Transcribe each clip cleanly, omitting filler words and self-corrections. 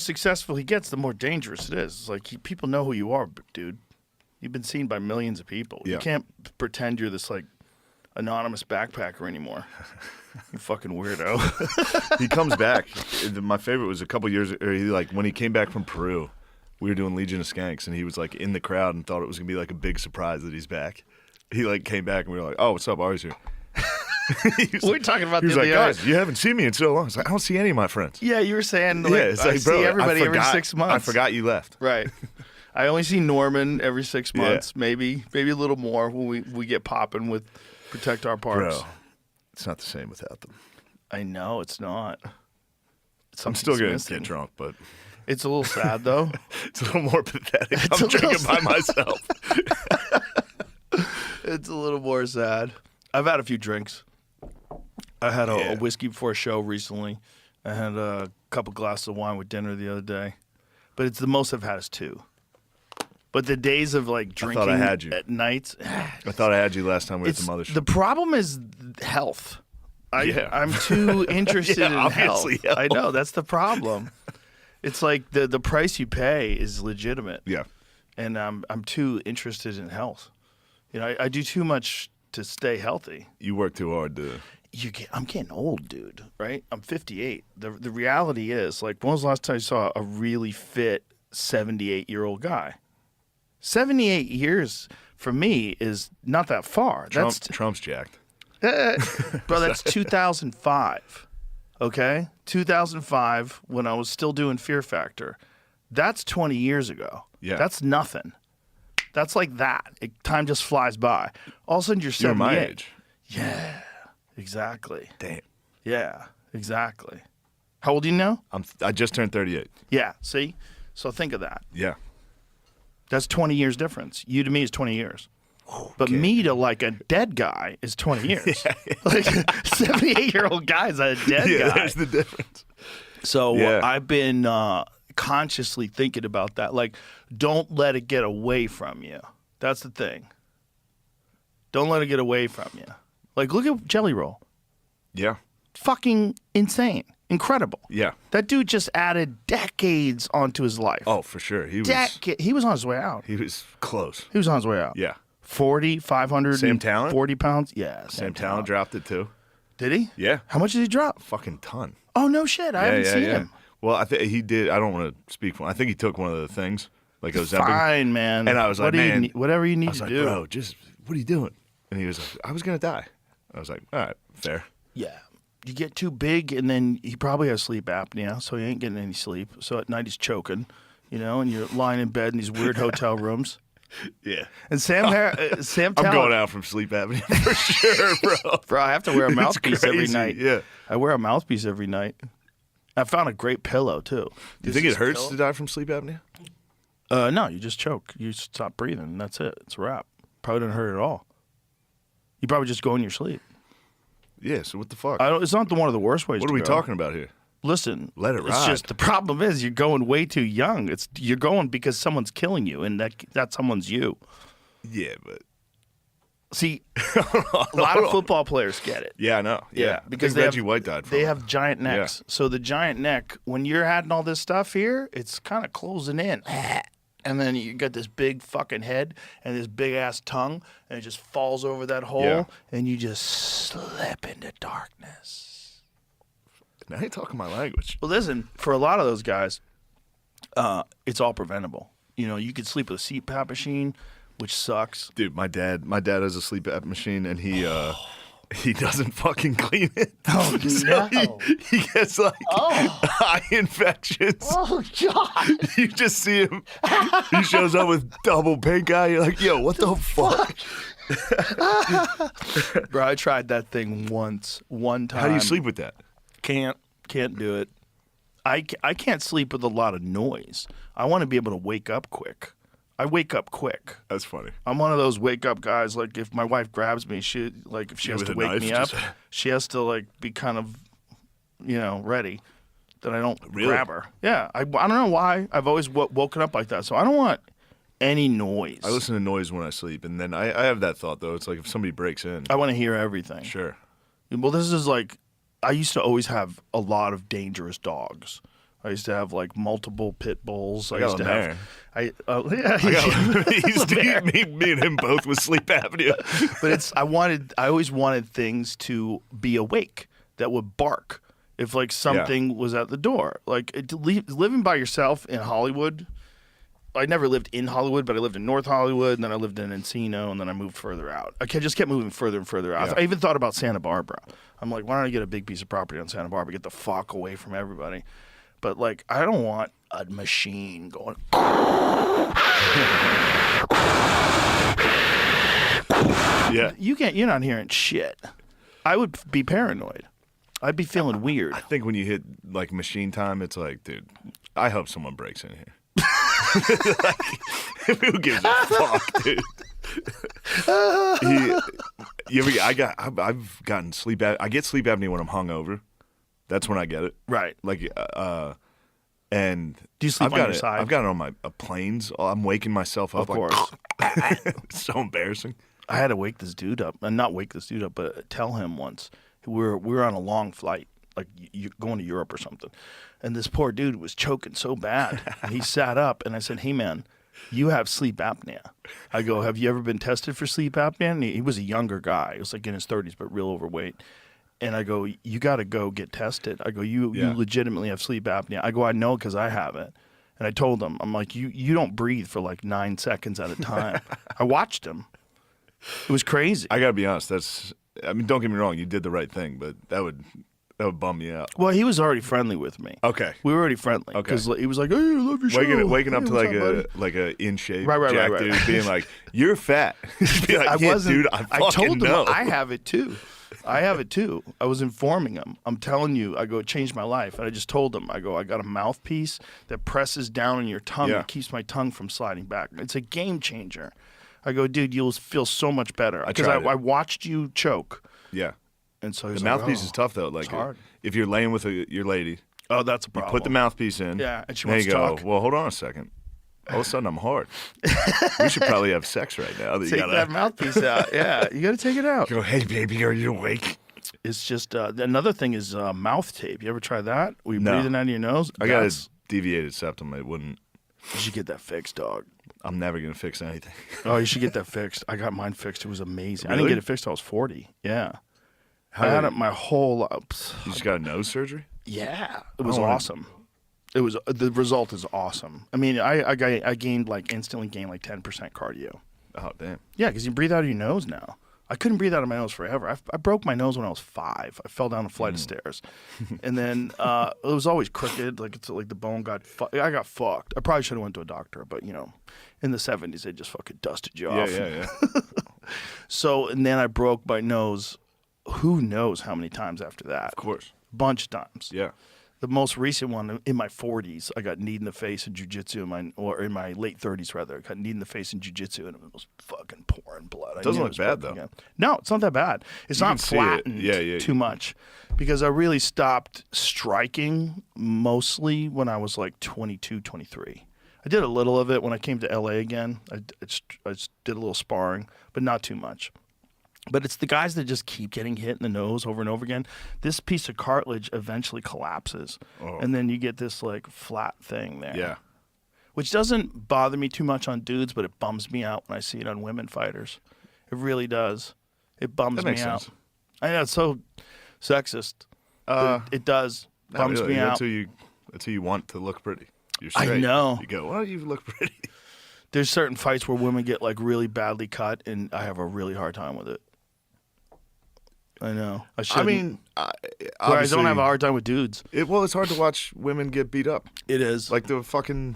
successful he gets, the more dangerous it is. It's like people know who you are, dude. You've been seen by millions of people. Yeah. You can't pretend you're this like anonymous backpacker anymore. You fucking weirdo. He comes back. My favorite was a couple years, or when he came back from Peru. We were doing Legion of Skanks, and he was like in the crowd and thought it was gonna be like a big surprise that he's back. He like came back and we were like, "Oh, what's up? Ari's here." We're talking about he was like, guys, you haven't seen me in so long. I was like, I don't see any of my friends. Yeah, you were saying like, it's like, I see everybody every 6 months. I forgot you left. Right. I only see Norman every 6 months, maybe a little more when we get popping with Protect Our Parks. Bro, it's not the same without them. I know it's not. I'm still gonna get drunk, but it's a little sad though. It's a little more pathetic. I'm drinking by myself. It's a little more sad. I've had a few drinks. I had a whiskey before a show recently. I had a couple glasses of wine with dinner the other day. But it's the most I've had is 2. But the days of like drinking at night. I thought I had you last time we were at the mothership. The problem is health. I'm too interested in health. I know, that's the problem. It's like the price you pay is legitimate. Yeah. And I'm too interested in health. You know, I do too much to stay healthy. You work too hard to... I'm getting old, dude, right? I'm 58. The reality is, like, when was the last time you saw a really fit 78-year-old guy? 78 years, for me, is not that far. Trump's jacked. Bro, that's 2005, okay? 2005, when I was still doing Fear Factor. That's 20 years ago. Yeah. That's nothing. That's like that. Time just flies by. All of a sudden, you're 78. You're my age. Yeah, exactly. Damn. Yeah, exactly. How old are you now? I just turned 38. Yeah, see? So think of that. Yeah. That's 20 years difference. You to me is 20 years. But me to like a dead guy is 20 years. Like 78-year-old guy is a dead guy. Yeah, there's the difference. So I've been consciously thinking about that. Like, don't let it get away from you. That's the thing. Don't let it get away from you. Like, look at Jelly Roll. Yeah. Fucking insane. Incredible. Yeah. That dude just added decades onto his life. Oh, for sure. He was on his way out. He was close. He was on his way out. Yeah. 540 Same talent? 40 pounds. Yeah. Same talent dropped it too. Did he? Yeah. How much did he drop? Fucking ton. Oh, no shit. I haven't seen him. Well, I think he did. I don't want to speak for him. I think he took one of the things, like Ozempic. Fine, man. And I was like, man, whatever you need to do. Bro, just what are you doing? And he was like, I was gonna die. I was like, all right, fair. Yeah. You get too big, and then he probably has sleep apnea, so he ain't getting any sleep. So at night he's choking, and you're lying in bed in these weird hotel rooms. Yeah. And Sam I'm going out from sleep apnea for sure, bro. Bro, I have to wear a mouthpiece every night. Yeah. I wear a mouthpiece every night. I found a great pillow, too. Do you think it hurts to die from sleep apnea? No, you just choke. You stop breathing, and that's it. It's a wrap. Probably doesn't hurt at all. You probably just go in your sleep. Yeah, so what the fuck? It's not one of the worst ways to go. What are we talking about here? Listen, let it ride. It's just the problem is you're going way too young. You're going because someone's killing you, and that someone's you. Yeah, but see, a lot of football players get it. Yeah, I know. Yeah, because Reggie White died from they it. have giant necks. Yeah. So the giant neck, when you're adding all this stuff here, it's kind of closing in. And then you got this big fucking head and this big ass tongue, and it just falls over that hole, and you just slip into darkness. Now you're talking my language. Well, listen, for a lot of those guys, it's all preventable. You could sleep with a CPAP machine, which sucks. Dude, my dad has a CPAP machine, and he doesn't fucking clean it. Oh, so no. He gets like eye infections. Oh, God. You just see him. He shows up with double pink eye. You're like, yo, what the fuck? Bro, I tried that thing one time. How do you sleep with that? Can't do it. I can't sleep with a lot of noise. I want to be able to wake up quick. I wake up quick. That's funny. I'm one of those wake up guys. Like if my wife grabs me, if she has to wake me up, she has to like be kind of, ready that I don't grab her. Yeah, I don't know why. I've always woken up like that, so I don't want any noise. I listen to noise when I sleep, and then I have that thought though. It's like if somebody breaks in, I want to hear everything. Sure. Well, this is like I used to always have a lot of dangerous dogs. I used to have like multiple pit bulls. I got used to Lemaire. have. Me and him both with sleep apnea. But I always wanted things to be awake that would bark if like something was at the door. Like living by yourself in Hollywood. I never lived in Hollywood, but I lived in North Hollywood, and then I lived in Encino, and then I moved further out. I just kept moving further and further out. Yeah. I even thought about Santa Barbara. I'm like, why don't I get a big piece of property on Santa Barbara, get the fuck away from everybody? But like, I don't want a machine going. Yeah. You're not hearing shit. I would be paranoid. I'd be feeling weird. I think when you hit like machine time, it's like, dude, I hope someone breaks in here. Like, who gives a fuck, dude? I've gotten sleep. I get sleep apnea when I'm hungover. That's when I get it. Right. Like, and do you sleep on your side? I've got it on my planes. I'm waking myself up. Of course. Like, it's so embarrassing. I had to wake this dude up, and not wake this dude up, but tell him once. We were on a long flight, like you going to Europe or something, and this poor dude was choking so bad. And he sat up, and I said, "Hey man, you have sleep apnea." I go, "Have you ever been tested for sleep apnea?" And he was a younger guy. He was like in his 30s, but real overweight. And I go, "You got to go get tested." I go, "You legitimately have sleep apnea." I go, "I know because I have it." And I told him, I'm like, "You don't breathe for like 9 seconds at a time." I watched him. It was crazy. I gotta be honest. I mean, don't get me wrong. You did the right thing, but that would bum me out. Well, he was already friendly with me. Okay. We were already friendly. Okay. Because he was like, "Hey, I love your show." Waking up Hey, to what's up, like a in shape Right, jack right. dude being like, "You're fat." Be like, "Yeah, dude, I fucking told him know." I have it too. I have it too. I was informing him. I'm telling you, I go, it changed my life. And I just told him, I go, I got a mouthpiece that presses down on your tongue and keeps my tongue from sliding back. It's a game changer. I go, dude, you'll feel so much better. Because I watched you choke. Yeah. And so The mouthpiece is tough though. Like it's hard. If you're laying with your lady, Oh, that's a problem. put the mouthpiece in. Yeah, and she then wants you to go, talk. "Well, hold on a second. All of a sudden, I'm hard. We should probably have sex right now." Take that mouthpiece out. Yeah, you got to take it out. Go, "Hey, baby, are you awake?" It's just another thing is mouth tape. You ever try that? Where you No. breathing out of your nose? I got a deviated septum. It wouldn't. You should get that fixed, dog. I'm never gonna fix anything. Oh, you should get that fixed. I got mine fixed. It was amazing. I Really? didn't get it fixed till I was 40. Yeah. How I had did- it my whole. You just got a nose surgery? Yeah, it was Oh, awesome. It was the result is awesome. I mean, I instantly gained like 10% cardio. Oh, damn. Yeah, because you breathe out of your nose now. I couldn't breathe out of my nose forever. I broke my nose when I was 5. I fell down a flight of stairs, and then it was always crooked. Like it's like the bone got. I got fucked. I probably should have went to a doctor, but you know, in the 70s they just fucking dusted you off. Yeah. So and then I broke my nose. Who knows how many times after that? Of course. Bunch of times. Yeah. The most recent one in my 40s, I got kneed in the face in jiu-jitsu, in my late 30s rather. I got kneed in the face in jiu-jitsu, and it was fucking pouring blood. Doesn't look bad, though. Again. No, it's not that bad. It's You not can see it. flattened Yeah. too much because I really stopped striking mostly when I was like 22, 23. I did a little of it when I came to LA again. I just did a little sparring, but not too much. But it's the guys that just keep getting hit in the nose over and over again. This piece of cartilage eventually collapses, and then you get this like flat thing there. Yeah. Which doesn't bother me too much on dudes, but it bums me out when I see it on women fighters. It really does. It bums That me makes out. sense. I know it's so sexist. It does. Not Bums really. me out. That's who you want to look pretty. You're straight. I know. You go, "Well, you look pretty." There's certain fights where women get like really badly cut, and I have a really hard time with it. I know. I shouldn't. I mean, Where I don't have a hard time with dudes. It's hard to watch women get beat up. It is. Like that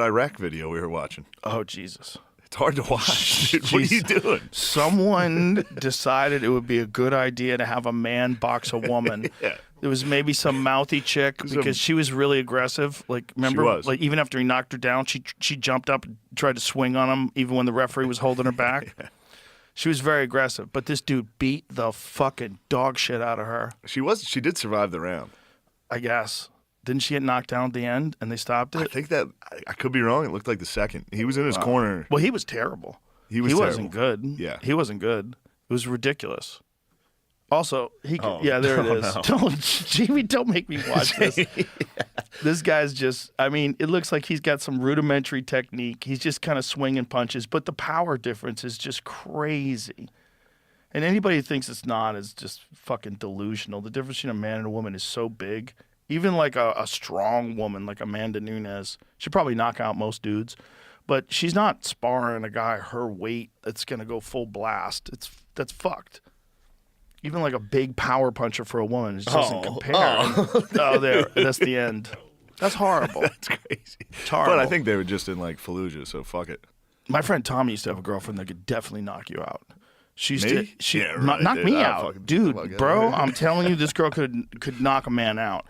Iraq video we were watching. Oh, Jesus. It's hard to watch. Dude, what are you doing? Someone decided it would be a good idea to have a man box a woman. Yeah. There was maybe some mouthy chick because she was really aggressive. Like, remember, was. like even after he knocked her down, she jumped up and tried to swing on him even when the referee was holding her back. Yeah. She was very aggressive, but this dude beat the fucking dog shit out of her. She did survive the round. I guess. Didn't she get knocked down at the end and they stopped I it? think that I could be wrong. It looked like the second. He was in his corner. Well, he was terrible. He was wasn't terrible. good. Yeah. He wasn't good. It was ridiculous. Also, yeah, there it is. No. Don't, Jamie, don't make me watch this. This guy's just, I mean, it looks like he's got some rudimentary technique. He's just kind of swinging punches, but the power difference is just crazy. And anybody who thinks it's not is just fucking delusional. The difference between a man and a woman is so big. Even like a strong woman like Amanda Nunes, she'd probably knock out most dudes. But she's not sparring a guy her weight that's going to go full blast. That's fucked. Even like a big power puncher for a woman, it just doesn't compare. Oh, there. That's the end. That's horrible. That's crazy. It's horrible. But I think they were just in like Fallujah, so fuck it. My friend Tommy used to have a girlfriend that could definitely knock you out. She used Me? to Yeah, right, knock dude. me I'll out. fucking Dude, fuck it. bro, I'm telling you, this girl could knock a man out.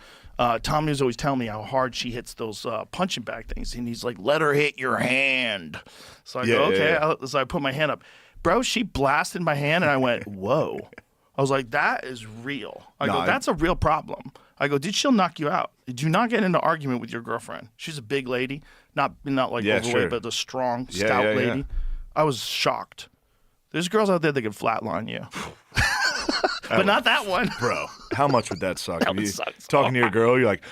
Tommy was always telling me how hard she hits those punching bag things. And he's like, let her hit your hand. So I go, okay. Yeah. So I put my hand up. Bro, she blasted my hand, and I went, whoa. I was like, that is real. I go, that's a real problem. I go, she'll knock you out. Did you not get into argument with your girlfriend? She's a big lady, not like overweight, sure. but a strong, stout lady. Yeah. I was shocked. There's girls out there that can flatline you. But not that one. Bro, how much would that suck? That If you would suck so talking to your girl, you're like,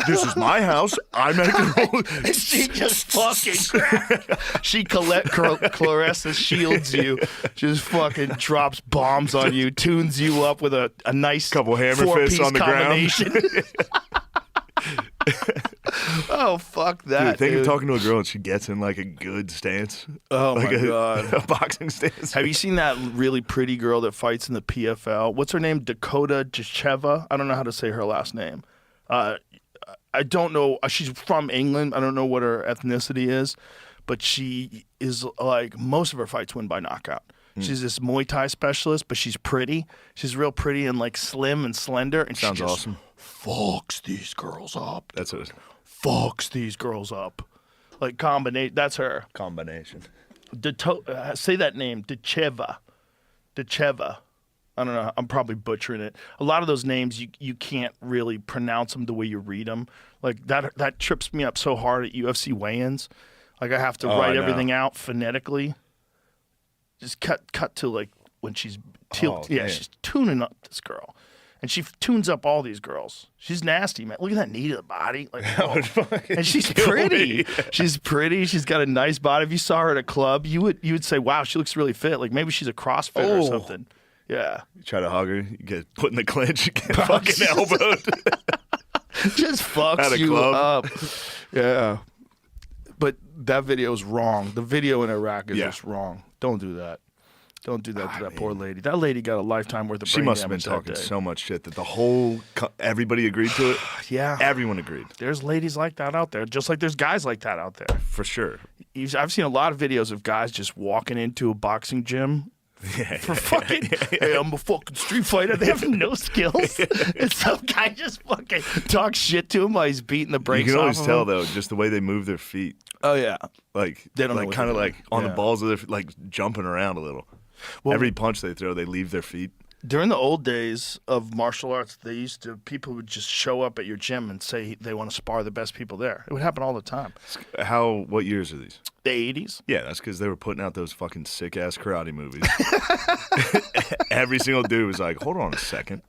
this is my house. I make the rules. She just fucking she Clarissa shields you, just fucking drops bombs on you, tunes you up with a nice Couple hammer fists on the combination. Oh, fuck that, Dude, think dude. of talking to a girl and she gets in like a good stance. Oh, like my God. A boxing stance. Have you seen that really pretty girl that fights in the PFL? What's her name? Dakota Jacheva? I don't know how to say her last name. I don't know. She's from England. I don't know what her ethnicity is, but she is like, most of her fights win by knockout. She's this Muay Thai specialist, but she's pretty. She's real pretty and like slim and slender. And Sounds she just awesome. fucks these girls up. That's a Fucks these girls up. Like combination. That's her. combination. Say that name. Dacheva. Dacheva. I don't know. I'm probably butchering it. A lot of those names, you can't really pronounce them the way you read them. Like that trips me up so hard at UFC weigh-ins. Like I have to write everything out phonetically. Just cut to like when she's she's tuning up this girl. And she tunes up all these girls. She's nasty, man. Look at that knee to the body. Like, and she's pretty. She's pretty. She's got a nice body. If you saw her at a club, you would say, wow, she looks really fit. Like maybe she's a CrossFitter or something. Yeah. You try to hug her, you get put in the clinch, you get fucking elbowed. Just fucks you up. Yeah. But that video is wrong. The video in Iraq is just wrong. Don't do that. Don't do that to that poor lady. That lady got a lifetime worth of brain damage. She must have been talking so much shit that the whole everybody agreed to it. Yeah. Everyone agreed. There's ladies like that out there, just like there's guys like that out there. For sure. I've seen a lot of videos of guys just walking into a boxing gym for fucking, hey, I'm a fucking street fighter. They have no skills. And some guy just fucking talks shit to him while he's beating the brakes off. You can always of tell, him. though, just the way they move their feet. Oh, yeah. Like, They don't know like what kind of they're like doing. on the Yeah. balls of their feet, like jumping around a little. Well, Every punch they throw, they leave their feet. during the old days of martial arts, people would just show up at your gym and say they want to spar the best people there. It would happen all the time. What years are these? The 80s. Yeah, that's because they were putting out those fucking sick-ass karate movies. Every single dude was like, hold on a second.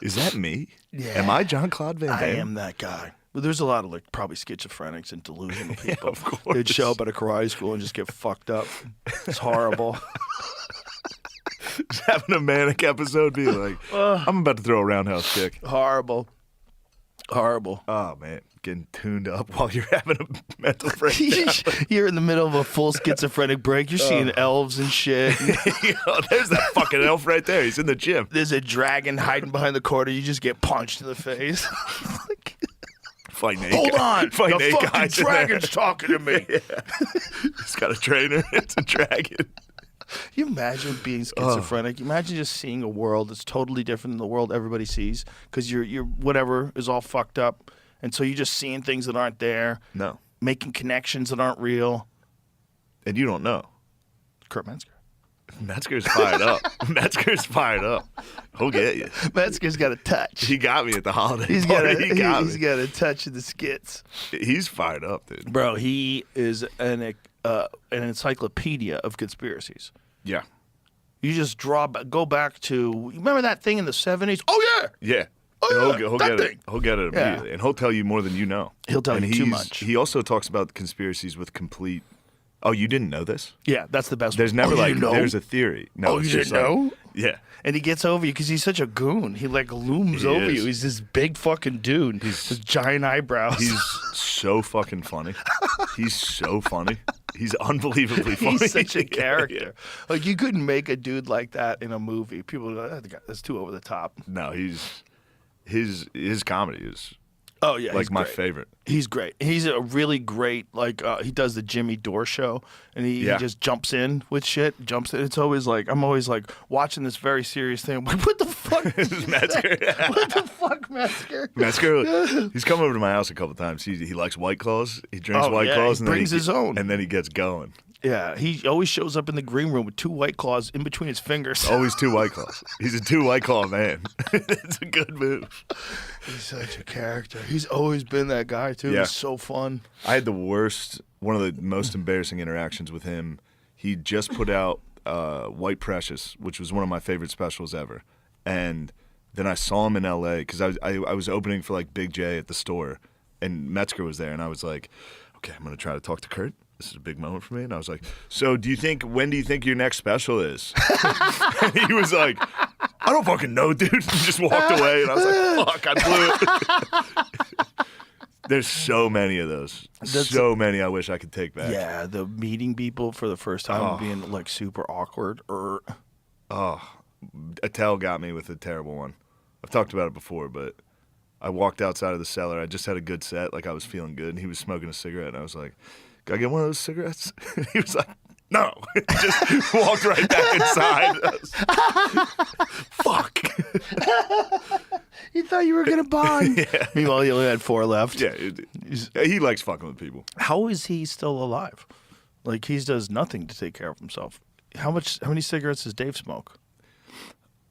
Is that me? Yeah. Am I Jean-Claude Van Damme? I am that guy. But there's a lot of like probably schizophrenics and delusional people. of course. They'd show up at a karate school and just get fucked up. It's horrible. Just having a manic episode be like, I'm about to throw a roundhouse kick. Horrible. Oh, man. Getting tuned up while you're having a mental breakdown. You're in the middle of a full schizophrenic break. You're seeing elves and shit. There's that fucking elf right there. He's in the gym. There's a dragon hiding behind the corner. You just get punched in the face. Fighting eight Hold guys. on. Fighting The eight fucking guys in there. dragon's talking to me. He's got a trainer. It's a dragon. You imagine being schizophrenic? You imagine just seeing a world that's totally different than the world everybody sees because your whatever is all fucked up, and so you're just seeing things that aren't there, No. making connections that aren't real. And you don't know. Kurt Metzger. Metzger's fired up. Metzger's fired up. He'll get you. Metzger's got a touch. He got me at the holiday He's got party. He got he's me. got a touch of the skits. He's fired up, dude. Bro, he is an encyclopedia of conspiracies. Yeah. You just go back to, remember that thing in the 70s? Oh, yeah. Yeah. Oh, He'll that get thing. it. He'll get it immediately. Yeah. And he'll tell you more than you know. He'll tell you too much. He also talks about conspiracies with complete, oh, you didn't know this? Yeah, that's the best There's one. never Oh, like, you know? there's a theory. No, Oh, it's you just didn't know? Yeah. And he gets over you because he's such a goon. He like looms over is. you. He's this big fucking dude. He's giant eyebrows. He's so fucking funny. He's so funny. He's unbelievably funny. He's such a Yeah, character. yeah. Like you couldn't make a dude like that in a movie. People go, that's too over the top. No, his comedy is Oh yeah, like he's my great. favorite. He's great. He's a really great, like, he does the Jimmy Dore show, and he just jumps in with shit, jumps in. It's always like, I'm always like watching this very serious thing. I'm like, what the fuck? Metzger. What the fuck, Metzger? Metzger, he's come over to my house a couple times. He likes White Claws. He drinks White Claws. He And brings his own. And then he gets going. Yeah, he always shows up in the green room with 2 White Claws in between his fingers. Always 2 White Claws. He's a 2 White Claw man. It's a good move. He's such a character. He's always been that guy, too. Yeah. He's so fun. I had one of the most embarrassing interactions with him. He just put out White Precious, which was one of my favorite specials ever. And then I saw him in L.A. because I was opening for like Big J at the store, and Metzger was there, and I was like, okay, I'm going to try to talk to Kurt. This is a big moment for me. And I was like, so when do you think your next special is? And he was like, I don't fucking know, dude. He just walked away. And I was like, fuck, I blew it. There's so many of those. So many I wish I could take back. Yeah, the meeting people for the first time and being like super awkward. Attell got me with a terrible one. I've talked about it before, but I walked outside of the cellar. I just had a good set. Like I was feeling good. And he was smoking a cigarette. And I was like, can I get one of those cigarettes? He was like, no. Just walked right back inside. Fuck. You thought you were going to bond. Yeah. Meanwhile, he only had 4 left. Yeah, he likes fucking with people. How is he still alive? Like, he does nothing to take care of himself. How many cigarettes does Dave smoke?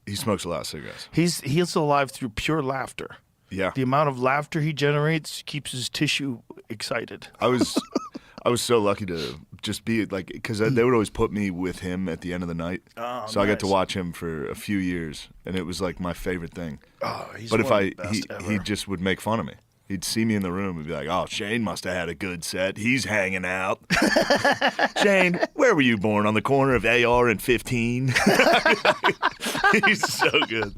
He smokes a lot of cigarettes. He's still alive through pure laughter. Yeah. The amount of laughter he generates keeps his tissue excited. I was so lucky to just be like, because they would always put me with him at the end of the night. Oh, so I got to nice. watch him for a few years, and it was like my favorite thing. Oh, he's But one of the best ever. he just would make fun of me. He'd see me in the room and be like, oh, Shane must have had a good set. He's hanging out. Shane, where were you born? On the corner of AR and 15? He's so good.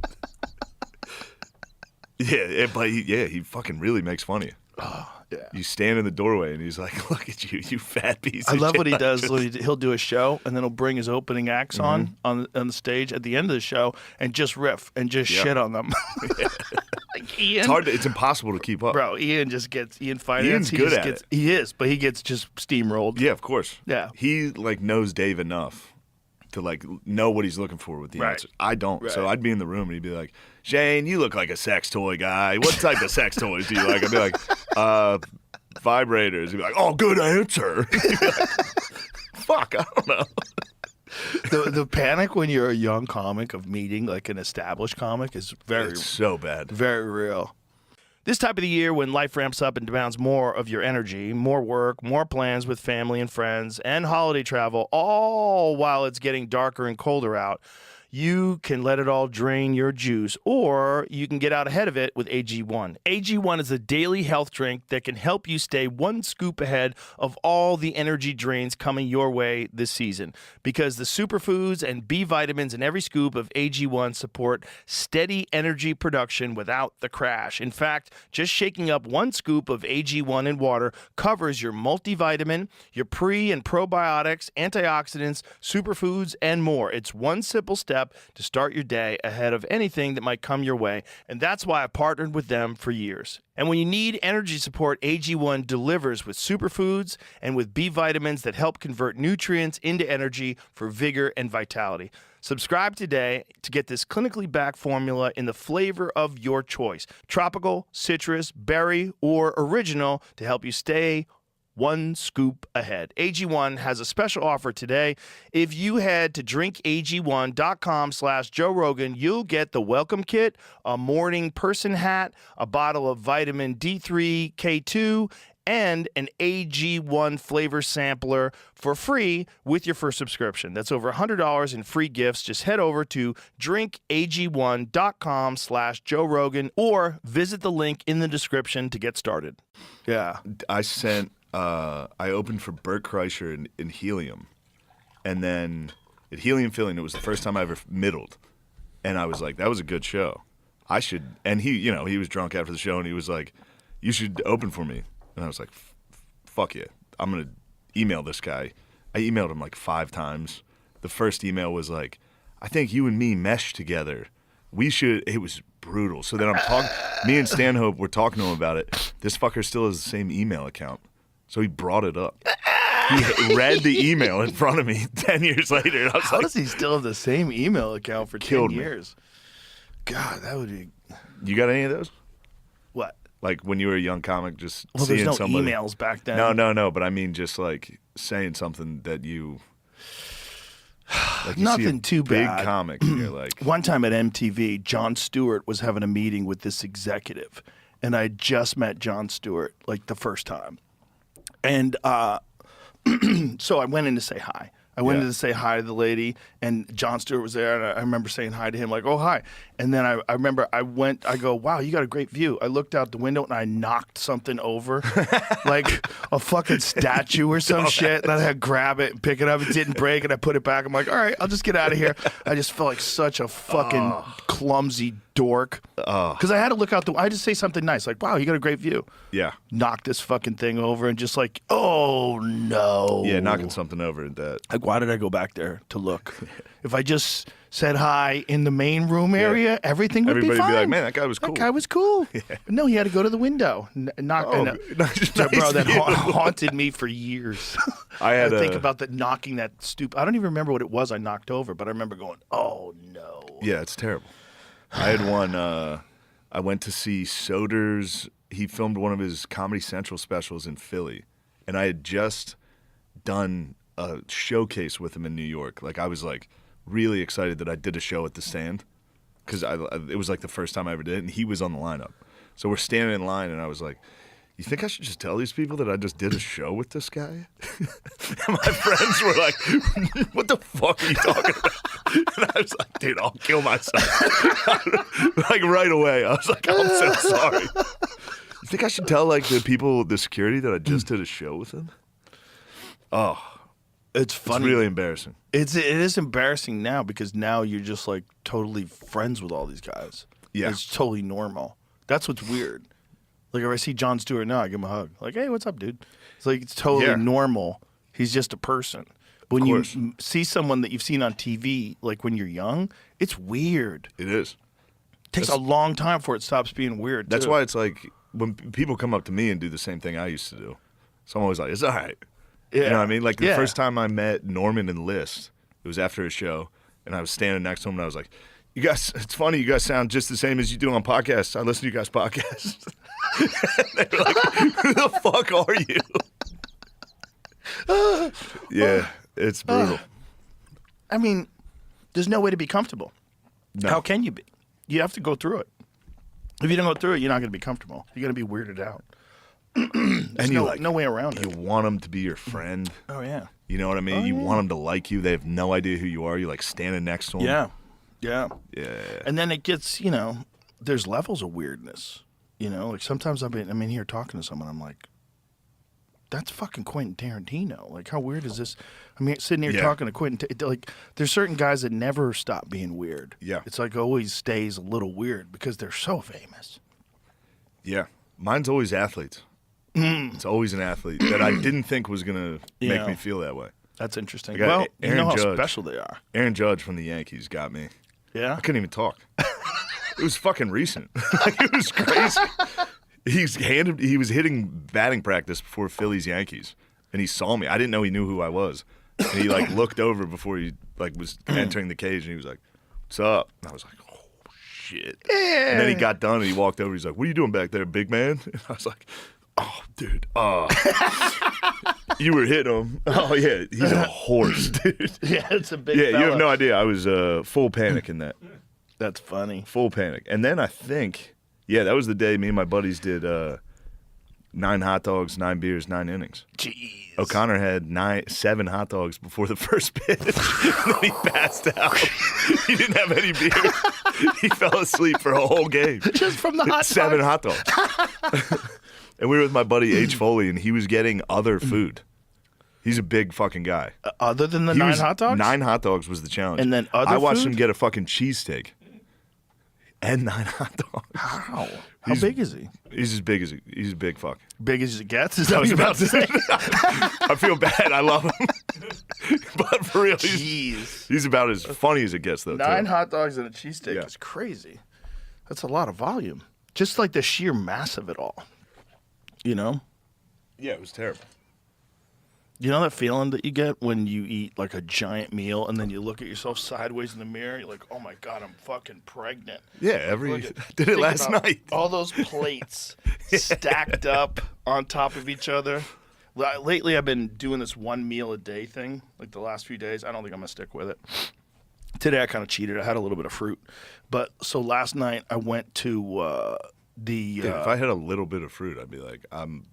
Yeah, but he fucking really makes fun of you. Oh, yeah. You stand in the doorway and he's like, look at you, you fat piece I of love shit. what he does. He'll do a show, and then he'll bring his opening acts Mm-hmm. on the stage at the end of the show and just riff and just shit on them. Like Ian. It's impossible to keep up. Bro, Ian Finance. Ian's good at it. He is, but he gets just steamrolled. Yeah, of course. Yeah. He like knows Dave enough to like know what he's looking for with the Right. answers. I don't. So Right. I'd be in the room and he'd be like, Shane, you look like a sex toy guy. What type of sex toys do you like? I'd be like, vibrators. He'd be like, oh, good answer. He'd be like, fuck, I don't know. The panic when you're a young comic of meeting like an established comic is It's so bad. very real. This time of the year when life ramps up and demands more of your energy, more work, more plans with family and friends, and holiday travel, all while it's getting darker and colder out, you can let it all drain your juice, or you can get out ahead of it with AG1. AG1 is a daily health drink that can help you stay one scoop ahead of all the energy drains coming your way this season, because the superfoods and B vitamins in every scoop of AG1 support steady energy production without the crash. In fact, just shaking up 1 scoop of AG1 in water covers your multivitamin, your pre- and probiotics, antioxidants, superfoods, and more. It's one simple step to start your day ahead of anything that might come your way, and that's why I partnered with them for years. And when you need energy support, AG1 delivers with superfoods and with B vitamins that help convert nutrients into energy for vigor and vitality. Subscribe today to get this clinically backed formula in the flavor of your choice: tropical, citrus, berry, or original, to help you stay one scoop ahead. AG1 has a special offer today. If you head to drinkag1.com/Joe Rogan, you'll get the welcome kit, a morning person hat, a bottle of vitamin D3, K2, and an AG1 flavor sampler for free with your first subscription. That's over $100 in free gifts. Just head over to drinkag1.com/Joe Rogan or visit the link in the description to get started. Yeah. I opened for Bert Kreischer in Helium. And then at Helium Philly, it was the first time I ever middled. And I was like, that was a good show. And he was drunk after the show and he was like, you should open for me. And I was like, fuck yeah. I'm going to email this guy. I emailed him like 5 times. The first email was like, I think you and me mesh together. It was brutal. So then me and Stanhope were talking to him about it. This fucker still has the same email account. So he brought it up. He read the email in front of me 10 years later. And I was How does he still have the same email account for 10 years? God, that would be... You got any of those? What? Like when you were a young comic, just Well, seeing there's no somebody. emails back then. No. But I mean, just like saying something that you. Like you Nothing see a too big bad. comic. And you're like, One time at MTV, Jon Stewart was having a meeting with this executive, and I just met Jon Stewart like the first time, and so I went in to say hi. I went in to say hi to the lady, and Jon Stewart was there, and I remember saying hi to him, like, oh, hi. And then I remember I go, wow, you got a great view. I looked out the window, and I knocked something over, like a fucking statue or some shit. And I had to grab it and pick it up. It didn't break, and I put it back. I'm like, all right, I'll just get out of here. I just felt like such a fucking clumsy dork. Because I had to look out I had to say something nice, like, wow, you got a great view. yeah. Knock this fucking thing over, and just like, oh, no. Yeah, knocking something over at that. Like, why did I go back there to look? If I just said hi in the main room area, everything would Everybody be fine. would be like, man, that guy was cool. That guy was cool. But no, he had to go to the window. Knock. Nice Bro, that view. haunted me for years. I had think about that, knocking that stupid. I don't even remember what it was I knocked over, but I remember going, oh, no. Yeah, it's terrible. I had one. I went to see Soder's. He filmed one of his Comedy Central specials in Philly, and I had just done a showcase with him in New York. Like I was like really excited that I did a show at the Stand because it was like the first time I ever did it, and he was on the lineup. So we're standing in line, and I was like, you think I should just tell these people that I just did a show with this guy? And my friends were like, what the fuck are you talking about? And I was like, dude, I'll kill myself. Like right away. I was like, I'm so sorry. You think I should tell like the security that I just did a show with him? Oh, It's funny. it's really embarrassing. It is embarrassing now because now you're just like totally friends with all these guys. Yeah. It's totally normal. That's what's weird. Like if I see Jon Stewart now, I give him a hug. Like, hey, what's up, dude? It's like it's totally normal. He's just a person. When you see someone that you've seen on TV, like when you're young, it's weird. It is. It takes a long time before it stops being weird. That's too. why it's like when people come up to me and do the same thing I used to do. So I'm always like, it's all right. Yeah. You know what I mean? Like the first time I met Norman and List, it was after a show, and I was standing next to him, and I was like, you guys, it's funny, you guys sound just the same as you do on podcasts. I listen to you guys' podcasts. And they were like, who the fuck are you? Yeah, it's brutal. I mean, there's no way to be comfortable. No. How can you be? You have to go through it. If you don't go through it, you're not going to be comfortable. You're going to be weirded out. And no way around it. You want them to be your friend. Oh, yeah. You know what I mean? You want them to like you. They have no idea who you are. You're like standing next to them. Yeah. Yeah. And then it gets, there's levels of weirdness. Like sometimes I'm in here talking to someone, I'm like, that's fucking Quentin Tarantino. Like, how weird is this? I mean, sitting here talking to Quentin, like, there's certain guys that never stop being weird. Yeah. It's like always stays a little weird because they're so famous. Yeah. Mine's always athletes. It's always an athlete that I didn't think was going to make me feel that way. That's interesting. I got Well, you know how Judge. special they are. Aaron Judge from the Yankees got me. Yeah? I couldn't even talk. It was fucking recent. Like, it was crazy. He was hitting batting practice before Phillies Yankees, and he saw me. I didn't know he knew who I was. And he like looked over before he like was entering the cage, and he was like, "What's up?" And I was like, "Oh shit!" And then he got done, and he walked over. He's like, "What are you doing back there, big man?" And I was like, "Oh, dude, you were hitting him. Oh yeah, he's a horse, dude. Yeah, it's a big Yeah, you fella. have no idea. I was full panic in that." That's funny. Full panic. And then I think, that was the day me and my buddies did 9 hot dogs, 9 beers, 9 innings. Jeez. O'Connor had 7 hot dogs before the first pitch. And then he passed out. He didn't have any beer. He fell asleep for a whole game. Just from the hot 7 dogs? hot dogs. And we were with my buddy H. Foley, and he was getting other food. He's a big fucking guy. Other than the 9 hot dogs? 9 hot dogs was the challenge. And then other I watched food? him get a fucking cheesesteak and 9 hot dogs. How? How big is he? He's as big as he's a big fuck. Big as it gets? Is that what you're about to say? I feel bad. I love him. But for real, he's about as funny as it gets, though. 9 too. hot dogs and a cheesesteak is crazy. That's a lot of volume. Just like the sheer mass of it all. You know? Yeah, it was terrible. You know that feeling that you get when you eat like a giant meal and then you look at yourself sideways in the mirror? You're like, oh my God, I'm fucking pregnant. Yeah, did it last night. All those plates stacked up on top of each other. Lately, I've been doing this 1 meal a day thing, like the last few days. I don't think I'm going to stick with it. Today, I kind of cheated. I had a little bit of fruit. But so last night, I went to Dude, if I had a little bit of fruit, I'd be like, I'm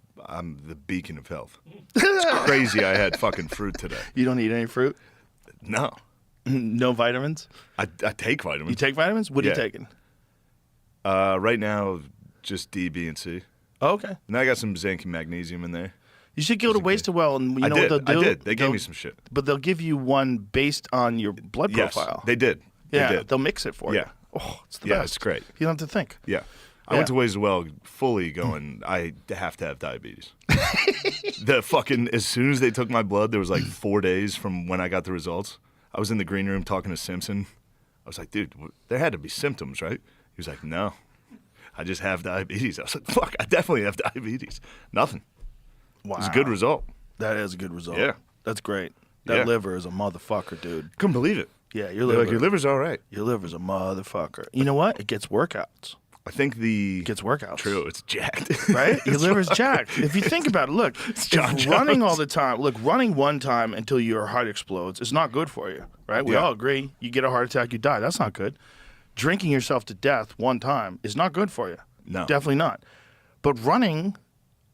the beacon of health. It's crazy I had fucking fruit today. You don't eat any fruit? No. No vitamins? I take vitamins. You take vitamins? What are you Yeah. taking? Right now, just D, B, and C. Oh, okay. And I got some zinc and magnesium in there. You should go to Waste Well, and you know I did. what they'll do? I did. They gave me some shit. But they'll give you one based on your blood Yes, profile. they did. Yeah, They did. they'll mix it for you. Yeah. Oh, it's the Yeah, best. it's great. You don't have to think. Yeah. I went to Ways Well fully going, I have to have diabetes. The fucking, as soon as they took my blood, there was like 4 days from when I got the results. I was in the green room talking to Simpson. I was like, dude, there had to be symptoms, right? He was like, no, I just have diabetes. I was like, fuck, I definitely have diabetes. Nothing. Wow. It was a good result. That is a good result. Yeah. That's great. That Yeah. liver is a motherfucker, dude. Couldn't believe it. Yeah, your They're liver. like, your liver's all right. Your liver's a motherfucker. You know what? It gets workouts. I think It gets workouts. True, it's jacked. Right? Your liver's jacked. If you think about it, look, John if running Jones. all the time, running one time until your heart explodes is not good for you, right? We Yeah. all agree. You get a heart attack, you die. That's not good. Drinking yourself to death one time is not good for you. No. Definitely not. But running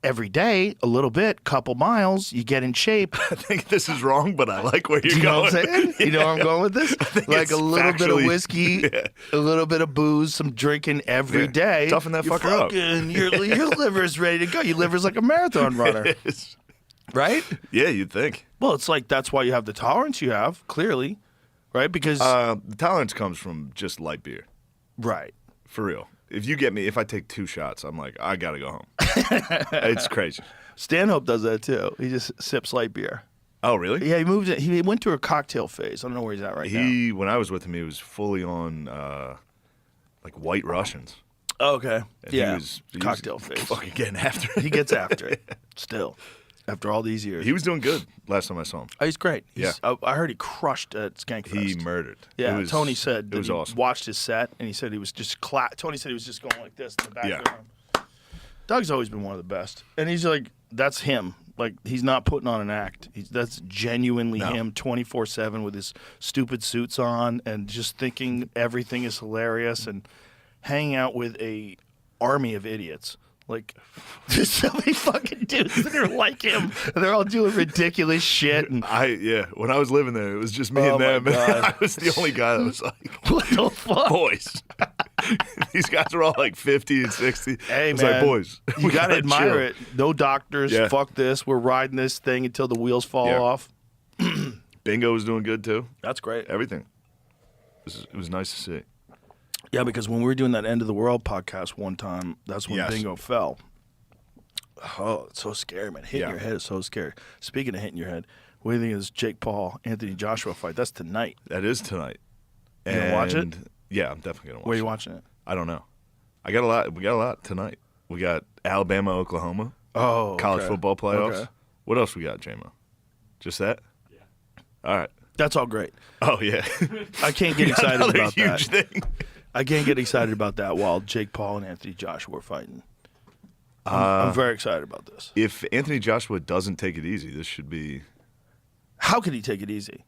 every day, a little bit, couple miles, you get in shape. I think this is wrong, but I like where you're You know going. what I'm saying? You know where I'm going with this? Like it's a little bit of factually- whiskey, Yeah. a little bit of booze, some drinking every Yeah. day. Toughen that You're fucker up. Your liver's ready to go. Your liver's like a marathon runner, It's- right? yeah, you'd think. Well, it's like that's why you have the tolerance you have, clearly, right? Because The tolerance comes from just light beer. right. For real. If I take 2 shots, I'm like, I gotta go home. It's crazy. Stanhope does that too. He just sips light beer. Oh, really? Yeah, he went to a cocktail phase. I don't know where he's at right now. When I was with him, he was fully on like White Russians. Oh, okay. And Yeah. he Cocktail was phase. fucking getting after it. He gets after it still after all these years. He was doing good last time I saw him. Oh, he's great. I heard he crushed at Skankfest. He murdered. Yeah, It was- Tony said it that was he awesome. watched his set, and he said he was just Tony said he was just going like this in the back Yeah. of the room. Doug's always been one of the best, and he's like, that's him. Like, he's not putting on an act. That's genuinely No. him 24/7 with his stupid suits on and just thinking everything is hilarious and hanging out with a army of idiots. Like, there's so many fucking dudes that are like him. And they're all doing ridiculous shit. And When I was living there, it was just me Oh, and my them. God. I was the only guy that was like, what the fuck? boys. These guys are all like 50 and 60. Hey, it's man, like, boys. you we gotta admire chill. it. No doctors. Yeah. Fuck this. We're riding this thing until the wheels fall Yeah. off. Bingo was doing good too. That's great. Everything. It was nice to see. Yeah, because when we were doing that End of the World podcast one time, that's when Yes. Bingo fell. Oh, it's so scary, man. Hitting Yeah. your head is so scary. Speaking of hitting your head, what do you think of this Jake Paul, Anthony Joshua fight? That's tonight. That is tonight. You gonna watch it? And- Yeah, I'm definitely gonna watch Where are you it. watching it? I don't know. We got a lot tonight. We got Alabama, Oklahoma, Oh, college okay. football playoffs. Okay. What else we got, JMO? Just that? Yeah. All right. That's all great. Oh yeah. I can't get excited Another about that. huge thing. I can't get excited about that while Jake Paul and Anthony Joshua are fighting. I'm very excited about this. If Anthony Joshua doesn't take it easy, this should be. How could he take it easy?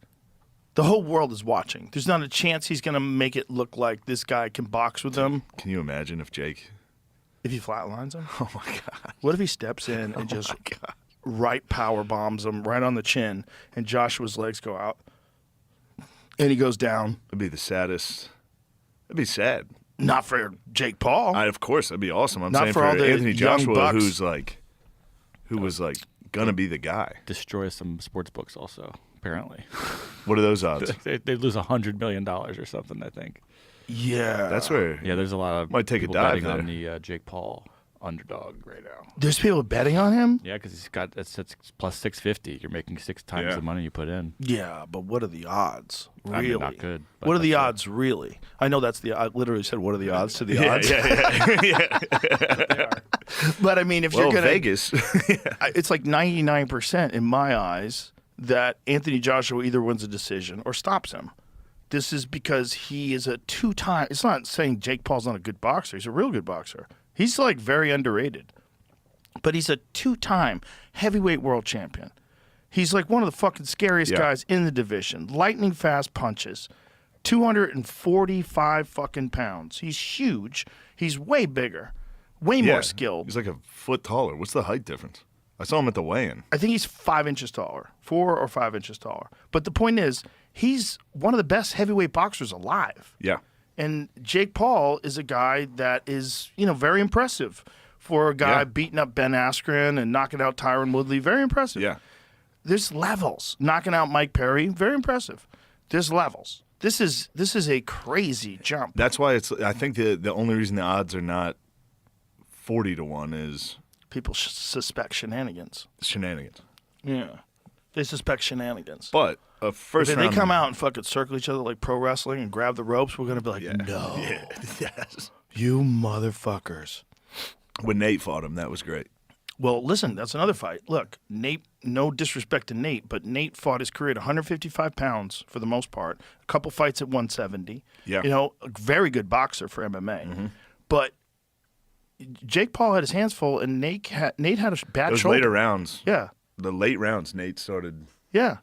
The whole world is watching. There's not a chance he's going to make it look like this guy can box with him. Can you imagine if Jake? If he flatlines him? Oh my god. What if he steps in and just God. right power bombs him right on the chin, and Joshua's legs go out, and he goes down? It'd be the saddest. It'd be sad. Not for Jake Paul. Of course, that'd be awesome. I'm Not saying for for all the Anthony young Joshua, bucks. who was like gonna be the guy. Destroy some sports books also, apparently. What are those odds? they lose $100 million or something, I think. Yeah. That's where. Yeah, there's a lot of Might take a people dive betting on there. the Jake Paul underdog right now. There's people betting on him? Yeah, because he's got that's plus 650. You're making 6 times Yeah. the money you put in. Yeah, but what are the odds? I Really? mean, not good, but What are the that's it. odds, really? I know that's I literally said, what are the odds to the Yeah, odds? yeah. But I mean, if Well, you're going to. Vegas. It's like 99% in my eyes that Anthony Joshua either wins a decision or stops him. This is because he is a 2-time. It's not saying Jake Paul's not a good boxer. He's a real good boxer. He's like very underrated. But he's a 2-time heavyweight world champion. He's like one of the fucking scariest Yeah. guys in the division. Lightning fast punches. 245 fucking pounds. He's huge. He's way bigger. Way more skilled. He's like a foot taller. What's the height difference? I saw him at the weigh-in. I think he's 5 inches taller, 4 or 5 inches taller. But the point is, he's one of the best heavyweight boxers alive. Yeah. And Jake Paul is a guy that is, very impressive for a guy Yeah. beating up Ben Askren and knocking out Tyron Woodley. Very impressive. Yeah. There's levels. Knocking out Mike Perry. Very impressive. There's levels. This is a crazy jump. That's why I think the only reason the odds are not 40-1 is People suspect shenanigans. shenanigans. Yeah. They suspect shenanigans. But a first If they round. come out and fucking circle each other like pro wrestling and grab the ropes, we're going to be like, Yeah. no. Yeah. Yes. You motherfuckers. When Nate fought him, that was great. Well, listen, that's another fight. Look, Nate, no disrespect to Nate, but Nate fought his career at 155 pounds for the most part, a couple fights at 170. Yeah. A very good boxer for MMA. But Jake Paul had his hands full, and Nate had a bad Those shoulder. later rounds. Yeah. The late rounds, Nate started. Yeah.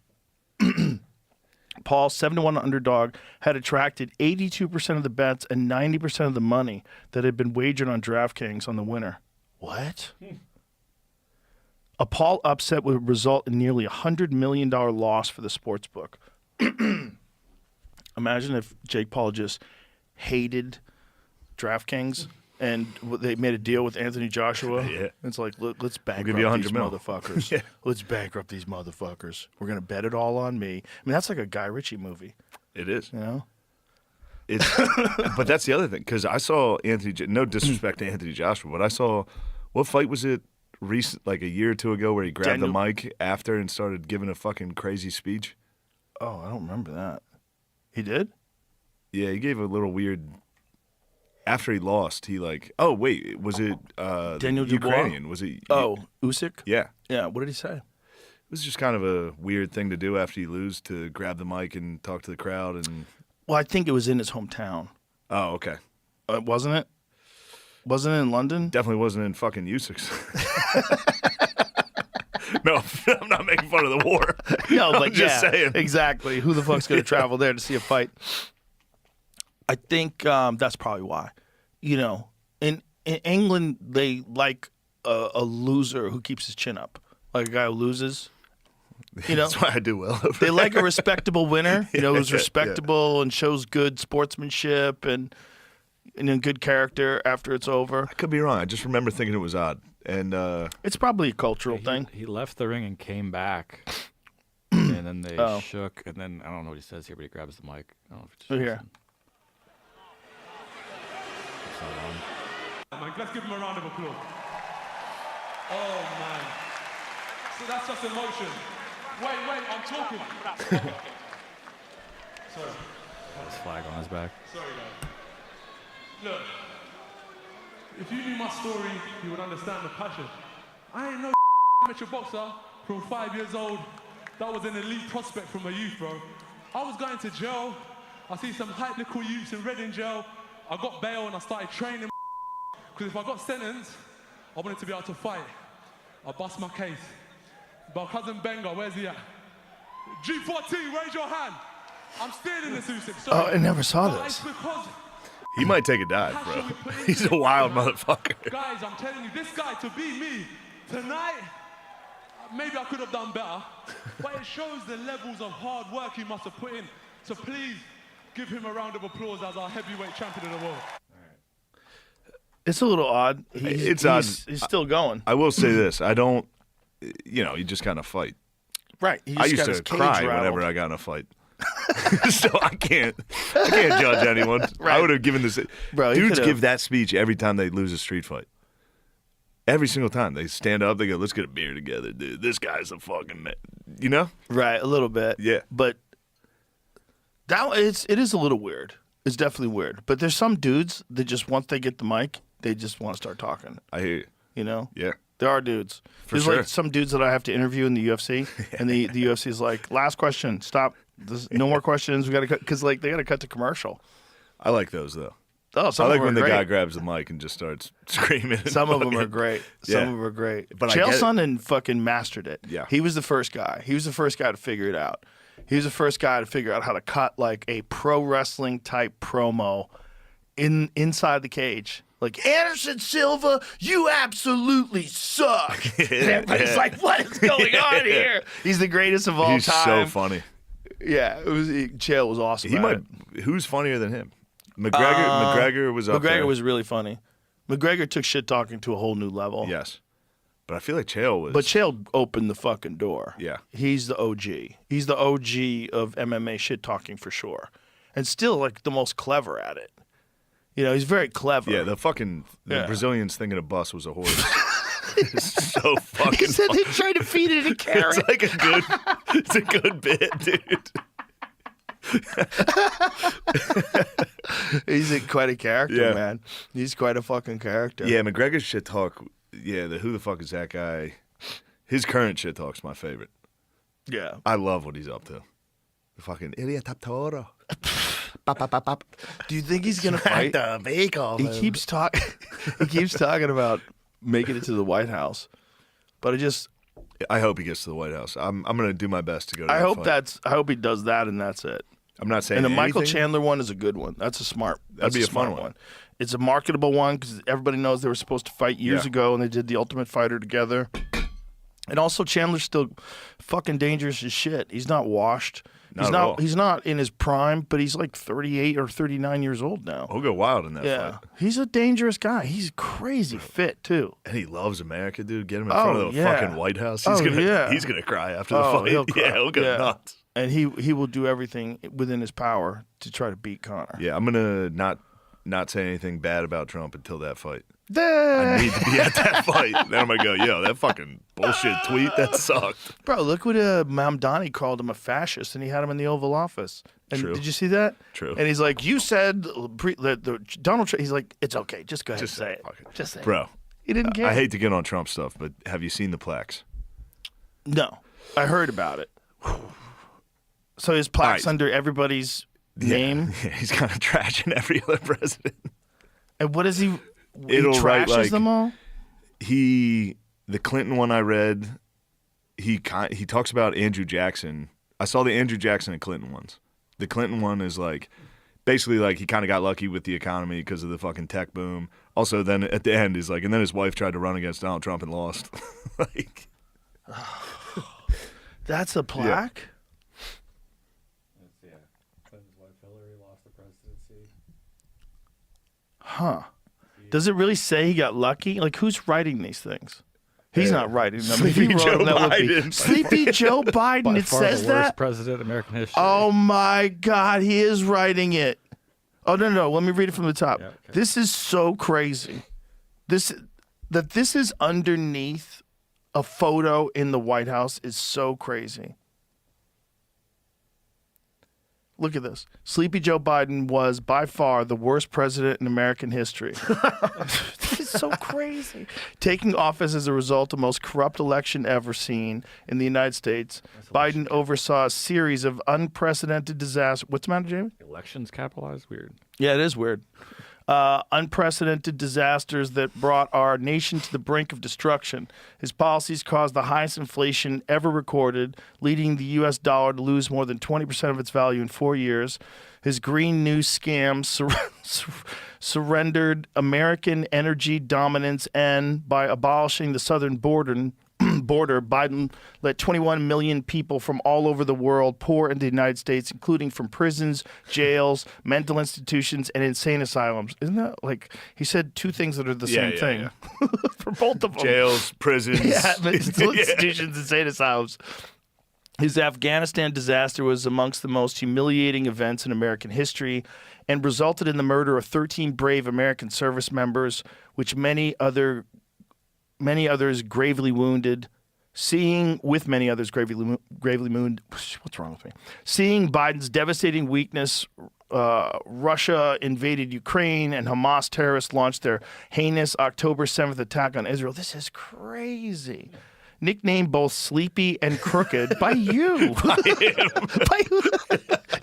Paul, 7-1 underdog, had attracted 82% of the bets and 90% of the money that had been wagered on DraftKings on the winner. What? A Paul upset would result in nearly $100 million loss for the sportsbook. Imagine if Jake Paul just hated DraftKings and they made a deal with Anthony Joshua. Yeah. It's like, let's bankrupt give you $100 these mil. motherfuckers. Yeah. Let's bankrupt these motherfuckers. We're going to bet it all on me. I mean, that's like a Guy Ritchie movie, It is. you know? It's, but that's the other thing, because I saw no disrespect to Anthony Joshua, but I saw, what fight was it recent, like a year or two ago, where he grabbed the mic after and started giving a fucking crazy speech? Oh, I don't remember that. He did? Yeah, he gave a little weird. After he lost, he oh wait, was it Daniel the Dubois? Ukrainian? Was it? Oh, Usyk? Yeah. Yeah, what did he say? It was just kind of a weird thing to do after you lose, to grab the mic and talk to the crowd and. Well, I think it was in his hometown. Oh, okay. Wasn't it? Wasn't it in London? Definitely wasn't in fucking Usyk's. No, I'm not making fun of the war. No, but I'm just saying. Exactly. Who the fuck's going to travel there to see a fight? I think that's probably why. In England, they like a loser who keeps his chin up, like a guy who loses. That's why I do well over They there. like a respectable winner, who's respectable and shows good sportsmanship and good character after it's over. I could be wrong. I just remember thinking it was odd. And It's probably a cultural thing. He left the ring and came back, and then they Oh. shook, and then I don't know what he says here, but he grabs the mic. I don't know if it's Oh, here. Man, let's give him a round of applause. Oh, man. So that's just emotion. Wait, I'm talking. Sorry. His flag on his back. Sorry, guys. Look, if you knew my story, you would understand the passion. I ain't no amateur boxer from 5 years old that was an elite prospect from my youth, bro. I was going to jail. I see some hype little youths in Reading jail. I got bail and I started training. Because if I got sentenced, I wanted to be able to fight. I bust my case. But cousin Benga, where's he at? G14, raise your hand. I'm stealing this Usyk. Oh, I never saw But this. it's because He might take a dive, bro. He's a wild motherfucker. Guys, I'm telling you, this guy to beat me tonight, maybe I could have done better, but it shows the levels of hard work he must have put in. So please give him a round of applause as our heavyweight champion of the world. It's a little odd. It's odd. He's still going. I will say this. I don't, you just kind of fight. Right. He I just used got to his cage cry rattled. whenever I got in a fight. So I can't judge anyone. Right. I would have given this. Bro, he dudes could've- give that speech every time they lose a street fight. Every single time they stand up, they go, "Let's get a beer together, dude. This guy's a fucking man." You know? Right, a little bit. Yeah. But it is a little weird. It's definitely weird. But there's some dudes that just once they get the mic, they just want to start talking. I hear you. You know? Yeah. There are dudes. There's sure. like some dudes that I have to interview in the UFC, and the UFC is like, last question, stop. No more questions. We got to cut because like they got to cut to commercial. I like those though. Oh, I some like of them when are the great. guy grabs the mic and just starts screaming. and Some of them are fucking- great. Yeah. Some of them are great. But I Chael get it. Sonnen fucking mastered it. Yeah. He was the first guy. He was the first guy to figure it out. He was the first guy to figure out how to cut like a pro wrestling type promo inside the cage. Like, Anderson Silva, you absolutely suck. And everybody's like, what is going on here? He's the greatest of all He's time. so funny. Yeah, Chael was awesome. He at might. it. Who's funnier than him? McGregor was up there. McGregor was really funny. McGregor took shit talking to a whole new level. Yes, but I feel like Chael was. But Chael opened the fucking door. Yeah. He's the OG. He's the OG of MMA shit talking for sure. And still like the most clever at it. You know, he's very clever. Yeah, the Yeah. Brazilians thinking a bus was a horse. It's so fucking. He said funny. they tried to feed it a carrot. It's like it's a good bit, dude. He's quite a character, Yeah. man. He's quite a fucking character. Yeah, McGregor's shit talk. Yeah, who the fuck is that guy? His current shit talk's my favorite. Yeah. I love what he's up to. The fucking idiot taptoro. Do you think he's gonna fight? He keeps talking. He keeps talking about making it to the White House, but I hope he gets to the White House. I'm gonna do my best to go. To I that hope fight. I hope he does that, and that's it. I'm not saying. And the Michael anything. Chandler one is a good one. That's a smart. That's be a smart fun one. It's a marketable one because everybody knows they were supposed to fight years Yeah. ago, and they did the Ultimate Fighter together. And also, Chandler's still fucking dangerous as shit. He's not washed. Not at all. He's not in his prime, but he's like 38 or 39 years old now. He'll go wild in that Yeah, fight. he's a dangerous guy. He's crazy fit too. And he loves America, dude. Get him in front of the yeah. fucking White House. Oh, yeah. He's gonna cry after the Oh, fight. he'll cry. Yeah, he'll go Yeah. nuts. And he will do everything within his power to try to beat Conor. Yeah, I'm gonna not say anything bad about Trump until that fight. I need to be at that fight. Then I'm gonna go, yo, that fucking bullshit tweet, that sucked. Bro, look what Mamdani called him a fascist, and he had him in the Oval Office. And True. did you see that? True. And he's like, you said that Donald Trump. He's like, it's okay, just go ahead Just and say it. fuck it. Just say it. Bro, He didn't care. I hate to get on Trump stuff, but have you seen the plaques? No, I heard about it. So his plaques All right. under everybody's name, Yeah, he's kind of trashing every other president. and what is he? It'll he write, trashes like- them all. The Clinton one I read, he talks about Andrew Jackson. I saw the Andrew Jackson and Clinton ones. The Clinton one is like basically like he kind of got lucky with the economy because of the fucking tech boom. Also, then at the end is like, and then his wife tried to run against Donald Trump and lost. Like, That's a plaque. Yeah. Clinton's wife Hillary lost the presidency. Huh? Does it really say he got lucky? Like, who's writing these things? He's not writing them. If he Sleepy wrote Joe them, that would be Biden. Sleepy Joe Biden. By It far says the that. worst president in American history. Oh my God, he is writing it. Oh no, let me read it from the top. Yeah, okay. This is so crazy. This is underneath a photo in the White House is so crazy. Look at this. Sleepy Joe Biden was by far the worst president in American history. This is so crazy. Taking office as a result of the most corrupt election ever seen in the United States, Biden oversaw a series of unprecedented disasters. What's the matter, Jamie? Elections capitalized? Weird. Yeah, it is weird. unprecedented disasters that brought our nation to the brink of destruction. His policies caused the highest inflation ever recorded, leading the U.S. dollar to lose more than 20% of its value in 4 years. His green new scam surrendered American energy dominance, and by abolishing the southern border, Biden let 21 million people from all over the world pour into the United States, including from prisons, jails, mental institutions, and insane asylums. Isn't that like he said two things that are the same thing for both of them? Jails, prisons, mental institutions, insane asylums. His Afghanistan disaster was amongst the most humiliating events in American history and resulted in the murder of 13 brave American service members, which many others gravely wounded. Seeing Biden's devastating weakness, Russia invaded Ukraine and Hamas terrorists launched their heinous October 7th attack on Israel. This is crazy. Nicknamed both Sleepy and Crooked by you.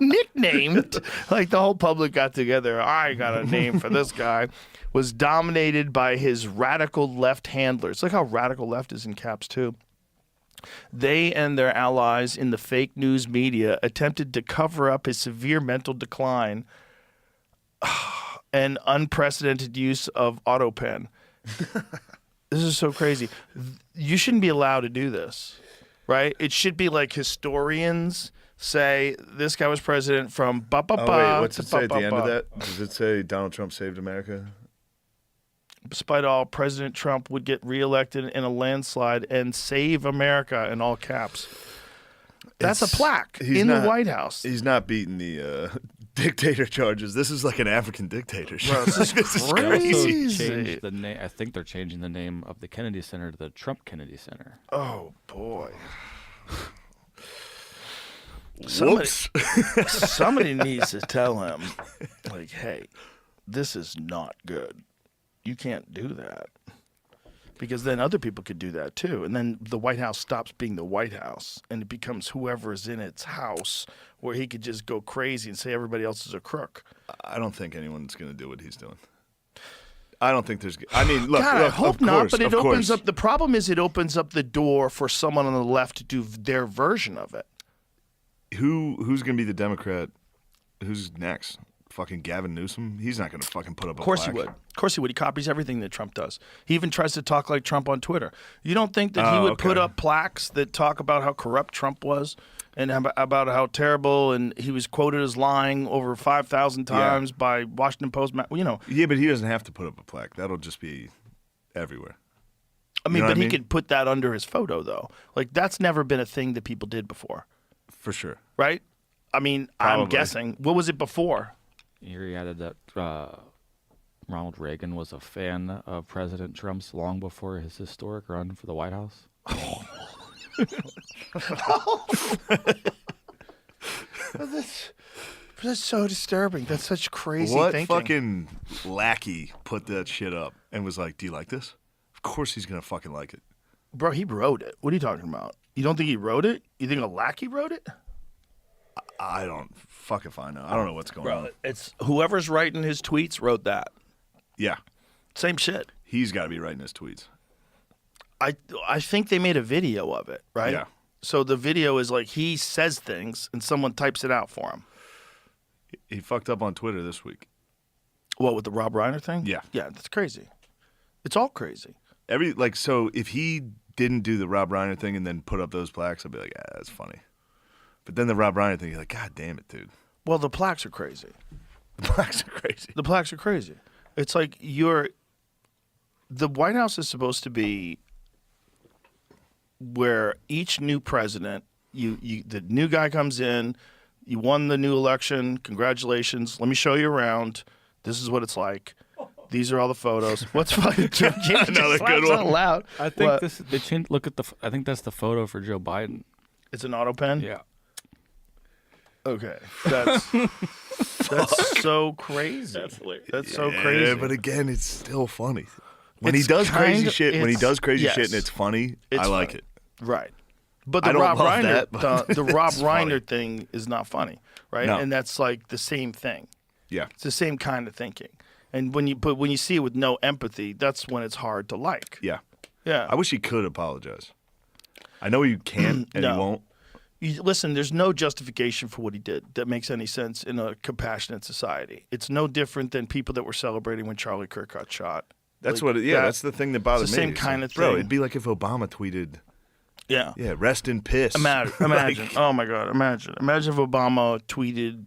Nicknamed. Like the whole public got together. I got a name for this guy. Was dominated by his radical left handlers. Look how radical left is in caps too. They and their allies in the fake news media attempted to cover up his severe mental decline and unprecedented use of autopen. This is so crazy. You shouldn't be allowed to do this, right? It should be like historians say this guy was president from ba-ba-ba. Oh, wait, what's it say at the end of that? Does it say Donald Trump saved America? Despite all, President Trump would get reelected in a landslide and save America in all caps. That's a plaque in the White House. He's not beating the dictator charges. This is like an African dictatorship. Bro, this is crazy. Changed the name. I think they're changing the name of the Kennedy Center to the Trump Kennedy Center. Oh, boy. Whoops. Somebody needs to tell him, like, hey, this is not good. You can't do that. Because then other people could do that too. And then the White House stops being the White House and it becomes whoever's in its house, where he could just go crazy and say everybody else is a crook. I don't think anyone's going to do what he's doing. I don't think there's. I mean, look. God, I hope not. But it opens course. up. The problem is, it opens up the door for someone on the left to do their version of it. Who's going to be the Democrat? Who's next? Fucking Gavin Newsom? He's not going to fucking put up a plaque. Of course he would. Of course he would. He copies everything that Trump does. He even tries to talk like Trump on Twitter. You don't think that he would put up plaques that talk about how corrupt Trump was and about how terrible, and he was quoted as lying over 5,000 times by Washington Post? You know. Yeah, but he doesn't have to put up a plaque. That'll just be everywhere. I mean, but he could put that under his photo, though. Like, that's never been a thing that people did before. For sure. Right? I mean, Probably. I'm guessing. What was it before? Here he added that Ronald Reagan was a fan of President Trump's long before his historic run for the White House. That's so disturbing. That's such crazy What thinking. fucking lackey put that shit up and was like, do you like this? Of course he's going to fucking like it. Bro, he wrote it. What are you talking about? You don't think he wrote it? You think a lackey wrote it? I don't fuck if I know. I don't know what's going on. It's whoever's writing his tweets wrote that. Yeah. Same shit. He's got to be writing his tweets. I think they made a video of it, right? Yeah. So the video is like he says things and someone types it out for him. He fucked up on Twitter this week. What, with the Rob Reiner thing? Yeah. Yeah, that's crazy. It's all crazy. So if he didn't do the Rob Reiner thing and then put up those plaques, I'd be like, that's funny. But then the Rob Reiner thing, you're like, God damn it, dude. Well, the plaques are crazy. The plaques are crazy. The plaques are crazy. It's like the White House is supposed to be where each new president, the new guy comes in, you won the new election, congratulations, let me show you around, this is what it's like. These are all the photos. What's fucking Another good one. Out loud. I think look at I think that's the photo for Joe Biden. It's an auto pen? Yeah. Okay. That's so crazy. That's hilarious. That's so crazy. Yeah, but again, it's still funny. When he It's does crazy kind- shit, when he it's- does crazy yes. shit and it's funny, I like funny. it. Right. But I the don't Rob love Reiner, that, but the Rob it's funny. Reiner thing is not funny, right? No. And that's like the same thing. Yeah. It's the same kind of thinking. And when you see it with no empathy, that's when it's hard to like. Yeah. Yeah. I wish he could apologize. I know you can't and No. he won't. Listen, there's no justification for what he did that makes any sense in a compassionate society. It's no different than people that were celebrating when Charlie Kirk got shot. That's Like, what. That's the thing that bothered it's the me. same It's kind like, of bro. thing. It'd be like if Obama tweeted, Yeah. "Yeah, rest in piss." Imagine. Like, Oh my God. Imagine if Obama tweeted,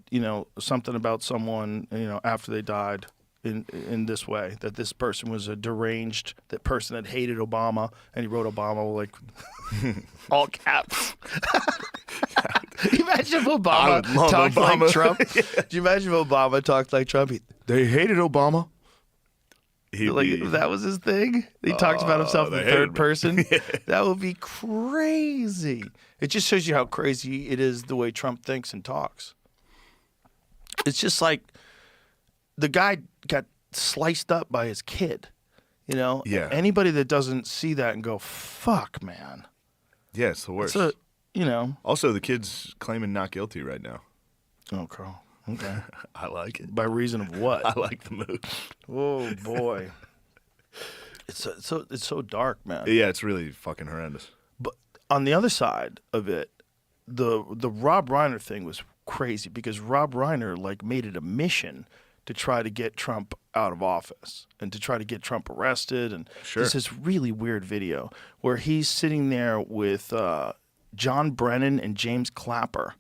something about someone, after they died in this way, that this person was a deranged, that person that hated Obama, and he wrote Obama like all caps. Imagine if I Obama would love talked Obama. like Trump. Do you imagine if Obama talked like Trump? They hated Obama. If that was his thing. He talked about himself in they the hated third me. person. That would be crazy. It just shows you how crazy it is the way Trump thinks and talks. It's just like the guy got sliced up by his kid. Yeah. Anybody that doesn't see that and go, "Fuck, man." yeah, it's the worst. It's Also, the kid's claiming not guilty right now. Oh, Carl. Okay. I like it. By reason of what? I like the move. Oh boy. It's so dark, man. Yeah, it's really fucking horrendous. But on the other side of it, the Rob Reiner thing was crazy because Rob Reiner made it a mission to try to get Trump out of office and to try to get Trump arrested. And Sure. there's this really weird video where he's sitting there with John Brennan and James Clapper,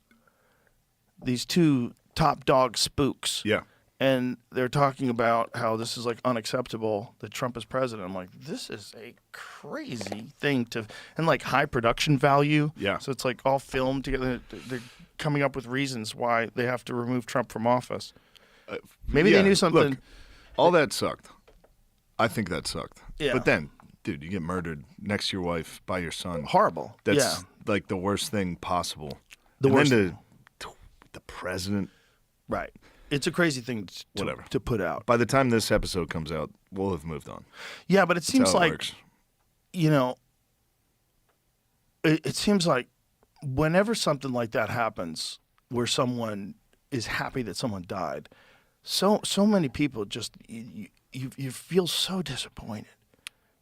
these two top dog spooks. Yeah. And they're talking about how this is unacceptable that Trump is president. I'm like, this is a crazy thing and high production value. Yeah. So it's all filmed together. They're coming up with reasons why they have to remove Trump from office. Maybe Yeah, they knew something. Look, all that sucked. I think that sucked. Yeah. But then, dude, you get murdered next to your wife by your son. Horrible. That's yeah. the worst thing possible. The and worst then the president. Right. It's a crazy thing Whatever. to put out. By the time this episode comes out, we'll have moved on. Yeah, but it That's seems how it like, works. It seems like whenever something like that happens where someone is happy that someone died, so many people just you feel so disappointed.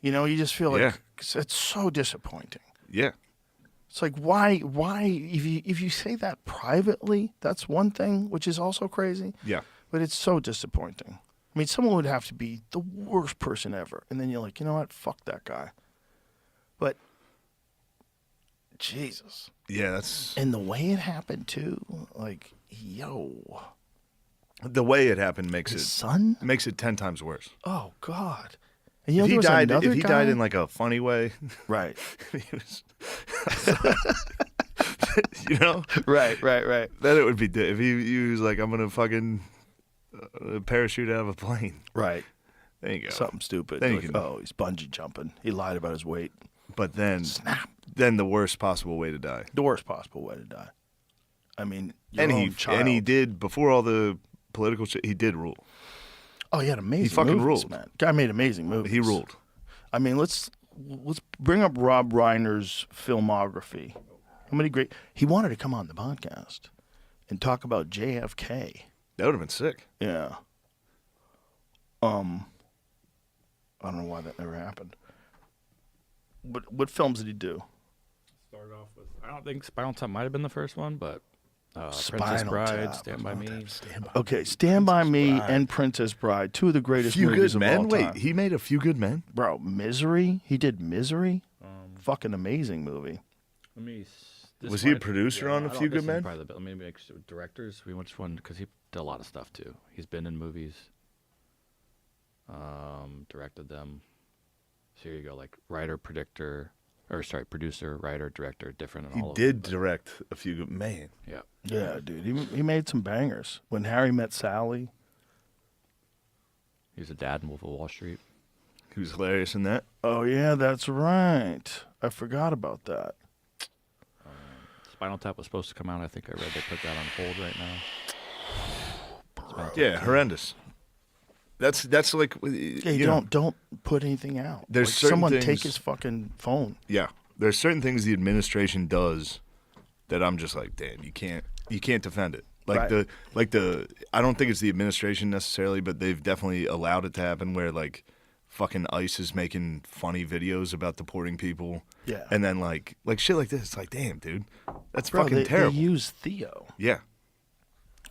You just feel like Yeah. it's so disappointing. Yeah. It's like why if you say that privately, that's one thing, which is also crazy. Yeah. But it's so disappointing. I mean, someone would have to be the worst person ever, and then you're like, you know what? Fuck that guy. But Jesus. Yeah, that's And the way it happened too, the way it happened makes his it son? 10 times worse. Oh God! And If he there was died, another if he guy? died in a funny way, right, he was, right, then it would be if he was like, I'm gonna fucking parachute out of a plane. right. There you go. Something stupid. Then you Like, can- oh, he's bungee jumping. He lied about his weight. But then, Snap. then the worst possible way to die. The worst possible way to die. I mean, your And own child. he did before all the political shit. He did rule. Oh, he had amazing. fucking movies, ruled. man. Guy made amazing movies. He ruled. I mean, let's bring up Rob Reiner's filmography. How many great? He wanted to come on the podcast and talk about JFK. That would have been sick. Yeah. I don't know why that never happened. But what films did he do? Started off with, I don't think Spinal Tap might have been the first one, but Princess Spinal Bride, Tap. Stand By Me. Okay, Stand By Me Bride. and Princess Bride, two of the greatest Few movies Good of all Men. time. Wait, he made A Few Good Men. Bro, Misery. He did Misery. Fucking amazing movie. Let me. This Was he a might- producer yeah, on A I don't- Few this Good is Men? Probably let me make sure. Directors. We which one? Because he did a lot of stuff too. He's been in movies. Directed them. So here you go, writer, producer, writer, director, different in He all of did them. direct A Few Good Men. Yeah. Yeah, dude. He made some bangers. When Harry Met Sally. He was a dad in Wolf of Wall Street. He was hilarious in that. Oh, yeah, that's right. I forgot about that. Spinal Tap was supposed to come out. I think I read they put that on hold right now. Spinal Tap Yeah, 2. horrendous. That's like Yeah, you know, don't put anything out. There's certain someone take things- his fucking phone. Yeah, there's certain things the administration does that I'm just like, damn, you can't defend it. Like Right. I don't think it's the administration necessarily, but they've definitely allowed it to happen where like fucking ICE is making funny videos about deporting people. Yeah. And then like shit like this. It's like, damn, dude, that's Bro, fucking they terrible. use Theo. Yeah.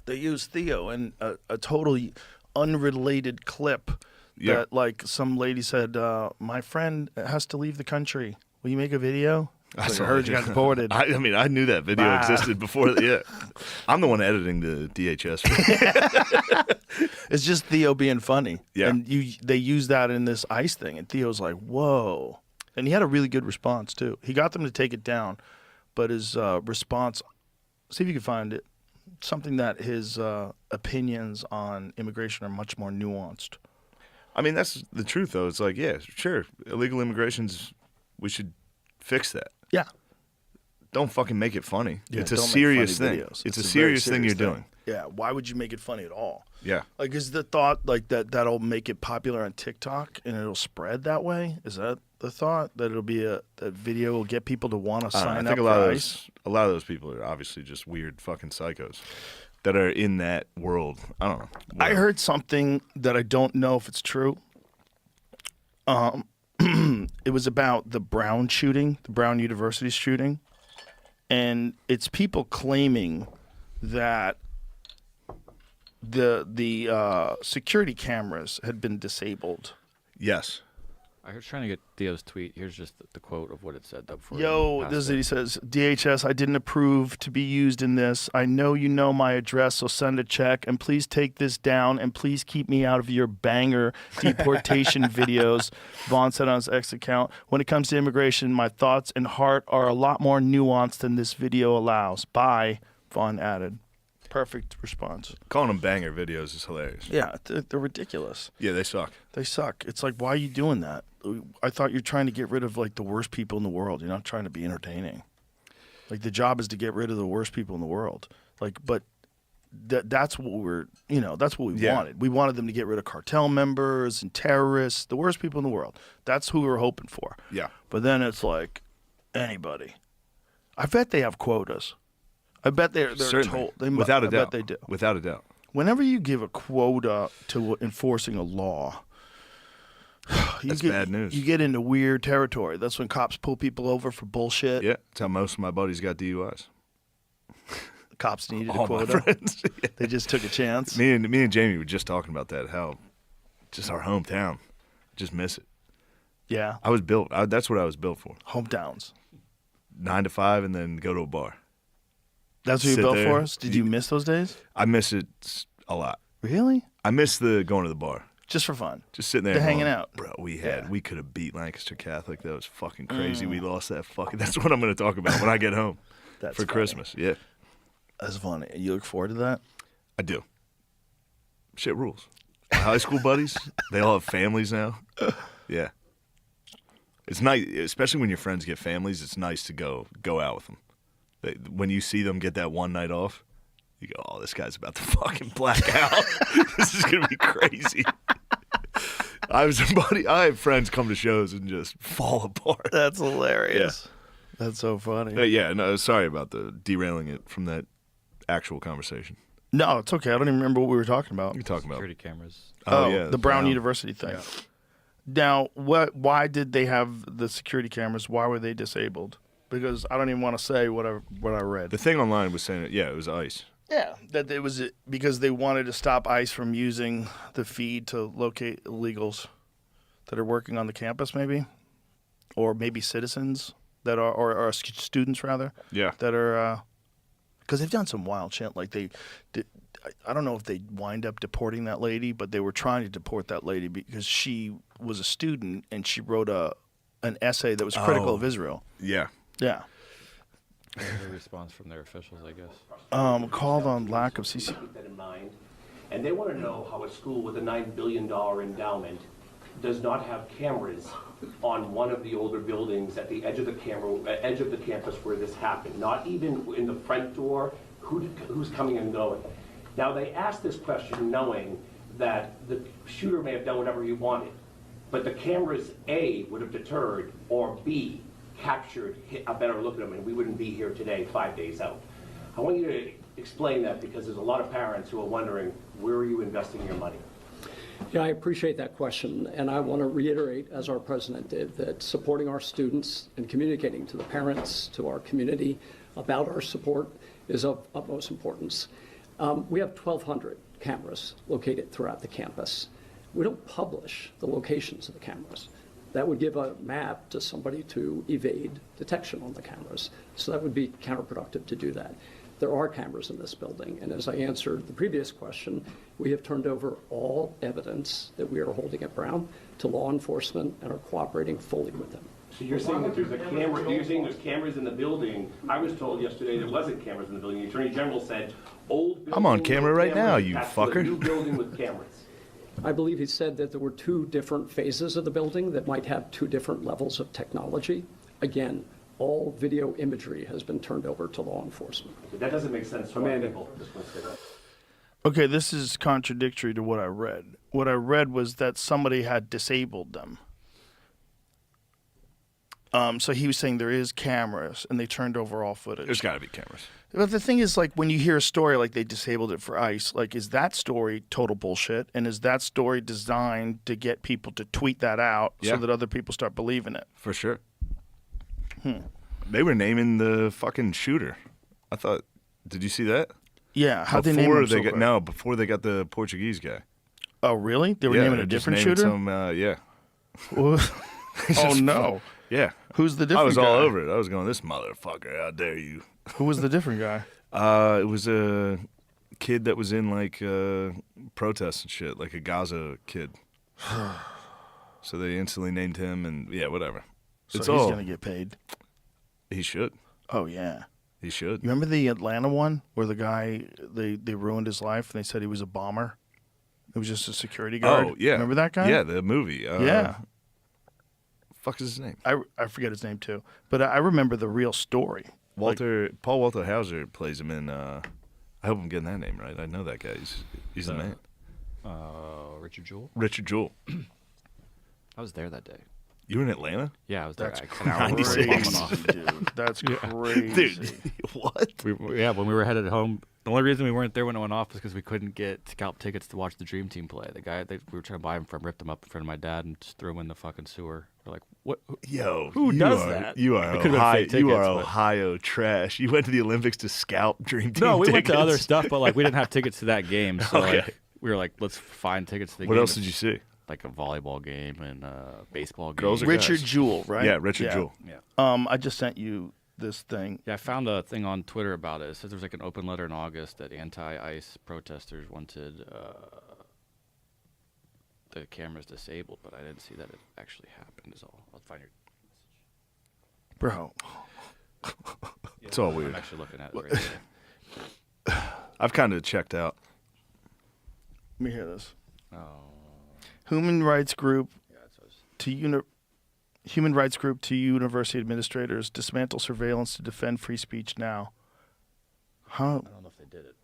They use Theo in a totally unrelated clip Yeah. that like some lady said, my friend has to leave the country. Will you make a video? It's like, I heard you got deported. I mean, I knew that video Bye. existed before. Yeah. I'm the one editing the DHS. It's just Theo being funny. Yeah. And they use that in this ICE thing, and Theo's like, whoa. And he had a really good response, too. He got them to take it down, but his response, see if you can find it, something that his opinions on immigration are much more nuanced. I mean, that's the truth, though. It's like, yeah, sure, illegal immigration's, we should fix that. Yeah. Don't fucking make it funny. Yeah, it's a don't make serious funny thing. videos. It's a very serious thing you're serious doing. Yeah, why would you make it funny at all? Yeah. Like, is the thought like that'll make it popular on TikTok and it'll spread that way? Is that the thought that it'll be that video will get people to want to I don't know. sign I think up for ICE? a lot of those people are obviously just weird fucking psychos that are in that world. I don't know. I Whatever. heard something that I don't know if it's true. It was about the Brown shooting, the Brown University shooting, and it's people claiming that the security cameras had been disabled. Yes. I was trying to get Theo's tweet. Here's just the quote of what it said. Though, before Yo, he passed this is it. he says, DHS, I didn't approve to be used in this. I know you know my address, so send a check. And please take this down, and please keep me out of your banger deportation videos, Vaughn said on his X account. When it comes to immigration, my thoughts and heart are a lot more nuanced than this video allows. Bye, Vaughn added. Perfect response. Calling them banger videos is hilarious. Yeah, they're ridiculous. Yeah, they suck. They suck. It's like, why are you doing that? I thought you're trying to get rid of like the worst people in the world. You're not trying to be entertaining. Like the job is to get rid of the worst people in the world. Like, but that's what that's what we Yeah. wanted. We wanted them to get rid of cartel members and terrorists, the worst people in the world. That's who we were hoping for. Yeah. But then it's like anybody. I bet they have quotas. I bet they're Certainly. told. Without a I doubt. bet they do. Without a doubt. Whenever you give a quota to enforcing a law, That's bad news. You get into weird territory. That's when cops pull people over for bullshit. Yeah, that's how most of my buddies got DUIs. Cops needed All a my quota. friends. Yeah. They just took a chance. Me and Jamie were just talking about that. How just our hometown, just miss it. Yeah. I was built. That's what I was built for. Hometowns. 9 to 5, and then go to a bar. That's what you Sit built there. for us? Did you miss those days? I miss it a lot. Really? I miss the going to the bar, Just for fun. just sitting there, The hanging going, out. Bro, Yeah. we could have beat Lancaster Catholic. That was fucking crazy. We lost that fucking. That's what I'm going to talk about when I get home That's for funny. Christmas. Yeah, That's funny. You look forward to that? I do. Shit rules. My high school buddies, they all have families now. Yeah, it's nice, especially when your friends get families. It's nice to go out with them. When you see them get that one night off, you go, "Oh, this guy's about to fucking black out. This is gonna be crazy." I have friends come to shows and just fall apart. That's hilarious. That's so funny. Yeah, no, sorry about the derailing it from that actual conversation. No, it's okay. I don't even remember what we were talking about. You're talking about security cameras. oh yeah, the Brown University thing. Now, why did they have the security cameras? Why were they disabled? Because I don't even want to say what I read. The thing online was saying, it was ICE. Yeah, that it was because they wanted to stop ICE from using the feed to locate illegals that are working on the campus, maybe, or maybe citizens that are or students rather. Yeah. That are because they've done some wild shit. Like I don't know if they wind up deporting that lady, but they were trying to deport that lady because she was a student and she wrote an essay that was critical of Israel. Yeah. Yeah. A response from their officials, I guess. Called on lack of CC. Keep that in mind. And they want to know how a school with a $9 billion endowment does not have cameras on one of the older buildings at the edge of the campus where this happened. Not even in the front door, who's coming and going. Now, they asked this question knowing that the shooter may have done whatever he wanted, but the cameras, A, would have deterred, or B, captured a better look at him, and we wouldn't be here today 5 days out. I want you to explain that because there's a lot of parents who are wondering, where are you investing your money? Yeah, I appreciate that question, and I want to reiterate, as our president did, that supporting our students and communicating to the parents, to our community about our support is of utmost importance. We have 1,200 cameras located throughout the campus. We don't publish the locations of the cameras. That would give a map to somebody to evade detection on the cameras, so that would be counterproductive to do that. There are cameras in this building, and as I answered the previous question, we have turned over all evidence that we are holding at Brown to law enforcement and are cooperating fully with them. So you're saying that there's a camera, you're saying there's cameras in the building. I was told yesterday there wasn't cameras in the building. The Attorney General said, old building I'm on camera with right now, cameras you attached to a fucker. new building with cameras. I believe he said that there were 2 different phases of the building that might have 2 different levels of technology. Again, all video imagery has been turned over to law enforcement. That doesn't make sense to a lot of people. Just want to say that. Okay, this is contradictory to what I read. What I read was that somebody had disabled them. So he was saying there is cameras, and they turned over all footage. There's got to be cameras. But the thing is, like, when you hear a story like they disabled it for ICE, like, is that story total bullshit? And is that story designed to get people to tweet that out Yeah. so that other people start believing it? For sure. They were naming the fucking shooter. I thought, did you see that? Yeah, how'd they name him so quick? Before they got the Portuguese guy. Oh, really? They were Yeah, naming they a just different named shooter? Some, yeah. Oh, no. Yeah. Who's the different I was guy? all over it. I was going, this motherfucker, how dare you? Who was the different guy? It was a kid that was in, like, protests and shit, like a Gaza kid. So they instantly named him, and, yeah, whatever. So It's he's all. going to get paid. He should. Oh, yeah. He should. You remember the Atlanta one where the guy, they ruined his life and they said he was a bomber? It was just a security guard. Oh, yeah. Remember that guy? Yeah, the movie. Yeah. Fuck is his name? I forget his name too. But I remember the real story. Paul Walter Hauser plays him in. I hope I'm getting that name right. I know that guy. He's the man. Richard Jewell. Richard Jewell. I was there that day. You were in Atlanta, Yeah, I was there. That's An hour before we were crazy, bumping off. dude. That's crazy. dude. What? Yeah, when we were headed home, the only reason we weren't there when it went off was because we couldn't get scalp tickets to watch the Dream Team play. The guy we were trying to buy him from ripped him up in front of my dad and just threw him in the fucking sewer. We're like, what? Yo, Who you does are- that? You are It could've been Ohio. fake You are tickets, but- Ohio trash. You went to the Olympics to scalp Dream Team. No, we went to tickets. other stuff, but like we didn't have tickets to that game. So Okay. like, we were like, let's find tickets to the game. What else did you see? Like a volleyball game and a baseball game. Girls or Richard guys? Jewell, right? Yeah, Richard Jewell. Yeah. I just sent you this thing. Yeah, I found a thing on Twitter about it. It says there was like an open letter in August that anti-ICE protesters wanted the cameras disabled, but I didn't see that it actually happened. Is all. I'll find your. Bro. It's all weird. I'm actually looking at it right there. I've kind of checked out. Let me hear this. Oh, Human rights group yeah, that's what I was- to Human rights group to university administrators dismantle surveillance to defend free speech now. Huh? I don't know if they did it.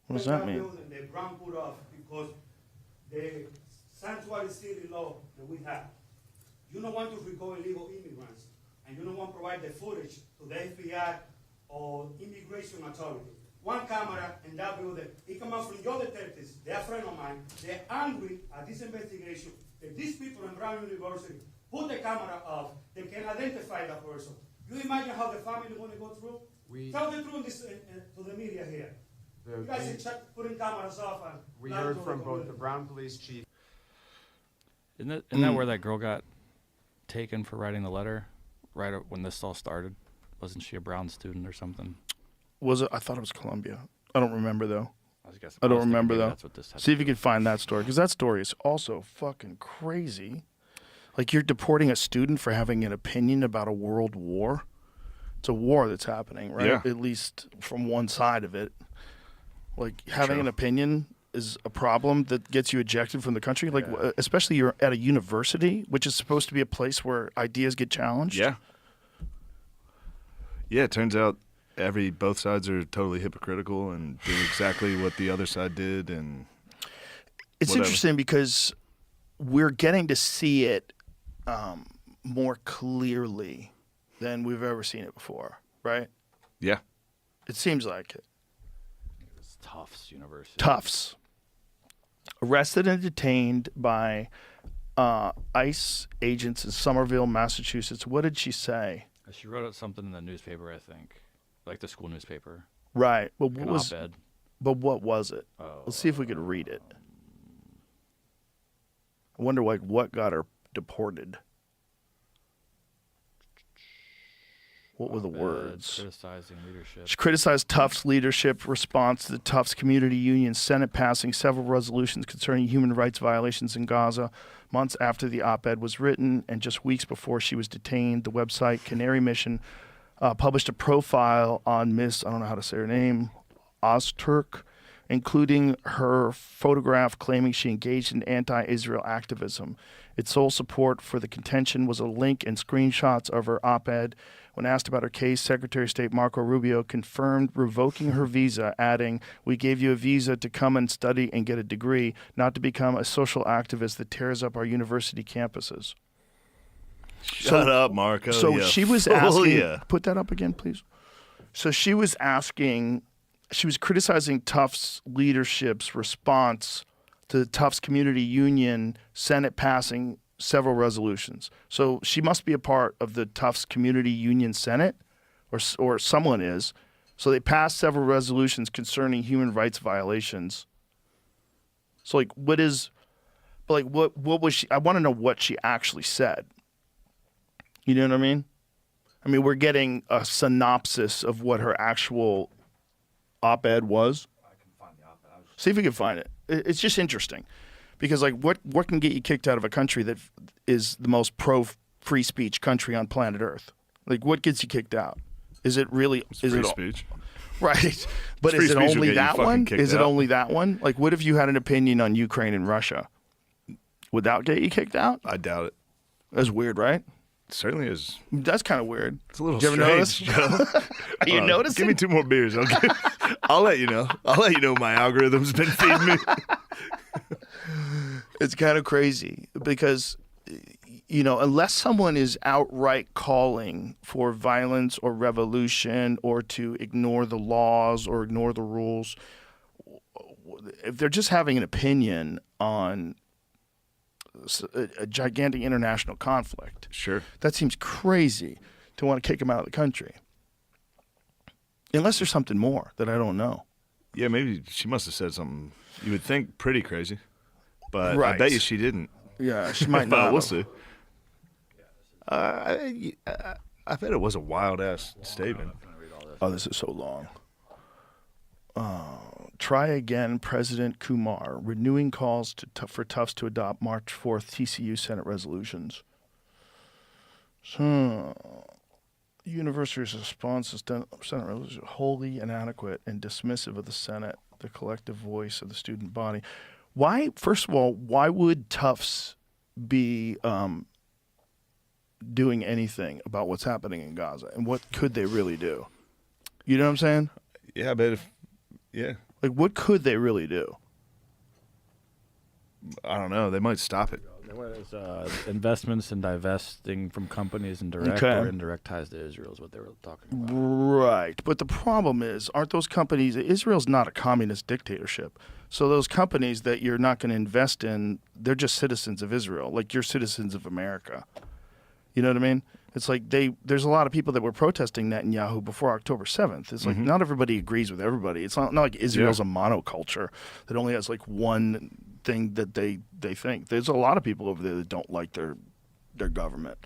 What does that mean? Building, the ground put off because the sanctuary city law that we have, you don't want to record illegal immigrants, and you don't want to provide the footage to the FBI or immigration authority. One camera in that building, it comes out from your detectives, they're a friend of mine, they're angry at this investigation, that these people in Brown University put the camera off, they can identify that person. You imagine how the family is going to go through? Tell the truth to the media here. You guys are putting cameras off. And We heard from both the Brown Police Chief. Isn't that where that girl got taken for writing the letter? Right when this all started, wasn't she a Brown student or something? Was it? I thought it was Columbia. I don't remember though. I I don't was thinking remember maybe though. That's what this had See to if you do can find that story, because that story is also fucking crazy. Like, you're deporting a student for having an opinion about a world war. It's a war that's happening, right? Yeah. At least from one side of it. Like, having Sure. an opinion is a problem that gets you ejected from the country. Like, especially you're at a university, which is supposed to be a place where ideas get challenged. Yeah. Yeah, it turns out both sides are totally hypocritical and do exactly what the other side did, and It's whatever. interesting because we're getting to see it more clearly than we've ever seen it before, right? yeah. It seems like it. Tufts University. Tufts. Arrested and detained by ICE agents in Somerville, Massachusetts. What did she say? She wrote out something in the newspaper, I think, like the school newspaper. Right. But Like what an was? op-ed. But what was it? Let's see if we could read it. I wonder, like, what got her deported. What were the words? Criticizing leadership. She criticized Tufts' leadership response to the Tufts Community Union Senate passing several resolutions concerning human rights violations in Gaza months after the op-ed was written and just weeks before she was detained. The website Canary Mission published a profile on Miss, I don't know how to say her name, Ozturk, including her photograph claiming she engaged in anti-Israel activism. Its sole support for the contention was a link and screenshots of her op-ed. When asked about her case, Secretary of State Marco Rubio confirmed revoking her visa, adding, "We gave you a visa to come and study and get a degree, not to become a social activist that tears up our university campuses." Shut up, Marco. So you she was fool, asking, ya. put that up again, please. So she was asking, she was criticizing Tufts leadership's response to the Tufts Community Union Senate passing several resolutions. So she must be a part of the Tufts Community Union Senate, or someone is. So they passed several resolutions concerning human rights violations. So like, what was she? I want to know what she actually said. You know what I mean? I mean, we're getting a synopsis of what her actual op-ed was. I can find the op-ed. See if we can find it. It's just interesting. Because, like, what can get you kicked out of a country that is the most pro-free speech country on planet Earth? Like, what gets you kicked out? Is it really... It's free speech. Right. But Free is it speech will only get you that fucking one? kicked Is it out. only that one? Like, what if you had an opinion on Ukraine and Russia? Would that get you kicked out? I doubt it. That's weird, right? It certainly is. That's kind of weird. It's a little Did you ever notice? strange, Joe. Are you noticing? Give me 2 more beers. I'll let you know. I'll let you know my algorithm's been feeding me. It's kind of crazy because, you know, unless someone is outright calling for violence or revolution or to ignore the laws or ignore the rules, if they're just having an opinion on a gigantic international conflict, Sure. that seems crazy to want to kick them out of the country. Unless there's something more that I don't know. Yeah, maybe she must have said something you would think pretty crazy. But I Right. bet you she didn't. Yeah, she might But not. we'll have. see. I bet it was a wild-ass statement. Oh, this is so long. Try again, President Kumar, renewing calls for Tufts to adopt March 4th TCU Senate resolutions. So, university's response is Senate resolution wholly inadequate and dismissive of the Senate, the collective voice of the student body. Why, first of all, why would Tufts be doing anything about what's happening in Gaza? And what could they really do? You know what I'm saying? Yeah, I bet yeah. Like, what could they really do? I don't know. They might stop it. There was investments and divesting from companies and direct Okay. or indirect ties to Israel is what they were talking about. Right. But the problem is, aren't those companies, Israel's not a communist dictatorship. So those companies that you're not going to invest in, they're just citizens of Israel. Like, you're citizens of America. You know what I mean? It's like there's a lot of people that were protesting Netanyahu before October 7th. It's like not everybody agrees with everybody. It's not like Israel's a monoculture that only has like one thing that they think. There's a lot of people over there that don't like their government.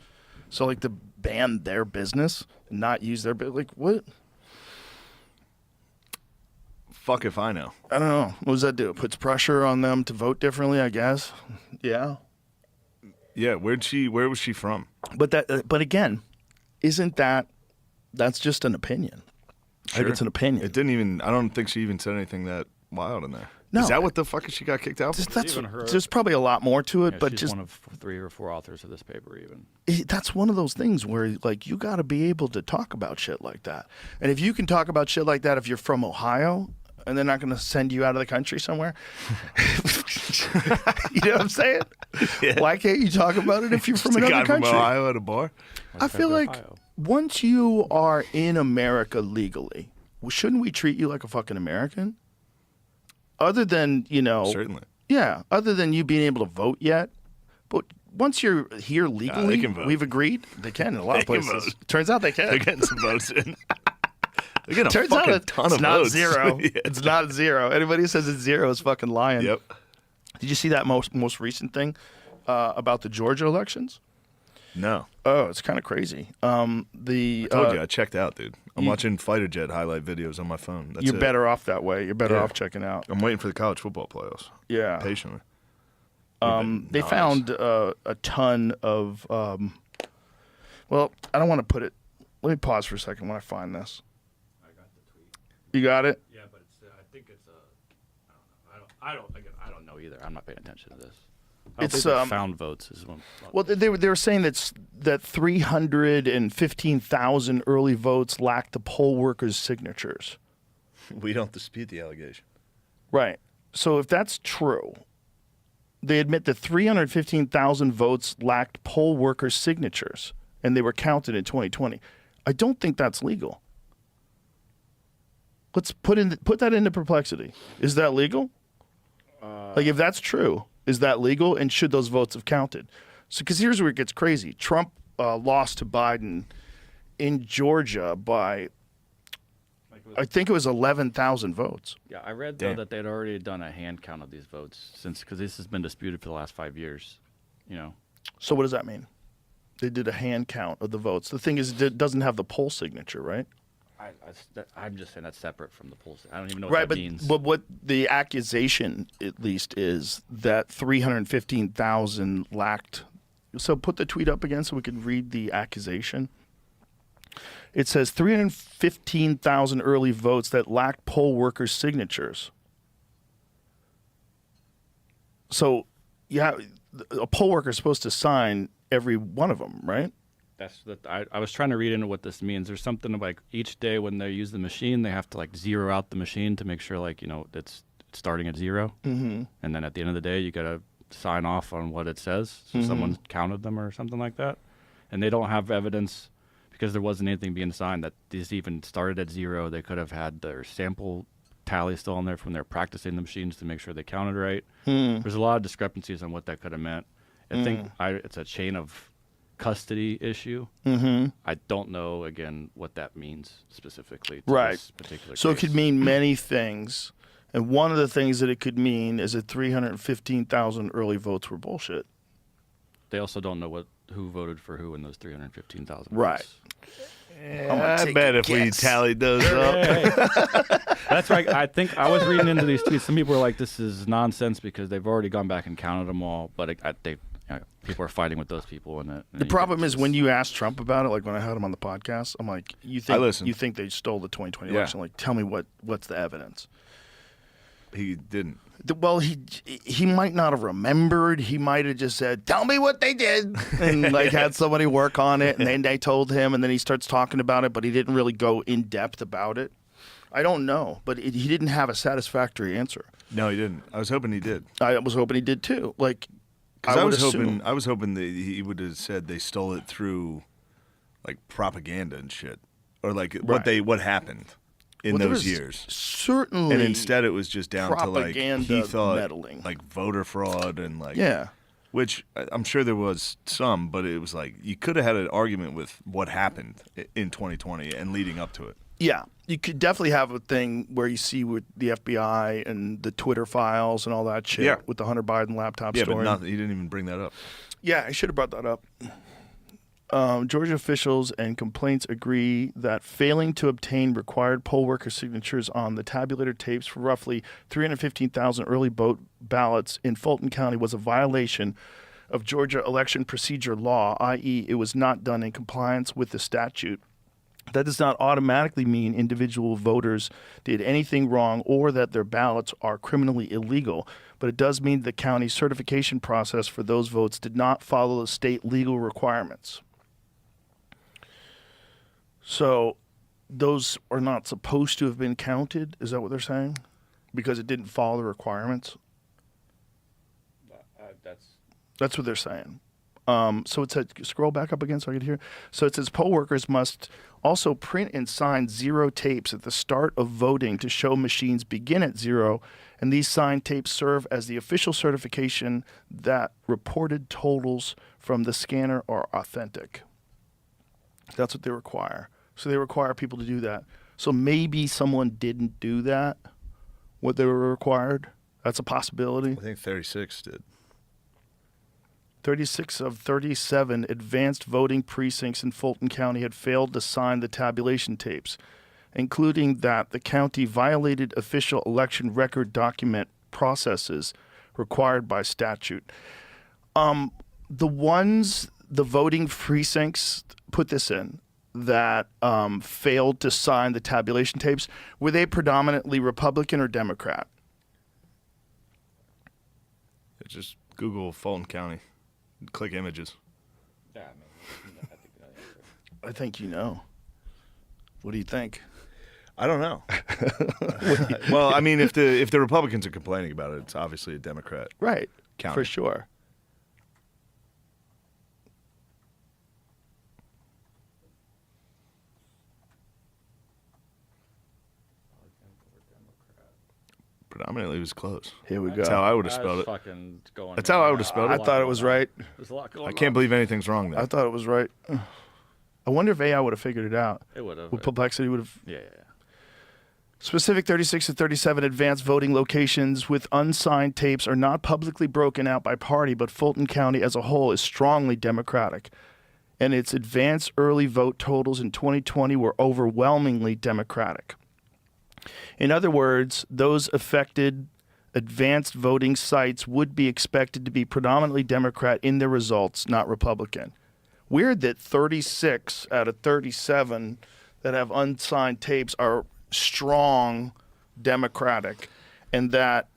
So like to ban their business and not use their like what? Fuck if I know. I don't know. What does that do? It puts pressure on them to vote differently, I guess. Yeah. Yeah, where was she from? But again, isn't that's just an opinion? I think it's an opinion. It didn't even. I don't think she even said anything that wild in there. No. Is that what the fuck she got kicked out for? There's probably a lot more to it, Yeah, but she's just one of 3 or 4 authors of this paper even. that's one of those things where like you got to be able to talk about shit like that. And if you can talk about shit like that if you're from Ohio and they're not going to send you out of the country somewhere, you know what I'm saying? Yeah. Why can't you talk about it if you're from Just a another guy from country? Ohio at a bar. I feel like Ohio. once you are in America legally, shouldn't we treat you like a fucking American? other than, Certainly. yeah, other than you being able to vote yet, but once you're here legally, can vote. we've agreed they can in a lot of They can places. vote. Turns out they can. They're getting some votes in. They're getting a Turns out fucking ton it's of not votes. zero. Yeah. It's not zero. Anybody who says it's zero is fucking lying. Yep. Did you see that most recent thing about the Georgia elections? No. Oh, it's kind of crazy. I told you, I checked out, dude. I'm watching fighter jet highlight videos on my phone. That's you're it. better off that way. You're better Yeah. off checking out. I'm waiting for the college football playoffs. Yeah. Patiently. They found a ton of. Well, I don't want to put it. Let me pause for a second when I find this. I got the tweet. You got it? Yeah, but it's. I think it's I don't know either. I'm not paying attention to this. It's, found votes is one. Well, they were saying that 315,000 early votes lacked the poll workers' signatures. We don't dispute the allegation. Right. So if that's true, they admit that 315,000 votes lacked poll workers' signatures, and they were counted in 2020. I don't think that's legal. Let's put that into perplexity. Is that legal? Like, if that's true, is that legal? And should those votes have counted? So, because here's where it gets crazy. Trump lost to Biden in Georgia by, I think it was 11,000 votes. Yeah, I read Damn. though that they'd already done a hand count of these votes because this has been disputed for the last 5 years. So what does that mean? They did a hand count of the votes. The thing is, it doesn't have the poll signature, right? I'm just saying that's separate from the polls. I don't even know what that means. But what the accusation, at least, is that 315,000 lacked. So put the tweet up again so we can read the accusation. It says 315,000 early votes that lacked poll workers' signatures. So, yeah, a poll worker is supposed to sign every one of them, right? I was trying to read into what this means. There's something like each day when they use the machine, they have to like zero out the machine to make sure it's starting at 0. Mm-hmm. And then at the end of the day, you got to sign off on what it says. So someone counted them or something like that. And they don't have evidence because there wasn't anything being signed that these even started at 0. They could have had their sample tally still on there from their practicing the machines to make sure they counted right. There's a lot of discrepancies on what that could have meant. I think it's a chain of custody issue. I don't know again what that means specifically to this particular So case. it could mean many things, and one of the things that it could mean is that 315,000 early votes were bullshit. They also don't know who voted for who in those 315,000 Right. votes. I bet if we tallied those up. That's right. I think I was reading into these tweets. Some people were like, "This is nonsense" because they've already gone back and counted them all. But people are fighting with those people, and The problem is when you ask Trump about it, like when I had him on the podcast, I'm like, "You think they stole the 2020 election? Like, tell me what's the evidence?" He didn't. Well, he might not have remembered. He might have just said, "Tell me what they did," and like had somebody work on it, and then they told him, and then he starts talking about it, but he didn't really go in depth about it. I don't know, but he didn't have a satisfactory answer. No, he didn't. I was hoping he did. I was hoping he did too. Like, I was hoping that he would have said they stole it through, like propaganda and shit, or like what happened in those years. Certainly, and instead it was just down to like he thought meddling. like voter fraud and like Yeah. Which I'm sure there was some, but it was like you could have had an argument with what happened in 2020 and leading up to it. Yeah, you could definitely have a thing where you see with the FBI and the Twitter files and all that shit with the Hunter Biden laptop story. Yeah, but nothing. He didn't even bring that up. Yeah, I should have brought that up. Georgia officials and complaints agree that failing to obtain required poll worker signatures on the tabulator tapes for roughly 315,000 early vote ballots in Fulton County was a violation of Georgia election procedure law, i.e. it was not done in compliance with the statute. That does not automatically mean individual voters did anything wrong or that their ballots are criminally illegal, but it does mean the county's certification process for those votes did not follow the state legal requirements. So those are not supposed to have been counted? Is that what they're saying? Because it didn't follow the requirements? That's what they're saying. So it said, scroll back up again so I can hear. So it says poll workers must Also, print and sign 0 tapes at the start of voting to show machines begin at 0, and these signed tapes serve as the official certification that reported totals from the scanner are authentic. That's what they require. So they require people to do that. So maybe someone didn't do that, what they were required. That's a possibility. I think 36 did. 36 of 37 advanced voting precincts in Fulton County had failed to sign the tabulation tapes, including that the county violated official election record document processes required by statute. The voting precincts, put this in, that failed to sign the tabulation tapes, were they predominantly Republican or Democrat? Just Google Fulton County. Click images. Yeah, I think you know. What do you think? I don't know. Well, I mean, if the Republicans are complaining about it, it's obviously a Democrat. Right, county. for sure. Predominantly, it was close. Here we go. That's how I would have spelled it. Fucking going That's how I would have spelled I it. thought it was right. There's a lot going I on. can't believe anything's wrong there. I thought it was right. I wonder if AI would have figured it out. It would have. Would Perplexity would have. Yeah. Specific 36 to 37 advanced voting locations with unsigned tapes are not publicly broken out by party, but Fulton County as a whole is strongly Democratic. And its advanced early vote totals in 2020 were overwhelmingly Democratic. In other words, those affected advanced voting sites would be expected to be predominantly Democrat in their results, not Republican. Weird that 36 out of 37 that have unsigned tapes are strong Democratic, and that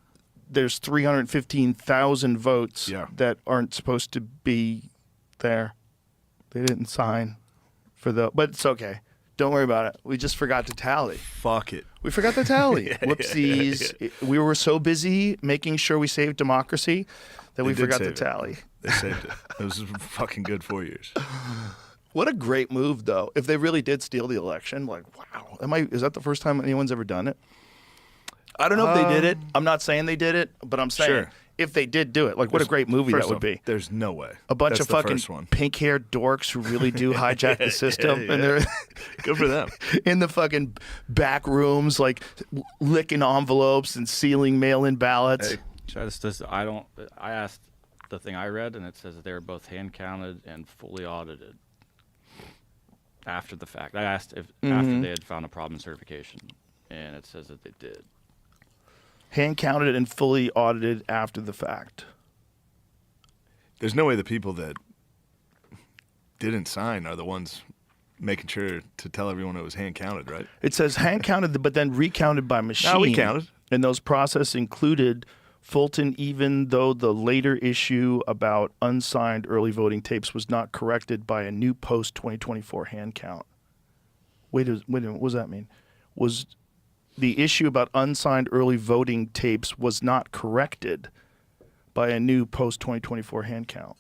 there's 315,000 votes that aren't supposed to be there. They didn't sign for but it's okay. Don't worry about it. We just forgot to tally. Fuck it. We forgot to tally. Whoopsies. We were so busy making sure we saved democracy that we forgot to tally. They saved it. It was fucking good 4 years. What a great move, though. If they really did steal the election, like, wow. Is that the first time anyone's ever done it? I don't know if they did it. I'm not saying they did it, but I'm saying if they did do it, like, what a great movie that would be. There's no way. A bunch of fucking pink-haired dorks who really do hijack the system. And they're good for them. In the fucking back rooms, like, licking envelopes and sealing mail-in ballots. Hey, I asked the thing I read, and it says that they were both hand-counted and fully audited after the fact. I asked if after they had found a problem in certification, and it says that they did. Hand counted and fully audited after the fact. There's no way the people that didn't sign are the ones making sure to tell everyone it was hand counted, right? It says hand counted, but then recounted by machine. No, we counted. And those processes included Fulton, even though the later issue about unsigned early voting tapes was not corrected by a new post-2024 hand count. Wait a minute, what does that mean? Was the issue about unsigned early voting tapes was not corrected by a new post-2024 hand count?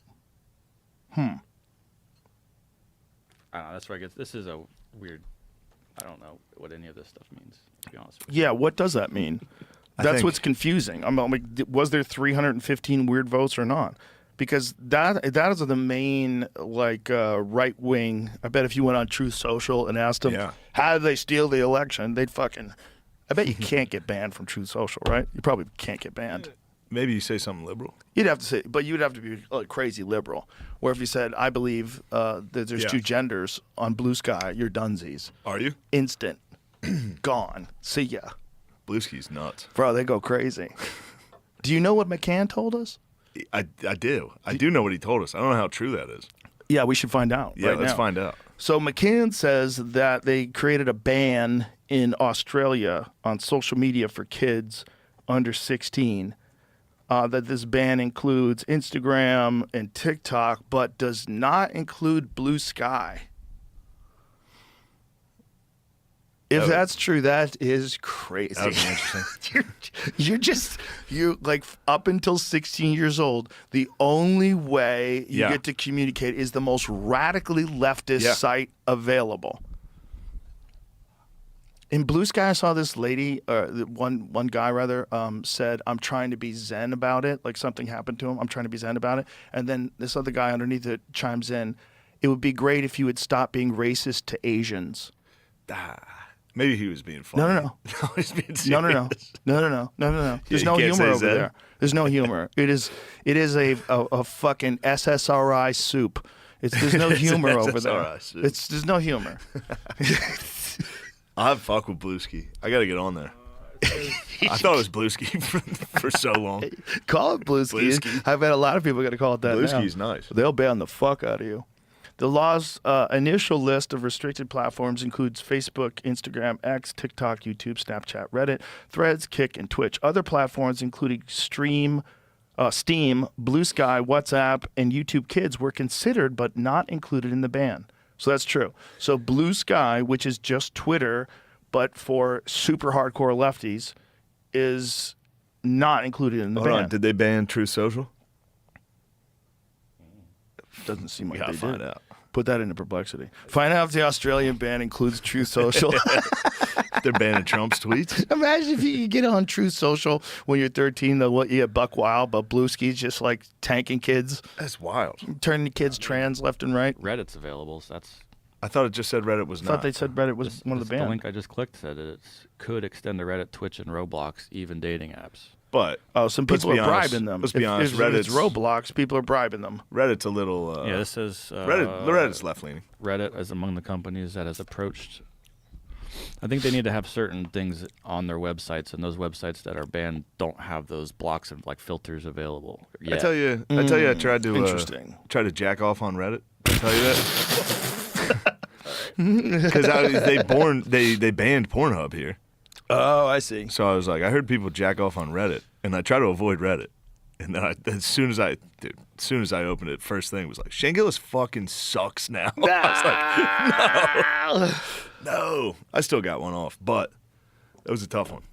I don't know. That's where I guess this is a weird. I don't know what any of this stuff means, to be honest with you. Yeah, what does that mean? That's what's confusing. I'm like, was there 315 weird votes or not? Because that is the main right wing. I bet if you went on Truth Social and asked them, how did they steal the election? They'd fucking. I bet you can't get banned from Truth Social, right? You probably can't get banned. Maybe you say something liberal. You'd have to say, but you'd have to be crazy liberal. Where if you said, I believe that there's two genders on Blue Sky, you're dunsies. Are you? Instant. Gone. See ya. Blue Sky's nuts. Bro, they go crazy. Do you know what McCann told us? I do. I do know what he told us. I don't know how true that is. Yeah, we should find out. Yeah, let's find out. So McCann says that they created a ban in Australia on social media for kids under 16. That this ban includes Instagram and TikTok, but does not include Blue Sky. If that's true, that is crazy. That would be interesting. you're like up until 16 years old, the only way you get to communicate is the most radically leftist site available. In Blue Sky, I saw this lady, one guy rather, said, "I'm trying to be zen about it." Like something happened to him. I'm trying to be zen about it. And then this other guy underneath it chimes in, "It would be great if you would stop being racist to Asians." Maybe he was being funny. No. No, he's being serious. No. There's you no can't humor say over zen? there. There's no humor. It is a fucking SSRI soup. There's no humor over there. SSRI soup. There's no humor. I'll fuck with Blueski. I got to get on there. I thought it was Blueski for so long. Call it Blueski. Blueski. I bet a lot of people are going to call it that now. Blueski's nice. They'll ban the fuck out of you. The law's initial list of restricted platforms includes Facebook, Instagram, X, TikTok, YouTube, Snapchat, Reddit, Threads, Kick, and Twitch. Other platforms, including Steam, Blue Sky, WhatsApp, and YouTube Kids, were considered but not included in the ban. So that's true. So Blue Sky, which is just Twitter, but for super hardcore lefties, is not included in the Hold ban. on. Did they ban Truth Social? Doesn't seem We like gotta they find did. out. Put that into perplexity. Find out if the Australian ban includes Truth Social. They're banning Trump's tweets. Imagine if you get on Truth Social when you're 13, they'll let you get buck wild, but Blueski's just like tanking kids, That's wild. turning kids trans left and right. Reddit's available, so that's I thought it just said Reddit was I thought not. they said Reddit was one of the the banned. link I just clicked said it could extend to Reddit, Twitch, and Roblox, even dating apps. But Oh, some let's people be are honest. bribing them. Let's be honest. If it's Reddit's Roblox, people are bribing them. Reddit's a little. Yeah, this says Reddit's left leaning. Reddit is among the companies that has approached. I think they need to have certain things on their websites, and those websites that are banned don't have those blocks of like filters available. I tell you, I tried to Interesting. try to jack off on Reddit. Did I tell you that? Because they banned Pornhub here. Oh, I see. So I was like, I heard people jack off on Reddit, and I try to avoid Reddit. And then as soon as I opened it, first thing was like, Shane Gillis fucking sucks now. I was like, no. I still got one off, but that was a tough one.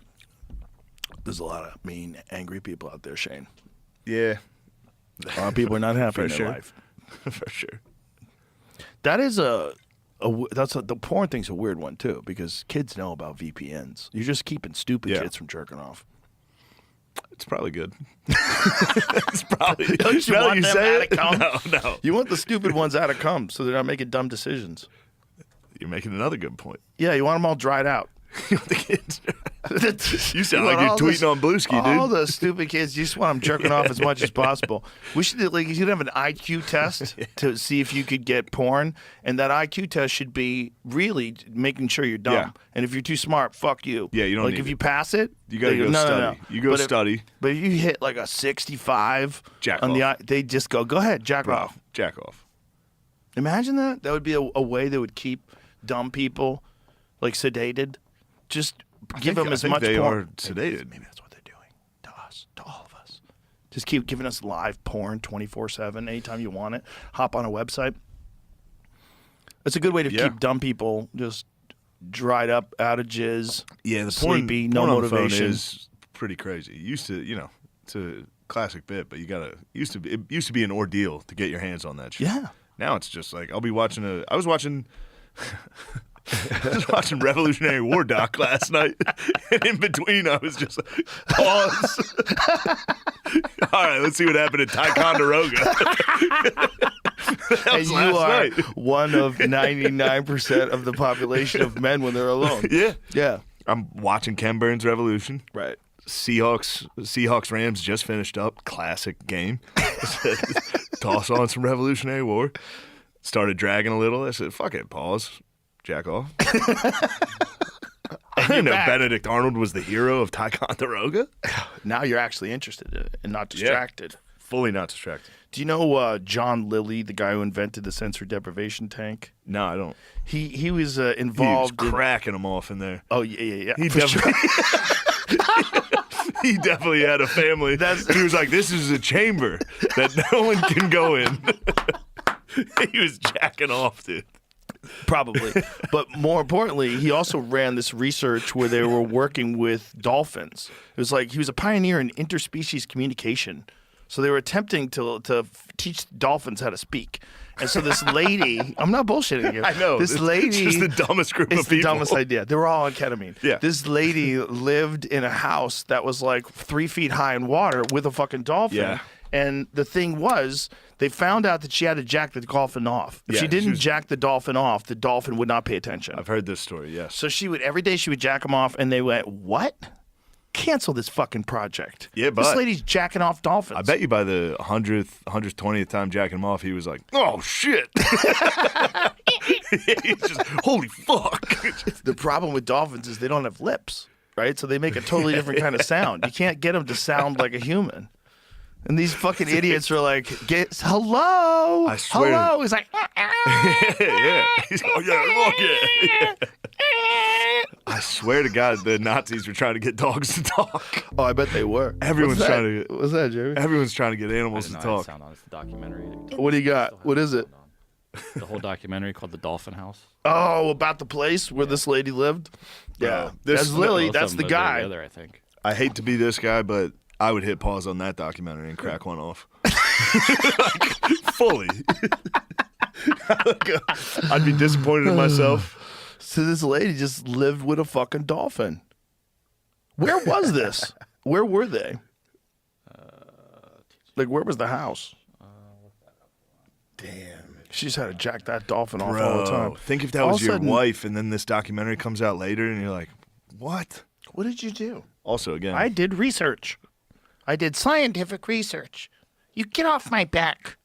There's a lot of mean, angry people out there, Shane. Yeah, A lot of people are not happy For in their sure. life. for sure. That is the porn thing's a weird one too, because kids know about VPNs. You're just keeping stupid Yeah. kids from jerking off. It's probably good. It's probably. Don't you now that want them say out it, of cum? No. You want the stupid ones out of cum, so they're not making dumb decisions. You're making another good point. Yeah, you want them all dried out. You want the kids. You sound want like you're all tweeting the- on Blueski, All dude. the stupid kids, you just want them jerking off as much as possible. We should you should have an IQ test to see if you could get porn, and that IQ test should be really making sure you're dumb. Yeah. And if you're too smart, fuck you. Yeah, you don't like need if it. you pass it, You gotta they go no, study. No, no. You go But study. But if you hit like a 65 Jack on off. they just go ahead, jack Bro, off. jack off. Imagine that. That would be a way that would keep dumb people like sedated. Just give them as much they porn. are sedated. Maybe that's what they're doing to us, to all of us. Just keep giving us live porn 24/7, anytime you want it. Hop on a website. It's a good way to Yeah. keep dumb people just dried up, out of jizz. Yeah, the sleepy, porn, no porn on the phone motivation. is pretty crazy. It used to, it's a classic bit, but it used to be an ordeal to get your hands on that shit. Yeah. Now it's just like I was watching Revolutionary War doc last night, and in between I was just like, pause. All right, let's see what happened at Ticonderoga. That And was you last are night. one of 99% of the population of men when they're alone. Yeah. Yeah. I'm watching Ken Burns' Revolution. Right. Seahawks Rams just finished up. Classic game. Toss on some Revolutionary War. Started dragging a little. I said, fuck it, pause. Jack off. I didn't know back. Benedict Arnold was the hero of Ticonderoga. Now you're actually interested in it and not distracted. Fully not distracted. Do you know John Lilly, the guy who invented the sensor deprivation tank? No, I don't. He was He was involved in... cracking them off in there. Oh, yeah. He for definitely, sure. he definitely had a family. He was like, this is a chamber that no one can go in. He was jacking off, dude. Probably. But more importantly, he also ran this research where they were working with dolphins. It was like he was a pioneer in interspecies communication. So they were attempting to teach dolphins how to speak. And so this lady, I'm not bullshitting you. I know. This lady. It's just the dumbest group It's of people. the dumbest idea. They were all on ketamine. Yeah. This lady lived in a house that was like 3 feet high in water with a fucking dolphin. Yeah. And the thing was, they found out that she had to jack the dolphin off. If Yeah, she didn't she was- jack the dolphin off, the dolphin would not pay attention. I've heard this story, yes. So every day she would jack him off, and they went, "What? Cancel this fucking project." Yeah, this but- lady's jacking off dolphins. I bet you by the 120th time jacking him off, he was like, oh, shit. He's just, holy fuck. The problem with dolphins is they don't have lips, right? So they make a totally different kind of sound. You can't get them to sound like a human. And these fucking idiots are like, hello, I swear. hello. He's like, Yeah. He's like, oh, yeah, fuck it. I swear to God, the Nazis were trying to get dogs to talk. oh, I bet they were. Everyone's What's that? trying to get- What's that, Jeremy? Everyone's trying to get I animals didn't to know it talk. sound on. It's the documentary. What do you got? What is it? The whole documentary called The Dolphin House. Oh, about the place where this lady lived? Yeah. this- That's Lily. Most of That's them the live there guy. together, I think. I hate to be this guy, but I would hit pause on that documentary and crack one off. Like, fully. I'd be disappointed in myself. So this lady just lived with a fucking dolphin. Where was this? Where were they? Like, where was the house? Damn. She just had to jack that dolphin off all the time. Bro, think if that All was of a your sudden- wife and then this documentary comes out later and you're like, what? What did you do? Also, again, I did research. I did scientific research. You get off my back.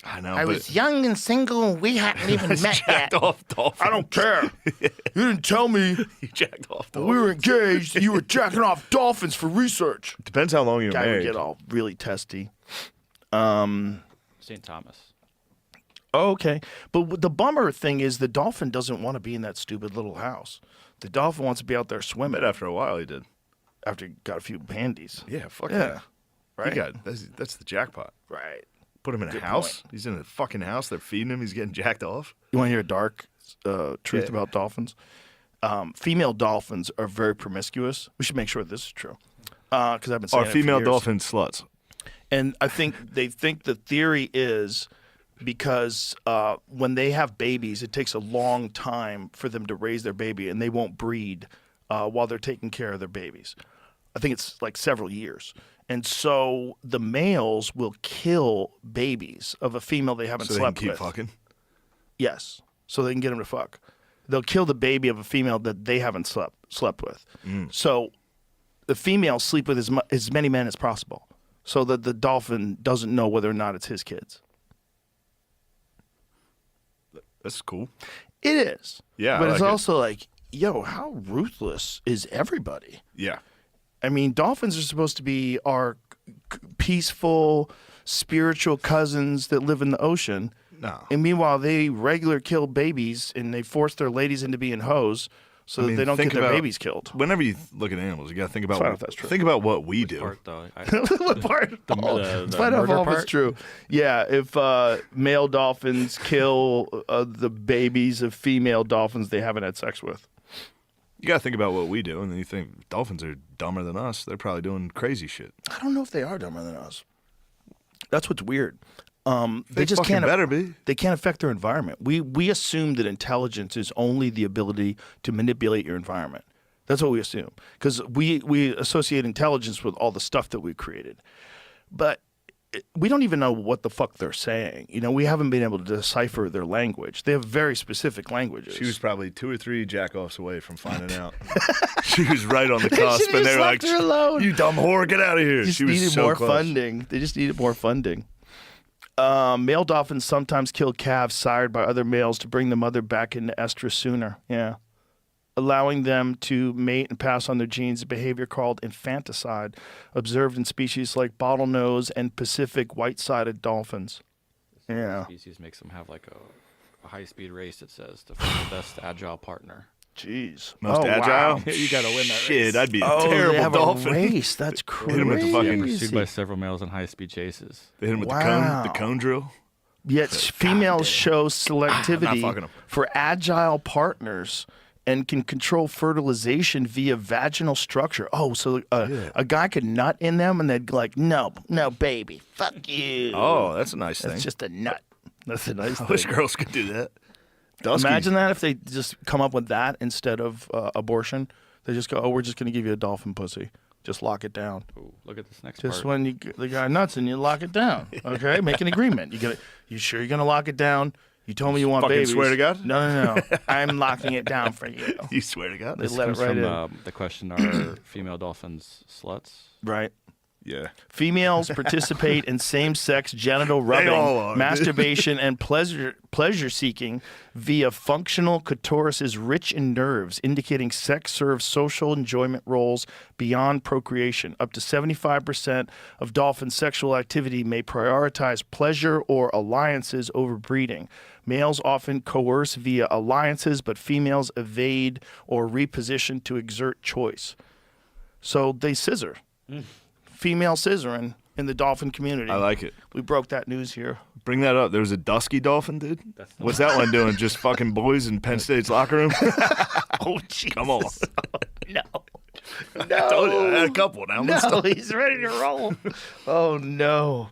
I know, I but was young and single, and we hadn't even met yet. jacked off dolphins. I don't care. You didn't tell me You jacked off we dolphins. were engaged. You were jacking off dolphins for research. Depends how long you're Guy would married. get all really testy. St. Thomas. Oh, okay. But the bummer thing is the dolphin doesn't want to be in that stupid little house. The dolphin wants to be out there swimming But after a while, he did. after he got a few bandies. Yeah, fuck Yeah. yeah. Right? He got that's the jackpot. Right. Put him in a Good house. point. He's in a fucking house. They're feeding him. He's getting jacked off. You want to hear a dark truth Yeah. about dolphins? Female dolphins are very promiscuous. We should make sure this is true. Because I've been saying Are it for female years. dolphin sluts? And I think they think the theory is because when they have babies, it takes a long time for them to raise their baby, and they won't breed while they're taking care of their babies. I think it's like several years. And so the males will kill babies of a female they haven't So they can slept keep with. fucking? Yes, so they can get them to fuck. They'll kill the baby of a female that they haven't slept with. So the females sleep with as many men as possible, so that the dolphin doesn't know whether or not it's his kids. That's cool. It is. Yeah, I but it's like it. also like, yo, how ruthless is everybody? Yeah. I mean, dolphins are supposed to be our peaceful, spiritual cousins that live in the ocean. No. And meanwhile, they regular kill babies and they force their ladies into being hoes so I mean, that they don't think get their about- babies killed. Whenever you look at animals, you got to think about Find out if that's true. think about what we do. Part, though. What part? The Find out if murder all of it's part? true. Yeah, if male dolphins kill the babies of female dolphins they haven't had sex with. You got to think about what we do, and then you think dolphins are dumber than us. They're probably doing crazy shit. I don't know if they are dumber than us. That's what's weird. They just fucking can't. better be. They can't affect their environment. We assume that intelligence is only the ability to manipulate your environment. That's what we assume because we associate intelligence with all the stuff that we created, but we don't even know what the fuck they're saying. You know, we haven't been able to decipher their language. They have very specific languages. She was probably 2 or 3 jack-offs away from finding out. She was right on the cusp, should've and they just were like, left her alone. you dumb whore, get out of here. They just She was needed so more close. funding. They just needed more funding. Male dolphins sometimes kill calves sired by other males to bring the mother back into estrus sooner. Yeah. Allowing them to mate and pass on their genes, a behavior called infanticide, observed in species like bottlenose and Pacific white-sided dolphins. Yeah. Species makes them have like a high-speed race, it says, to find the best agile partner. Jeez. Most Oh, agile? wow. You gotta win that Shit, race. I'd be a Oh, they terrible have dolphin. a race. That's crazy. him with the fucking- Pursued by several males in high-speed chases. They hit him with Wow. the cone drill. Yet females show not selectivity fucking 'em. for agile partners and can control fertilization via vaginal structure. Oh, so a guy could nut in them and they'd like, no, baby, fuck you. Oh, that's a nice thing. That's just a nut. That's a nice I thing. wish girls could do that. Dusky. Imagine that if they just come up with that instead of abortion. They just go, oh, we're just going to give you a dolphin pussy. Just lock it down. Ooh, look at this next Just part. when the guy nuts and you lock it down. Okay, make an agreement. You sure you're gonna lock it down? You told me you want fucking babies. swear to God? No. I'm locking it down for you. You swear to God? They This let it comes right from in. the question: Are female dolphins sluts? Right. Yeah. Females participate in same-sex genital all rubbing, are. masturbation, and pleasure seeking via functional clitorises rich in nerves, indicating sex serves social enjoyment roles beyond procreation. Up to 75% of dolphin sexual activity may prioritize pleasure or alliances over breeding. Males often coerce via alliances, but females evade or reposition to exert choice. So they scissor. Female scissoring in the dolphin community. I like it. We broke that news here. Bring that up. There was a dusky dolphin, dude. What's that one doing? Just fucking boys in Penn State's locker room? Oh, jeez. Come on. No. I told you, I had a couple now. No, he's ready to roll. Oh, no.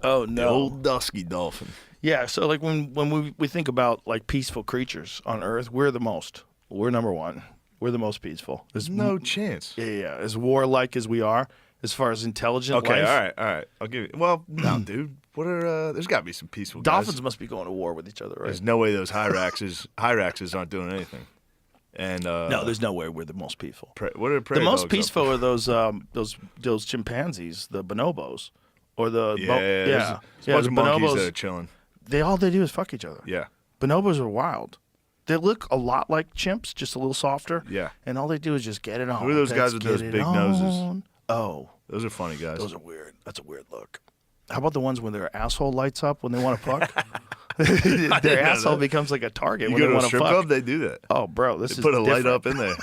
Oh, The no. old dusky dolphin. Yeah, so like when we think about like peaceful creatures on Earth, we're the most. We're number one. We're the most peaceful. There's no chance. Yeah. As warlike as we are, as far as intelligent Okay, life. all right. I'll give you. Well, no, dude. What are? There's got to be some peaceful Dolphins guys. must be going to war with each other, right? There's no way those Hyraxes aren't doing anything. And No, there's no way we're the most peaceful. what are prairie The most dogs up peaceful to? are those chimpanzees, the bonobos, or the There's a bunch the of monkeys bonobos. that are chilling. All they do is fuck each other. Yeah. Bonobos are wild. They look a lot like chimps, just a little softer. Yeah. And all they do is just get it on. Who are those guys Let's with those get it big noses? on. Oh, Those are funny guys. those are weird. That's a weird look. How about the ones when their asshole lights up when they want to fuck? Their know asshole that. becomes like a target You when go they to a want to strip fuck. club, they do that. Oh, bro, this They is put a light different. up in there.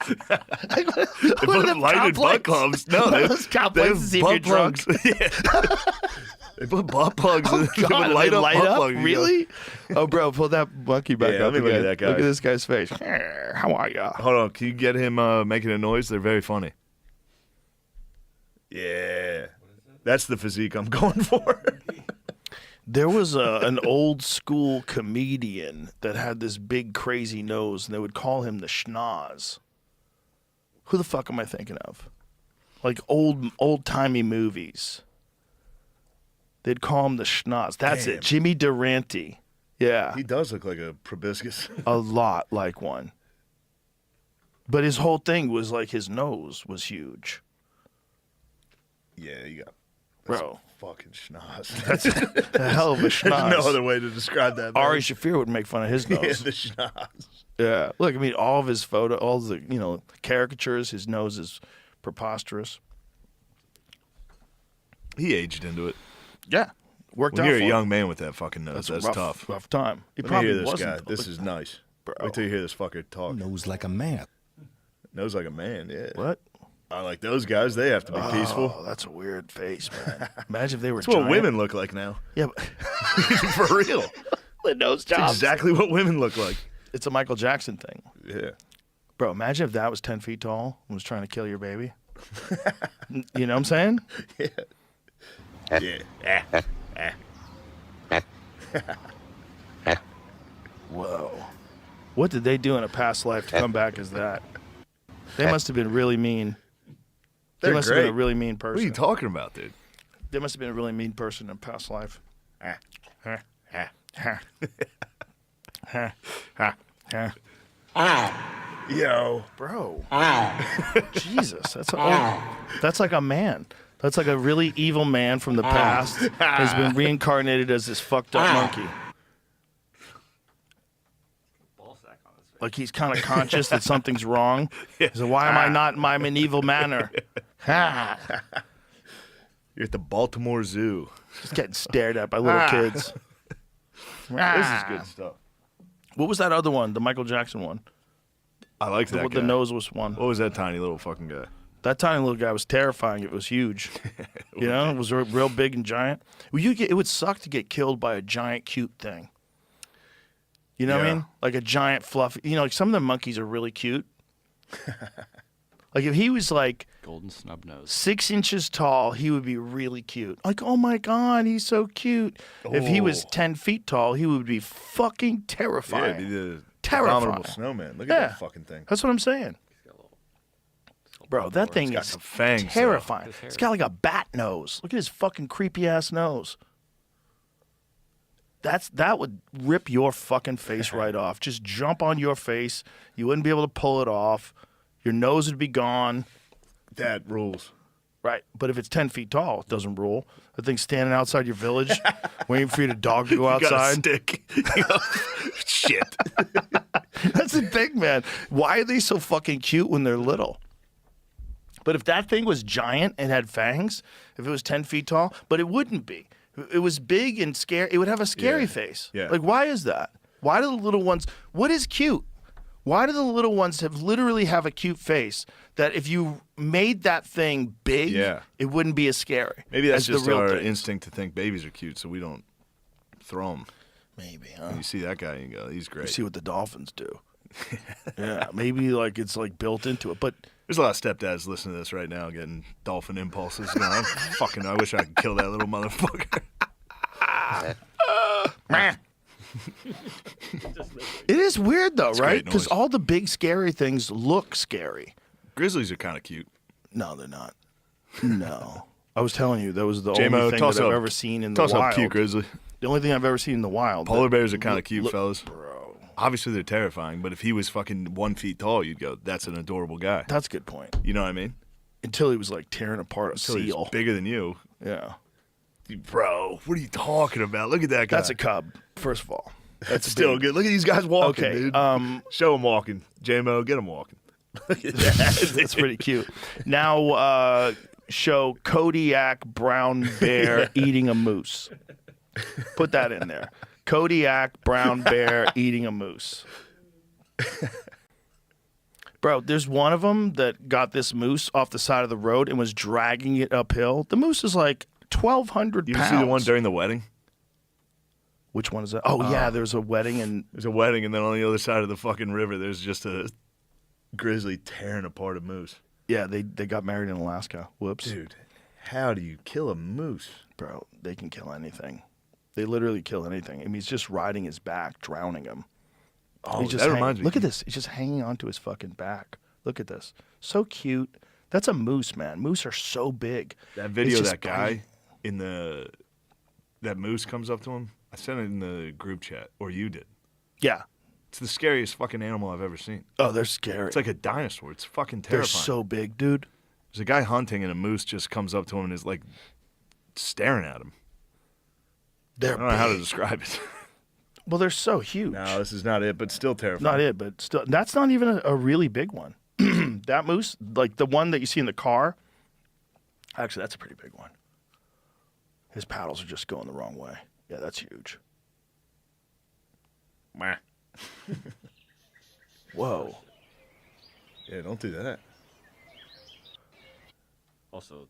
They What are put them lighted butt complex? plugs. No, Those complex to see if you're drunk. Yeah. They put butt plugs. Oh, They God, would light they up light butt up? plug. You go, Really? Oh, bro, pull that monkey back Yeah, up let me look again. at that guy. Look at this guy's face. How are ya? Hold on. Can you get him making a noise? They're very funny. Yeah. That's the physique I'm going for. There was an old school comedian that had this big crazy nose, and they would call him the schnoz. Who the fuck am I thinking of? Like old timey movies. They'd call him the schnoz. That's Damn. it. Jimmy Durante. Yeah, He does look like a proboscis. a lot like one. But his whole thing was like his nose was huge. Yeah, you got Bro, fucking schnoz. a hell of a schnoz. no other way to describe that. man. Ari Shaffir would make fun of his Yeah, nose. the schnoz. Yeah. Look, I mean, all of his all the, caricatures, his nose is preposterous. He aged into it. Yeah. Worked When out you're for a him. young man with that fucking nose, that's rough, tough. Rough time. He Let me probably hear this wasn't. guy. This is nice. Bro. Wait till you hear this fucker talk. Knows like a man. Nose like a man, yeah. What? I like those guys. They have to be peaceful. Oh, that's a weird face, man. Imagine if they were That's what giant. women look like now. Yeah, but For real. the nose That's jobs. exactly what women look like. It's a Michael Jackson thing. Yeah. Bro, imagine if that was 10 feet tall and was trying to kill your baby. You know what I'm saying? Yeah. Whoa. What did they do in a past life to come back as that? They must have been really mean. They They're must have been a great. really mean What are person. you talking about, dude? They must have been a really mean person in a past life. Yo. Bro. Jesus, that's like a man. That's like a really evil man from the past has been reincarnated as this fucked up monkey. Like he's kind of conscious that something's wrong. So why am I not in my medieval manner? Ha! You're at the Baltimore Zoo. Just getting stared at by little kids. This is good stuff. What was that other one? The Michael Jackson one. I like that What guy. the nose was one. What was that tiny little fucking guy? That tiny little guy was terrifying. It was huge. You know, it was real big and giant. Well, it would suck to get killed by a giant, cute thing. You know what I Yeah. mean? Like a giant fluffy. You know, like some of the monkeys are really cute. Like if he was like Golden snub nose. 6 inches tall, he would be really cute. Like, oh my God, he's so cute. If he was 10 feet tall, he would be fucking Yeah, terrifying. it'd be the Terrifying. abominable snowman. Look at Yeah. that fucking thing. That's what I'm saying. Bro, that thing got is some fangs, though. terrifying. His hair It's is- got like a bat nose. Look at his fucking creepy ass nose. That would rip your fucking face right off. Just jump on your face. You wouldn't be able to pull it off. Your nose would be gone. That rules. Right. But if it's 10 feet tall, it doesn't rule. The thing's standing outside your village, waiting for your dog to go You got a outside. stick. Shit. That's the thing, man. Why are they so fucking cute when they're little? But if that thing was giant and had fangs, if it was 10 feet tall, but it wouldn't be. It was big and scary. It would have a scary Yeah. face. Yeah. Like, why is that? Why do the little ones, what is cute? Why do the little ones literally have a cute face that if you made that thing big, Yeah. it wouldn't be as scary? Maybe that's as the just real our things? instinct to think babies are cute, so we don't throw them. Maybe, huh? You see that guy and you go, he's You great. see what the dolphins do. Yeah, maybe like it's like built into it. But There's a lot of stepdads listening to this right now getting dolphin impulses going. Fucking, I wish I could kill that little motherfucker. it is weird though, It's right? great Because noise. all the big scary things look scary. Grizzlies are kind of cute. No, they're not. No. I was telling you, that was the J-Mo, only thing toss that I've up. ever seen in the Toss wild. up cute grizzly. The only thing I've ever seen in the wild. Polar that- bears are kind of cute, look- fellas. Bro, Obviously, they're terrifying, but if he was fucking 1 feet tall, you'd go, that's an adorable guy. that's a good point. You know what I mean? Until he was like tearing apart a Until he's seal. bigger than you. Yeah. Bro, what are you talking about? Look at that guy. That's a cub, first of all. That's still big. good. Look at these guys walking, Okay, dude. Show them walking. J-Mo, get them walking. Look at that. That's pretty cute. Now, show Kodiak brown bear eating a moose. Put that in there. Kodiak brown bear eating a moose. Bro, there's one of them that got this moose off the side of the road and was dragging it uphill. The moose is like 1,200 You pounds. see the one during the wedding? Which one is that? Oh, yeah, there's a wedding and There's a wedding, and then on the other side of the fucking river, there's just a grizzly tearing apart a moose. yeah, they got married in Alaska. Whoops. Dude, how do you kill a moose? Bro, they can kill anything. They literally kill anything. I mean, he's just riding his back, drowning him. Oh, He's just that reminds me. Look at this. He's just hanging onto his fucking back. Look at this. So cute. That's a moose, man. Moose are so big. That video It's of just that guy in the that moose comes up to him. I sent it in the group chat, or you did. Yeah. It's the scariest fucking animal I've ever seen. Oh, they're scary. It's like a dinosaur. It's fucking they're terrifying. so big, dude. There's a guy hunting, and a moose just comes up to him and is like staring at him. I They're don't know how to big. describe it. Well, they're so huge. No, this is not it, but still terrifying. Not it, but still. That's not even a really big one. That moose, like the one that you see in the car, actually, that's a pretty big one. His paddles are just going the wrong way. Yeah, that's huge. Meh. Whoa. Yeah, don't do that. Also,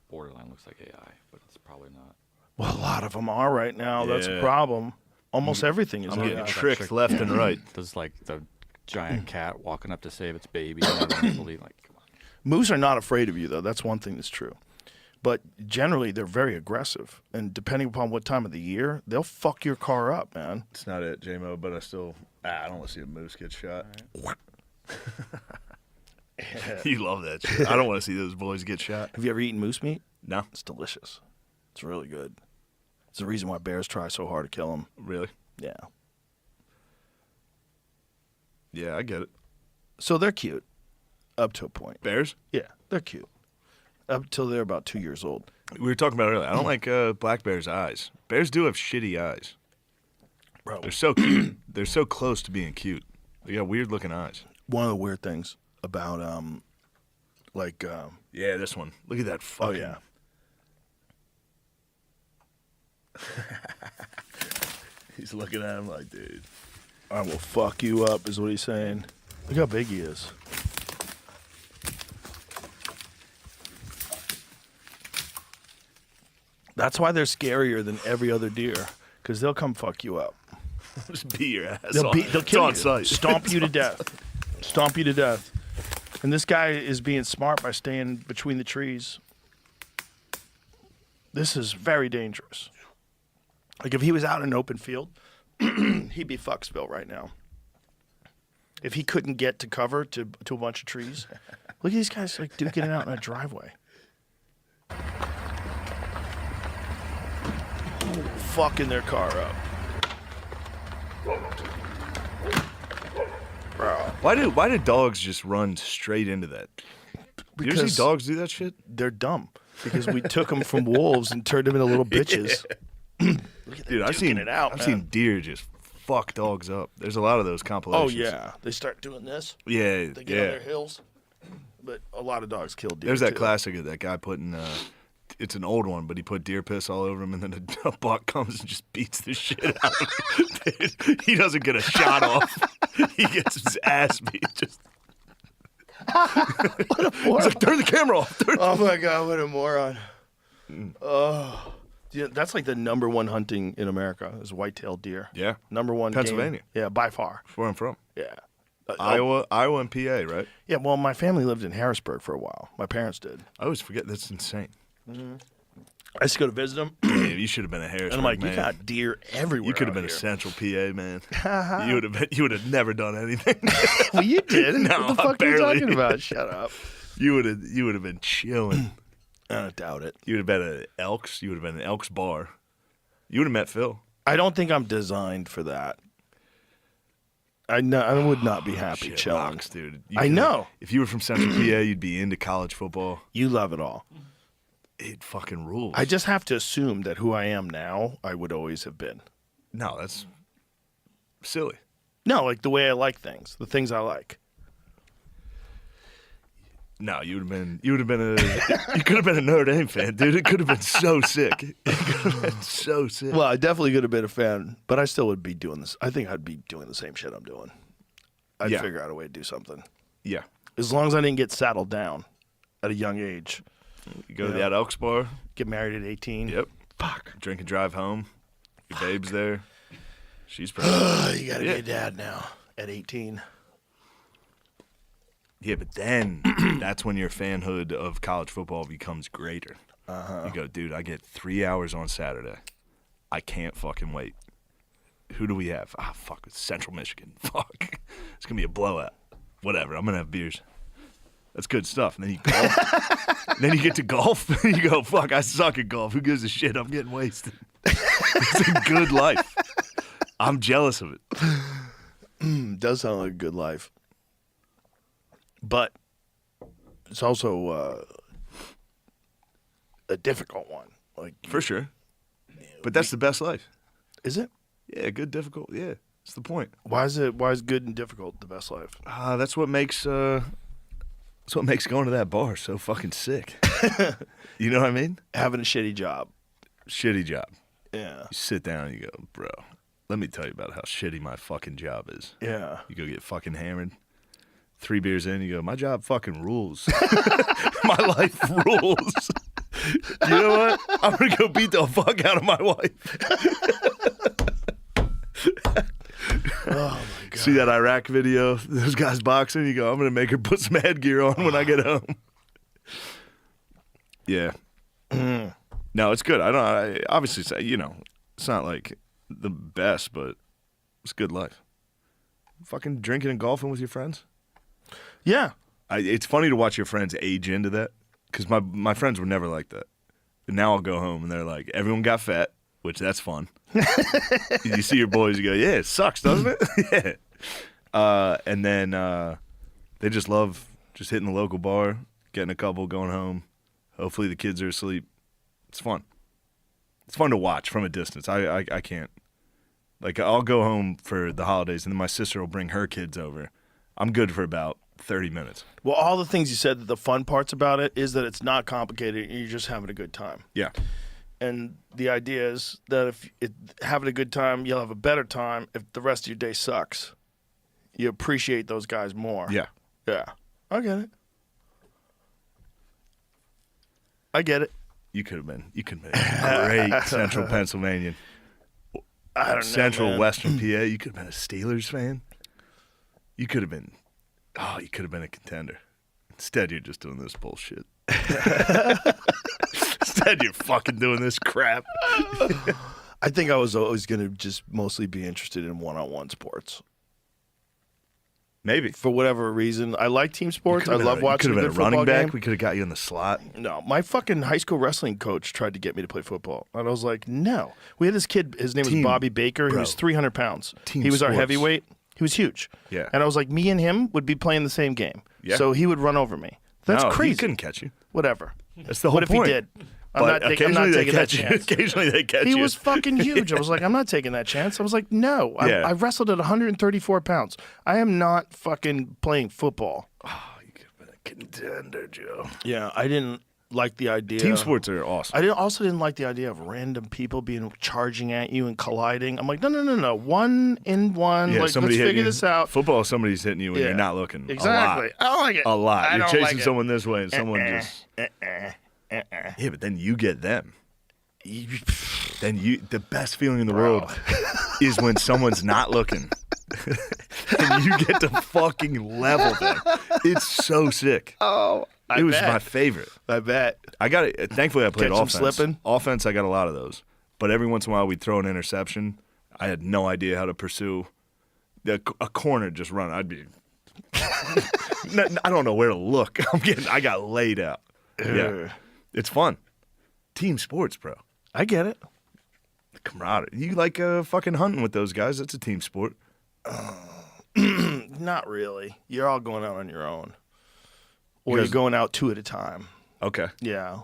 borderline looks like AI, but it's probably not. Well, a lot of them are right now. That's a Yeah. problem. Almost everything is I'm getting AI. tricked left and right. There's like the giant cat walking up to save its baby. And I don't believe, like, come on. Moose are not afraid of you, though. That's one thing that's true. But generally, they're very aggressive. And depending upon what time of the year, they'll fuck your car up, man. It's not it, J-Mo, but I don't want to see a moose get shot. You love that shit. I don't want to see those boys get shot. Have you ever eaten moose meat? No, It's delicious. It's really good. It's the reason why bears try so hard to kill them. really? Yeah. Yeah, I get it. So they're cute up to a point. Bears? Yeah, they're cute. Up till they're about 2 years old. We were talking about it earlier. I don't like black bears' eyes. Bears do have shitty eyes. Bro, They're so cute. They're so close to being cute. They got weird looking eyes. one of the weird things about, Yeah, this one. Look at that fucking. yeah. He's looking at him like, dude. I will fuck you up, is what he's saying. Look how big he is. That's why they're scarier than every other deer, because they'll come fuck you up. Just beat your ass. They'll It's kill on you. site. Stomp you to death. Stomp you to death. And this guy is being smart by staying between the trees. This is very dangerous. Like if he was out in an open field, he'd be Fucksville right now. If he couldn't get to cover to a bunch of trees. Look at these guys like duking it out in a driveway. Fucking their car up. Bro. Why did dogs just run straight into that? You ever Because see dogs do that shit? they're dumb. Because we took them from wolves and turned them into little bitches. Dude, I've seen deer just fuck dogs up. There's a lot of those Oh compilations. yeah, they start doing this. Yeah, They get on their heels. But a lot of dogs kill deer. There's that too. classic of that guy putting, it's an old one, but he put deer piss all over him, and then a buck comes and just beats the shit out of him. Dude, he doesn't get a shot off. He gets his ass beat. Just. He's like, turn the camera off. Oh my god, what a moron! Oh, yeah, that's like the number one hunting in America is white-tailed deer. Yeah. Number one. Pennsylvania. Game. Yeah, by far. Where I'm from. Yeah. Iowa and PA, right? Yeah. Well, my family lived in Harrisburg for a while. My parents did. I always forget. That's insane. I used to go to visit them, Yeah, you should have been a Harrisburg and I'm like, man. you got deer everywhere. You could have out been a here. Central PA man. You would have never done anything. Well, you did. No, what the fuck are you barely. talking about? Shut up. You would have been chilling. I doubt it. You would have been at Elks. You would have been at Elks bar. You would have met Phil. I don't think I'm designed for that. I would not be happy Shit chilling. rocks, dude. I know. If you were from Central PA, you'd be into college football. You love it all. It fucking rules. I just have to assume that who I am now, I would always have been. No, that's silly. No, like the way I like things, the things I like. No, you could have been a Notre Dame fan, dude. It could have been so sick. It could have been so sick. Well, I definitely could have been a fan, but I still would be doing this. I think I'd be doing the same shit I'm doing. I'd Yeah. figure out a way to do something. Yeah. As long as I didn't get saddled down at a young age. You go to that Elks bar. Get married at 18. Yep. Fuck. Drink and drive home. Your babe's there. She's pregnant. You gotta be a dad now at 18. Yeah, but then that's when your fanhood of college football becomes greater. You go, dude, I get 3 hours on Saturday. I can't fucking wait. Who do we have? Ah, fuck, it's Central Michigan. Fuck. It's going to be a blowout. Whatever, I'm going to have beers. That's good stuff. And then you golf. Then you get to golf, and you go, fuck, I suck at golf. Who gives a shit? I'm getting wasted. It's a good life. I'm jealous of it. It does sound like a good life. But it's also a difficult one. Like For sure. But that's the best life. Is it? Yeah, good, difficult. Yeah, that's the point. Why is good and difficult the best life? That's what makes going to that bar so fucking sick. You know what I mean? Having a shitty job. Shitty job. Yeah. You sit down and you go, bro, let me tell you about how shitty my fucking job is. Yeah. You go get fucking hammered. 3 beers in, you go, my job fucking rules. My life rules. You know what? I'm going to go beat the fuck out of my wife. Oh my god. See that Iraq video? Those guys boxing? You go, I'm going to make her put some headgear on when I get home. Yeah. No, it's good. I obviously say, it's not like the best, but it's a good life. Fucking drinking and golfing with your friends. Yeah. It's funny to watch your friends age into that because my friends were never like that. And now I'll go home and they're like, everyone got fat, which that's fun. You see your boys, you go, yeah, it sucks, doesn't it? Yeah. And then they just love just hitting the local bar, getting a couple, going home. Hopefully the kids are asleep. It's fun. It's fun to watch from a distance. I can't. Like, I'll go home for the holidays, and then my sister will bring her kids over. I'm good for about 30 minutes. Well, all the things you said, that the fun parts about it is that it's not complicated and you're just having a good time. Yeah. And the idea is that if having a good time, you'll have a better time if the rest of your day sucks. You appreciate those guys more. Yeah. Yeah. I get it. I get it. You could have been a great Central Pennsylvanian. I don't know, Central man. Western PA. You could have been a Steelers fan. You could have been. Oh, you could have been a contender. Instead, you're just doing this bullshit. Instead, you're fucking doing this crap. I think I was always going to just mostly be interested in one-on-one sports. Maybe. For whatever reason. I like team sports. I love watching a You could good have been a running football back. game. We could have got you in the slot. No, my fucking high school wrestling coach tried to get me to play football. And I was like, no. We had this kid, his name was Bobby Baker. He was 300 pounds. Team he was our sports. heavyweight. He was huge. Yeah. And I was like, me and him would be playing the same game. Yeah. So he would run over me. That's No, crazy. He couldn't catch you. Whatever. That's the whole What if point. he did? I'm But not occasionally they taking that catch you. chance. Occasionally they catch He you. was fucking huge. I was like, I'm not taking that chance. I was like, no. Yeah. I wrestled at 134 pounds. I am not fucking playing football. Oh, you could have been a contender, Joe. Yeah, I didn't like the idea. Team sports are awesome. I also didn't like the idea of random people charging at you and colliding. I'm like, no. 1 in 1. Yeah, Like, somebody let's hit figure you. this out. Football, somebody's hitting you when Yeah. you're not looking. Exactly. I don't like it. A lot. I You're don't chasing like it. someone this way and someone just. Yeah, but then you get them. Then the best feeling in the world is when someone's not looking. And you get to fucking level them. It's so sick. Oh, It was my favorite. I bet. I got it. Thankfully, I played Catch 'em offense. slipping? Offense, I got a lot of those. But every once in a while, we'd throw an interception. I had no idea how to pursue a corner. Just run. I'd be. I don't know where to look. I got laid out. Yeah, it's fun. Team sports, bro. I get it. Camaraderie. You like fucking hunting with those guys? That's a team sport. Not really. You're all going out on your own. Or Because- you're going out 2 at a time. Okay. Yeah.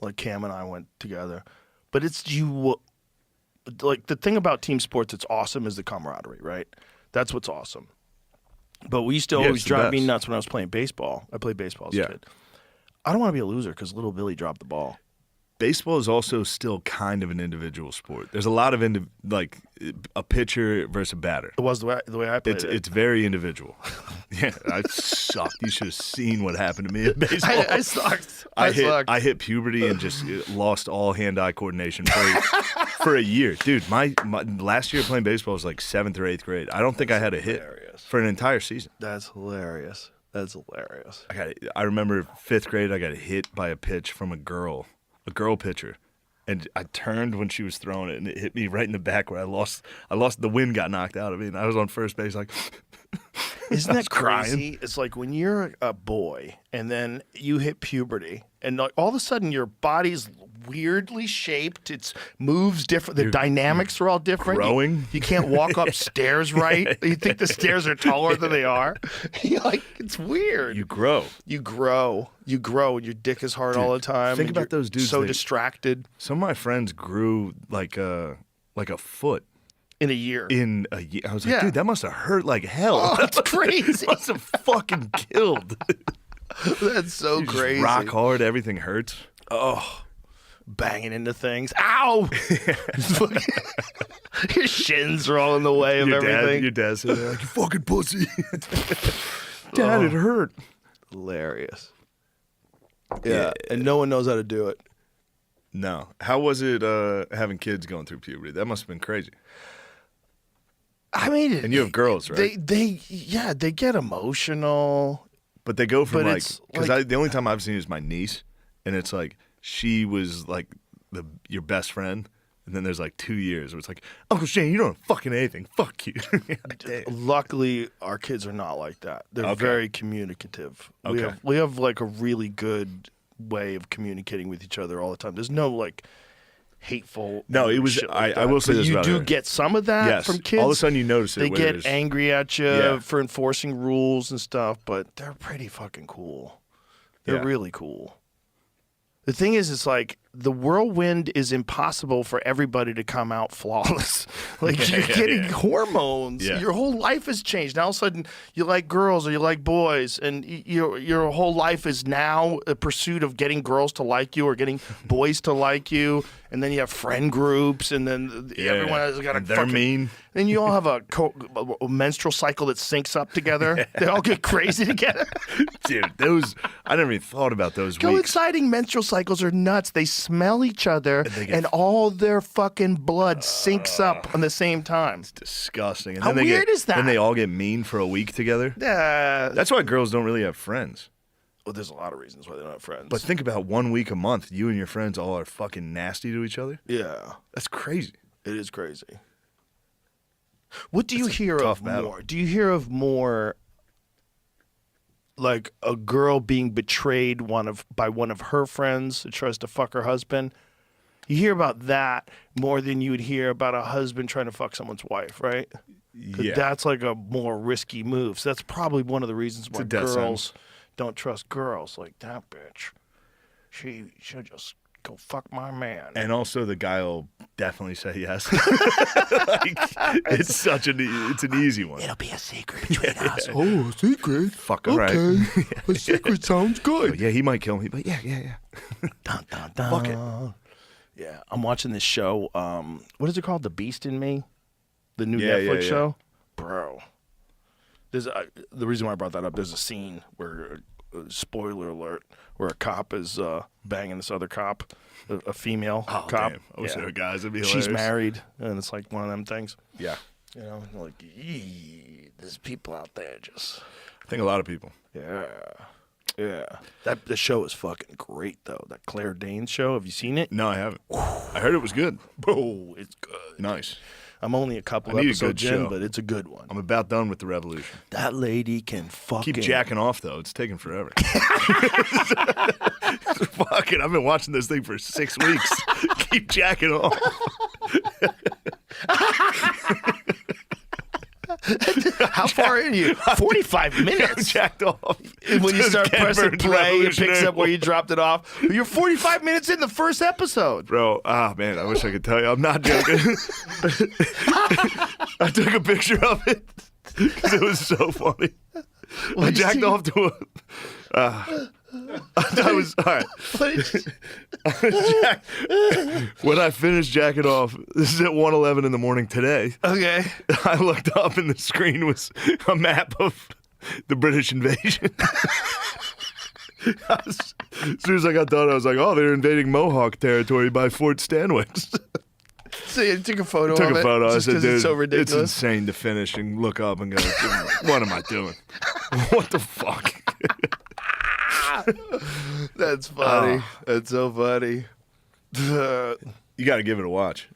Like Cam and I went together. But it's you. Like the thing about team sports that's awesome is the camaraderie, right? That's what's awesome. But we used to Yeah, always it's the drive me best. nuts when I was playing baseball. I played baseball as Yeah. a kid. I don't want to be a loser because little Billy dropped the ball. Baseball is also still kind of an individual sport. There's a lot of like a pitcher versus a batter. It was the way I played it. It's very individual. Yeah, I sucked. You should have seen what happened to me in baseball. I sucked. I sucked. I hit puberty and just lost all hand-eye coordination for a year. Dude, my last year playing baseball was like 7th or 8th grade. I don't think I had a hit for an entire season. That's hilarious. That's hilarious. I remember 5th grade, I got hit by a pitch from a girl pitcher. And I turned when she was throwing it, and it hit me right in the back where I lost. The wind got knocked out of me, and I was on first base like. Isn't that crying. crazy? It's like when you're a boy and then you hit puberty, and like all of a sudden your body's weirdly shaped. It moves different. The dynamics are all different. growing. You can't walk upstairs right. You think the stairs are taller than they are. It's weird. You grow. You grow, and your dick is hard all the time. think and about you're those dudes So that- distracted Some of my friends grew like a foot in a year. in a year. I was like, Yeah. dude, that must have hurt like hell. Oh, that's crazy. Must have fucking killed. That's so You just crazy. rock hard, everything hurts. Banging into things. Ow! Your shins are all in the way of everything. Your dad's sitting there like, you fucking pussy. Dad, it hurt. Hilarious. Yeah, and no one knows how to do it. No. How was it having kids going through puberty? That must have been crazy. I mean, And you have girls, right? They get emotional. But they go from But like, it's because like- the only time I've seen is my niece, and it's like she was like your best friend, and then there's like 2 years where it's like, Uncle Shane, you don't know fucking anything. Fuck you. Damn. Luckily, our kids are not like that. They're Okay. very communicative. Okay. We have like a really good way of communicating with each other all the time. There's no like hateful. No, it was- shit like I will that. say But this you about do her. get some of that Yes. from kids. All of a sudden you notice it. They where get there's- angry at you Yeah. for enforcing rules and stuff, but they're pretty fucking cool. They're Yeah. really cool. The thing is, it's like the whirlwind is impossible for everybody to come out flawless. Like you're getting hormones. Yeah. Your whole life has changed. Now all of a sudden you like girls or you like boys, and your whole life is now a pursuit of getting girls to like you or getting boys to like you. And then you have friend groups, and then everyone has got a And they're fucking mean. Then you all have a menstrual cycle that syncs up together. They all get crazy together. Dude, those I never even thought about those weeks. Coinciding menstrual cycles are nuts. They smell each other, and all their fucking blood syncs up on the same time. It's disgusting. And How then weird is that? Then they all get mean for a week together. Yeah. That's why girls don't really have friends. Well, there's a lot of reasons why they don't have friends. But think about 1 week a month, you and your friends all are fucking nasty to each other. yeah, That's crazy. it is crazy. What do you hear tough of battle. more? Do you hear of more like a girl being betrayed by one of her friends that tries to fuck her husband? You hear about that more than you would hear about a husband trying to fuck someone's wife, right? 'Cause Yeah. that's like a more risky move. So that's probably one of the reasons why a death girls don't trust girls. Like, that bitch, she should just go fuck my man. And also, the guy will definitely say yes. Like, it's an easy one. It'll be a secret between us. Oh, a secret. Fuck, all right. A secret sounds good. Yeah, he might kill me, but yeah. Dun, dun, dun. Fuck it. Yeah, I'm watching this show. What is it called? The Beast in Me? The new Yeah, Netflix yeah. show? Bro. There's the reason why I brought that up, there's a scene where, spoiler alert, where a cop is banging this other cop, a female cop. Damn. I wish there were guys. It'd be hilarious. She's married, and it's like one of them things. Yeah. You know, like, there's people out there just... I think a lot of people. Yeah. Yeah. The show is fucking great, though. That Claire Danes show. Have you seen it? No, I haven't. I heard it was good. Bro, it's good. Nice. I'm only a couple I need a episodes good in, show. but it's a good one. I'm about done with the revolution. That lady can fucking... Keep jacking off, though. It's taking forever. Fucking, I've been watching this thing for 6 weeks. Keep jacking off. How far in you? 45 I'm minutes. jacked off. And when you Just start Ken pressing Burns play, it picks Revolutionary up where you dropped it off. But you're 45 minutes in the first episode. Bro, man, I wish I could tell you. I'm not joking. I took a picture of it because it was so funny. I jacked off to a... I was... All right. When I finished jacking off, this is at 1:11 in the morning today, Okay. I looked up and the screen was a map of the British invasion. As soon as I got done, I was like, oh, they're invading Mohawk territory by Fort Stanwix. So you took a photo Took of a it photo. I just said, 'cause dude, it's so it's ridiculous. insane to finish and look up and go, what am I doing? What the fuck? That's funny. That's so funny. You got to give it a watch.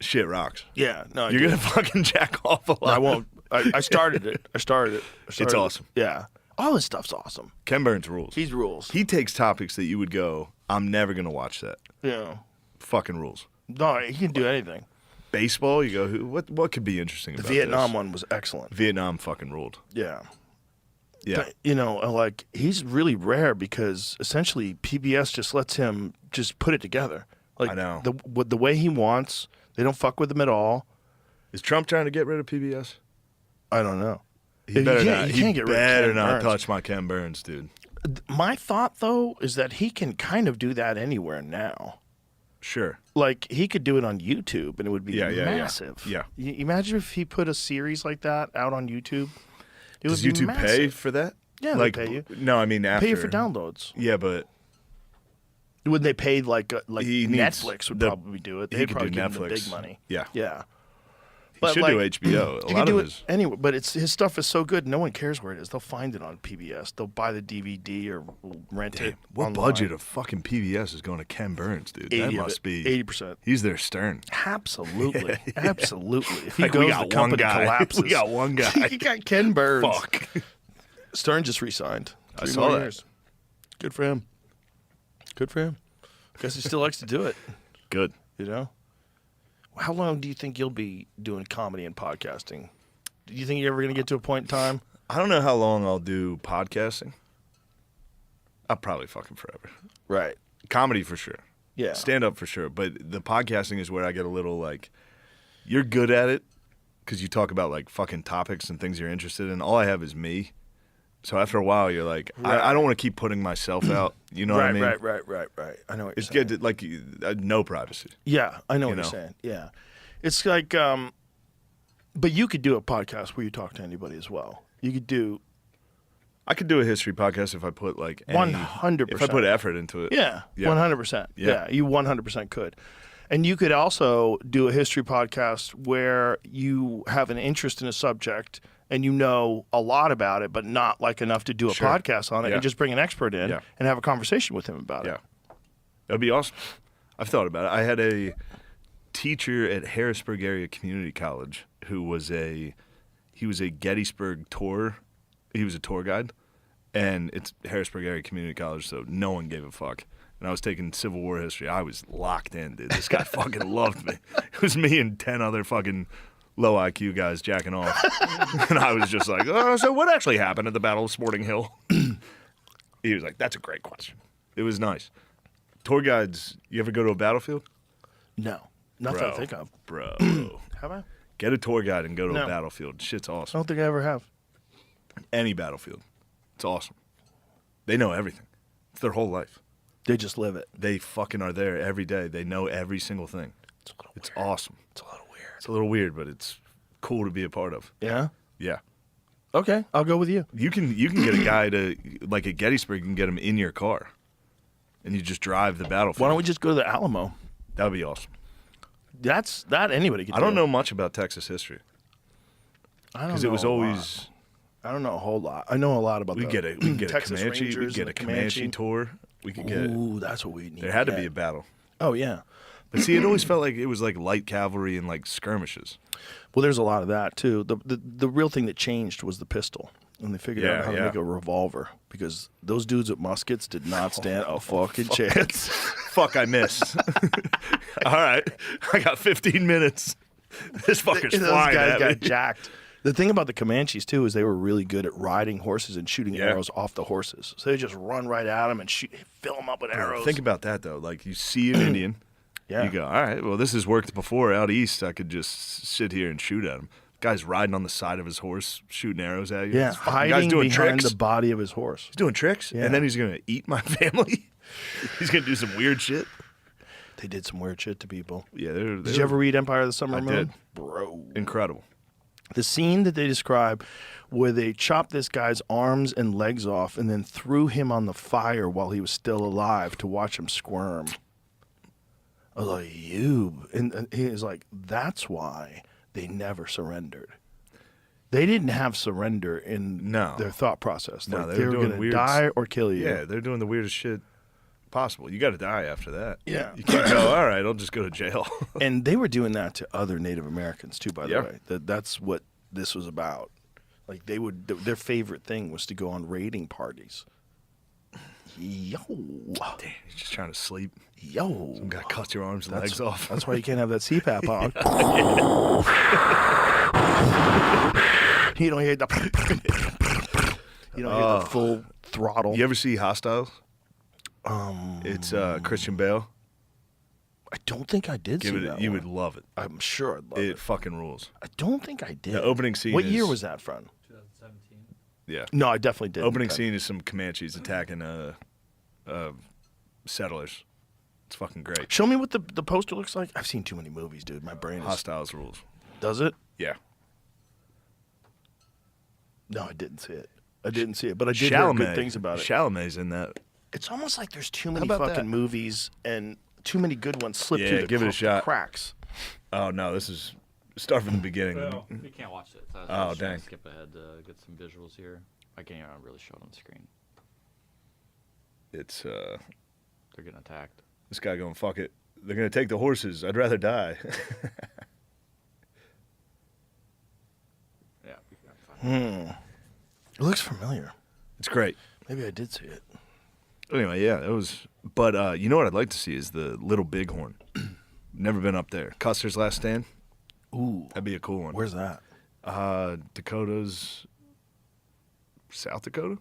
Shit rocks. Yeah. No, I You're did. going to fucking jack off a lot. I won't. I started it. I started it. It's awesome. Yeah. All this stuff's awesome. Ken Burns rules. He's rules. He takes topics that you would go, I'm never going to watch that. Yeah. Fucking rules. No, he can do anything. Baseball, you go, what could be interesting The about Vietnam this? one was excellent. Vietnam fucking ruled. Yeah. Yeah. But, you know, like, he's really rare because essentially PBS just lets him just put it together. Like, I know. The way he wants, they don't fuck with him at all. Is Trump trying to get rid of PBS? I don't know. He better not. You can't get rid of better Ken not Burns. touch my Ken Burns, dude. My thought, though, is that he can kind of do that anywhere now. Sure. Like, he could do it on YouTube, and it would be Yeah. massive. Yeah. Imagine if he put a series like that out on YouTube. It Does would be YouTube massive. pay for that? Yeah, like, they pay you. No, I mean after. Pay you for downloads. Yeah, but When they paid like He needs Netflix would the- probably do it. he They'd could probably do give him the Netflix. big money. Yeah. Yeah. he should do HBO. A You lot can do of it his. anywhere, but his stuff is so good, no one cares where it is. They'll find it on PBS. They'll buy the DVD or rent it. What online. budget of fucking PBS is going to Ken Burns, dude? 80 That of must it. be 80%. He's their Stern. Absolutely, absolutely. If he Like, goes, we the got one company guy. collapses. We got one guy. You got Ken Burns. Fuck. Stern just re-signed. I 3 saw more that. years. Good for him. Good for him. Guess he still likes to do it. Good. You know. How long do you think you'll be doing comedy and podcasting? Do you think you're ever going to get to a point in time? I don't know how long I'll do podcasting. I'll probably fucking forever. Right. Comedy for sure. Yeah. Stand up for sure. But the podcasting is where I get a little like, you're good at it because you talk about like fucking topics and things you're interested in. All I have is me. So after a while, you're like, I don't want to keep putting myself out. You know what I mean? Right. I know what It's you're saying. good to, like, no privacy. Yeah, I know what You you're know? saying. Yeah. It's like, but you could do a podcast where you talk to anybody as well. You could do I could do a history podcast if I put like 100%. If I put effort into it. Yeah, Yeah. 100%. Yeah, you 100% could. And you could also do a history podcast where you have an interest in a subject and you know a lot about it, but not like enough to do a Sure. podcast on it, Yeah. and just bring an expert in Yeah. and have a conversation with him about Yeah. it. That'd be awesome. I've thought about it. I had a teacher at Harrisburg Area Community College who was he was a Gettysburg tour. He was a tour guide, and it's Harrisburg Area Community College, so no one gave a fuck. And I was taking Civil War history. I was locked in, dude. This guy fucking loved me. It was me and 10 other fucking low IQ guys jacking off. And I was just like, oh, so what actually happened at the Battle of Sporting Hill? He was like, that's a great question. It was nice. Tour guides, you ever go to a battlefield? No, not that I think of. Bro. Have I? Get a tour guide and go to No. a battlefield. Shit's I awesome. don't think I ever have. Any battlefield. It's awesome. They know everything. It's their whole life. They just live it. They fucking are there every day. They know every single thing. It's a little It's weird. awesome. It's a little weird. It's a little weird, but it's cool to be a part of. Yeah? Yeah. Okay, I'll go with you. You can get a guy to, like at Gettysburg, you can get him in your car. And you just drive the battlefield. Why don't we just go to the Alamo? That would be awesome. That anybody could I do. don't know much about Texas history. I don't Because know it was a lot. always... I don't know a whole lot. I know a lot about We the get a Texas Comanche. We Rangers get and a the Comanche tour. We could get... Ooh, that's what we need. There had to get. be a battle. Oh yeah. But see, it always felt like it was like light cavalry and like skirmishes. Well, there's a lot of that too. The real thing that changed was the pistol, and they figured out how to make a revolver because those dudes with muskets did not stand a fucking chance. Fuck, I missed. All right, I got 15 minutes. This fucker's Those flying guys at got me. jacked. The thing about the Comanches too is they were really good at riding horses and shooting arrows off the horses. So they just run right at them and fill them up with arrows. Think about that though. Like you see an Indian, Yeah. you go, all right, well this has worked before out east. I could just sit here and shoot at him. Guy's riding on the side of his horse, shooting arrows at you. Yeah, This fucking hiding guy's doing behind tricks. the body of his horse. He's doing tricks, Yeah. and then he's gonna eat my family. He's gonna do some weird shit. They did some weird shit to people. Yeah, Did you ever read Empire of the Summer I Moon? did. Bro. Incredible. The scene that they describe where they chopped this guy's arms and legs off and then threw him on the fire while he was still alive to watch him squirm. I was like, you. And he was like, that's why they never surrendered. They didn't have surrender in No. their thought process. No, Like, they they were were doing going to weird die or kill you. Yeah, they're doing the weirdest shit possible. You got to die after that. Yeah. You can't go, all right, I'll just go to jail. And they were doing that to other Native Americans too, by the Yeah. way. That's what this was about. Like their favorite thing was to go on raiding parties. Yo, Damn, you're just trying to sleep. yo. Some guy cuts your arms and legs off. That's why you can't have that CPAP on. You don't hear the. You don't hear the full throttle. You ever see Hostiles? It's Christian Bale. I don't think I did Give see it. that You one. would love it. I'm sure I'd love It it. fucking rules. I don't think I did. The opening scene What year is- was that from? 2017. Yeah. No, I definitely did. Opening scene is some Comanches attacking settlers. It's fucking great. Show me what the poster looks like. I've seen too many movies, dude. My brain is. Hostiles rules. Does it? Yeah. No, I didn't see it. I didn't see it, but I did hear good things about it. Chalamet's in that. It's almost like there's too many about fucking that? movies and too many good ones slip Yeah, through the give it a shot. cracks. Oh no, this is start from the beginning. Well, you can't watch it. So I was Oh, just trying dang. to skip ahead to get some visuals here. I can't even really show it on the screen. It's They're getting attacked. this guy going, fuck it. They're gonna take the horses. I'd rather die. Yeah. we can find It looks familiar. It's great. Maybe I did see it. Anyway, yeah, it was. But you know what I'd like to see is the Little Bighorn. Never been up there. Custer's Last Stand. Ooh, That'd be a cool one. where's that? Dakota's South Dakota?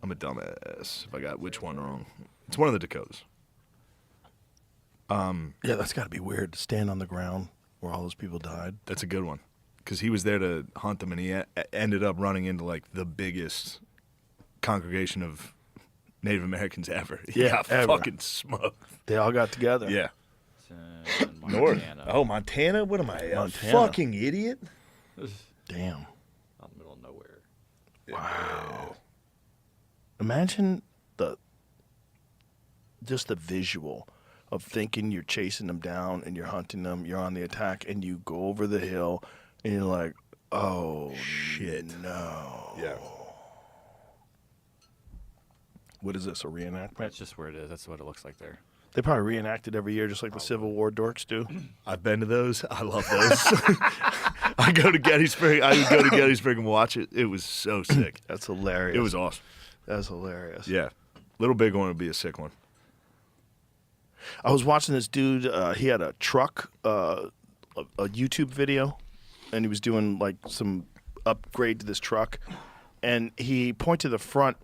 I'm a dumbass if I got which one wrong. It's one of the Dakotas. Yeah, that's got to be weird to stand on the ground where all those people died. That's a good one. Because he was there to hunt them, and he ended up running into, like, the biggest congregation of Native Americans ever. He Yeah, got ever. fucking smoked. They all got together. Yeah. It's in North. Montana. Oh, Montana? What am I, a Montana. fucking idiot? Damn. Out in the middle of nowhere. Wow. Imagine just the visual of thinking you're chasing them down and you're hunting them, you're on the attack, and you go over the hill, and you're like, oh, Shit. no. Yeah. What is this, a reenactment? That's just where it is. That's what it looks like there. They probably reenact it every year, just like the Civil War dorks do. I've been to those. I love those. I go to Gettysburg. I would go to Gettysburg and watch it. It was so sick. That's hilarious. It was awesome. That's hilarious. Yeah. Little big one would be a sick one. I was watching this dude. He had a truck, a YouTube video, and he was doing like some upgrade to this truck. And he pointed to the front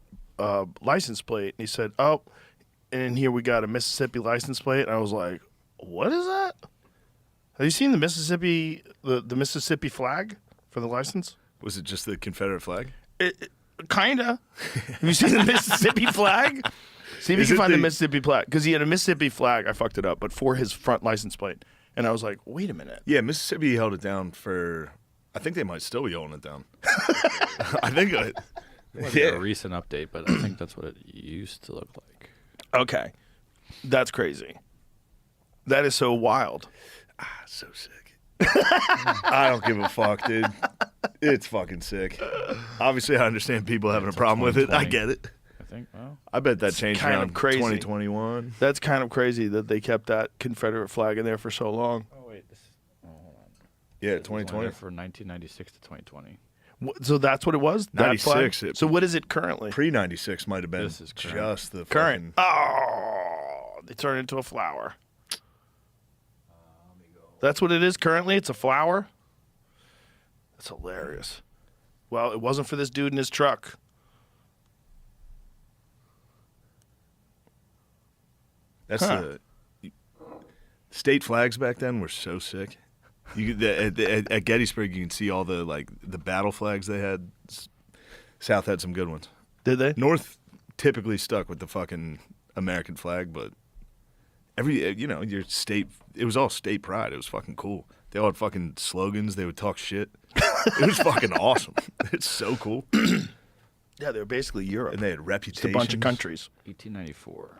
license plate, and he said, "Oh, and here we got a Mississippi license plate." And I was like, "What is that? Have you seen the Mississippi flag for the license?" Was it just the Confederate flag? Kinda. Have you seen the Mississippi flag? See if you Is can it find the the- Mississippi flag, because he had a Mississippi flag. I fucked it up, but for his front license plate, and I was like, "Wait a minute." Yeah, Mississippi held it down for. I think they might still be holding it down. I think. Might be a recent update, but I think that's what it used to look like. Okay, that's crazy. That is so wild. So sick. I don't give a fuck, dude. It's fucking sick. Obviously, I understand people having a problem with it. I 2020. get it. I think. Well, I bet that changed kind of around crazy. 2021. That's kind of crazy that they kept that Confederate flag in there for so long. oh wait, this. Oh, hold on. Yeah, It was only 2020. there for 1996 to 2020. So that's what it was? That flag? 96, So what is it currently? Pre-96 might have been This is current. just the Current. fucking- Oh, they turned it into a flower. That's what it is currently? It's a flower? That's hilarious. Well, it wasn't for this dude in his truck. That's the state flags back then were so sick. At Gettysburg, you can see all the the battle flags they had. South had some good ones. Did they? North typically stuck with the fucking American flag, but your state, it was all state pride. It was fucking cool. They all had fucking slogans. They would talk shit. It was fucking awesome. It's so cool. Yeah, they were basically Europe. And they had Just reputations. a bunch of countries. 1894.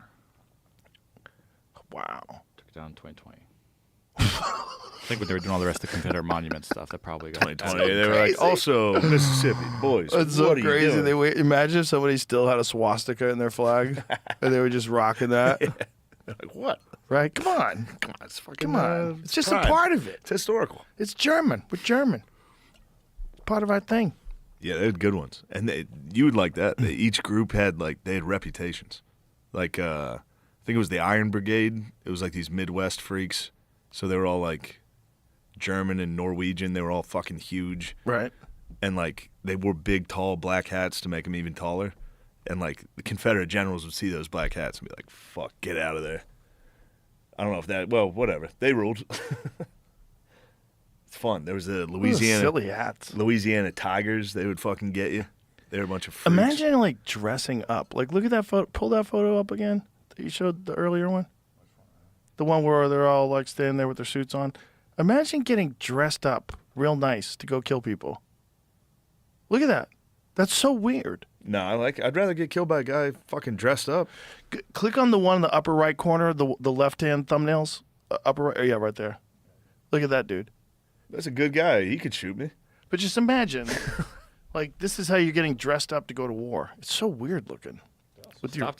Wow. Took it down in 2020. I think when they were doing all the rest of the Confederate monument stuff, that probably got 2020. They were like, also Mississippi, boys. That's what so are you crazy. doing? Imagine if somebody still had a swastika in their flag and they were just rocking that. They're like, what? Right? Come on. Come on, it's fucking. Come on. It's just pride. a part of it. It's historical. It's German. We're German. It's part of our thing. Yeah, they had good ones, and you would like that. Each group had they had reputations. Like I think it was the Iron Brigade. It was like these Midwest freaks. So they were all like German and Norwegian. They were all fucking huge, Right. and they wore big, tall black hats to make them even taller. And the Confederate generals would see those black hats and be like, "Fuck, get out of there." I don't know if that. Well, whatever. They ruled. It's fun. There was the Louisiana Silly hats. Louisiana Tigers. They would fucking get you. They were a bunch of freaks. Imagine dressing up. Look at that photo. Pull that photo up again that you showed the earlier one. The one where they're all standing there with their suits on. Imagine getting dressed up real nice to go kill people. Look at that. That's so weird. No, I'd rather get killed by a guy fucking dressed up. Click on the one in the upper right corner, the left-hand thumbnails. Upper right, yeah, right there. Look at that dude. That's a good guy. He could shoot me. But just imagine, this is how you're getting dressed up to go to war. It's so weird looking. With your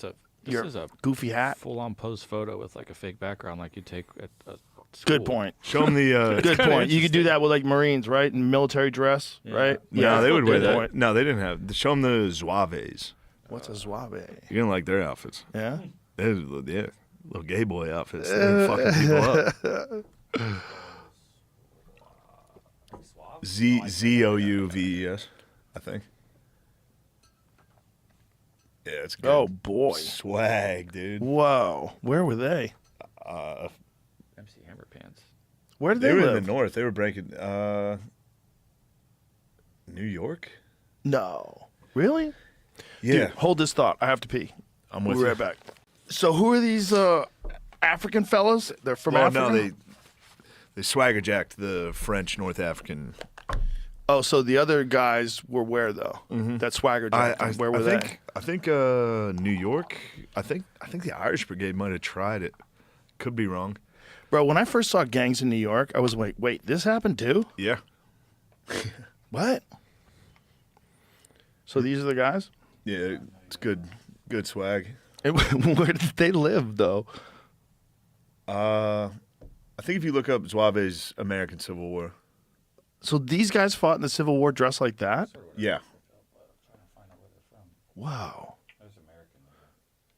This is a goofy hat. full-on pose photo with a fake background like you take at a school. Good point. Show him the. Good point. You could do that with Marines, right? In military dress, right? No, they would wear Good that. point. No, they didn't have. Show them the Zouaves. What's a zouave? You're gonna like their outfits. Yeah. They're, yeah, little gay boy outfits. They're fucking people up. Zouves, I think. Yeah, it's good. Oh boy. Swag, dude. Whoa. Where were they? MC Hammer Pants. Where did They they, were live? in the north. They were breaking New York. No. Really? Yeah, Dude, hold this thought. I have to pee. I'm We'll with be you. right back. So who are these African fellas? They're from Well, Africa? no, they swagger jacked the French North African. Oh, so the other guys were where though? That swagger jacket. Where were they? I think New York. I think the Irish Brigade might have tried it. Could be wrong. Bro, when I first saw gangs in New York, I was like, wait, this happened too? Yeah. What? So these are the guys? Yeah, it's good swag. And where did they live though? I think if you look up Zouave's American Civil War. So these guys fought in the Civil War dressed like that? Yeah. Wow.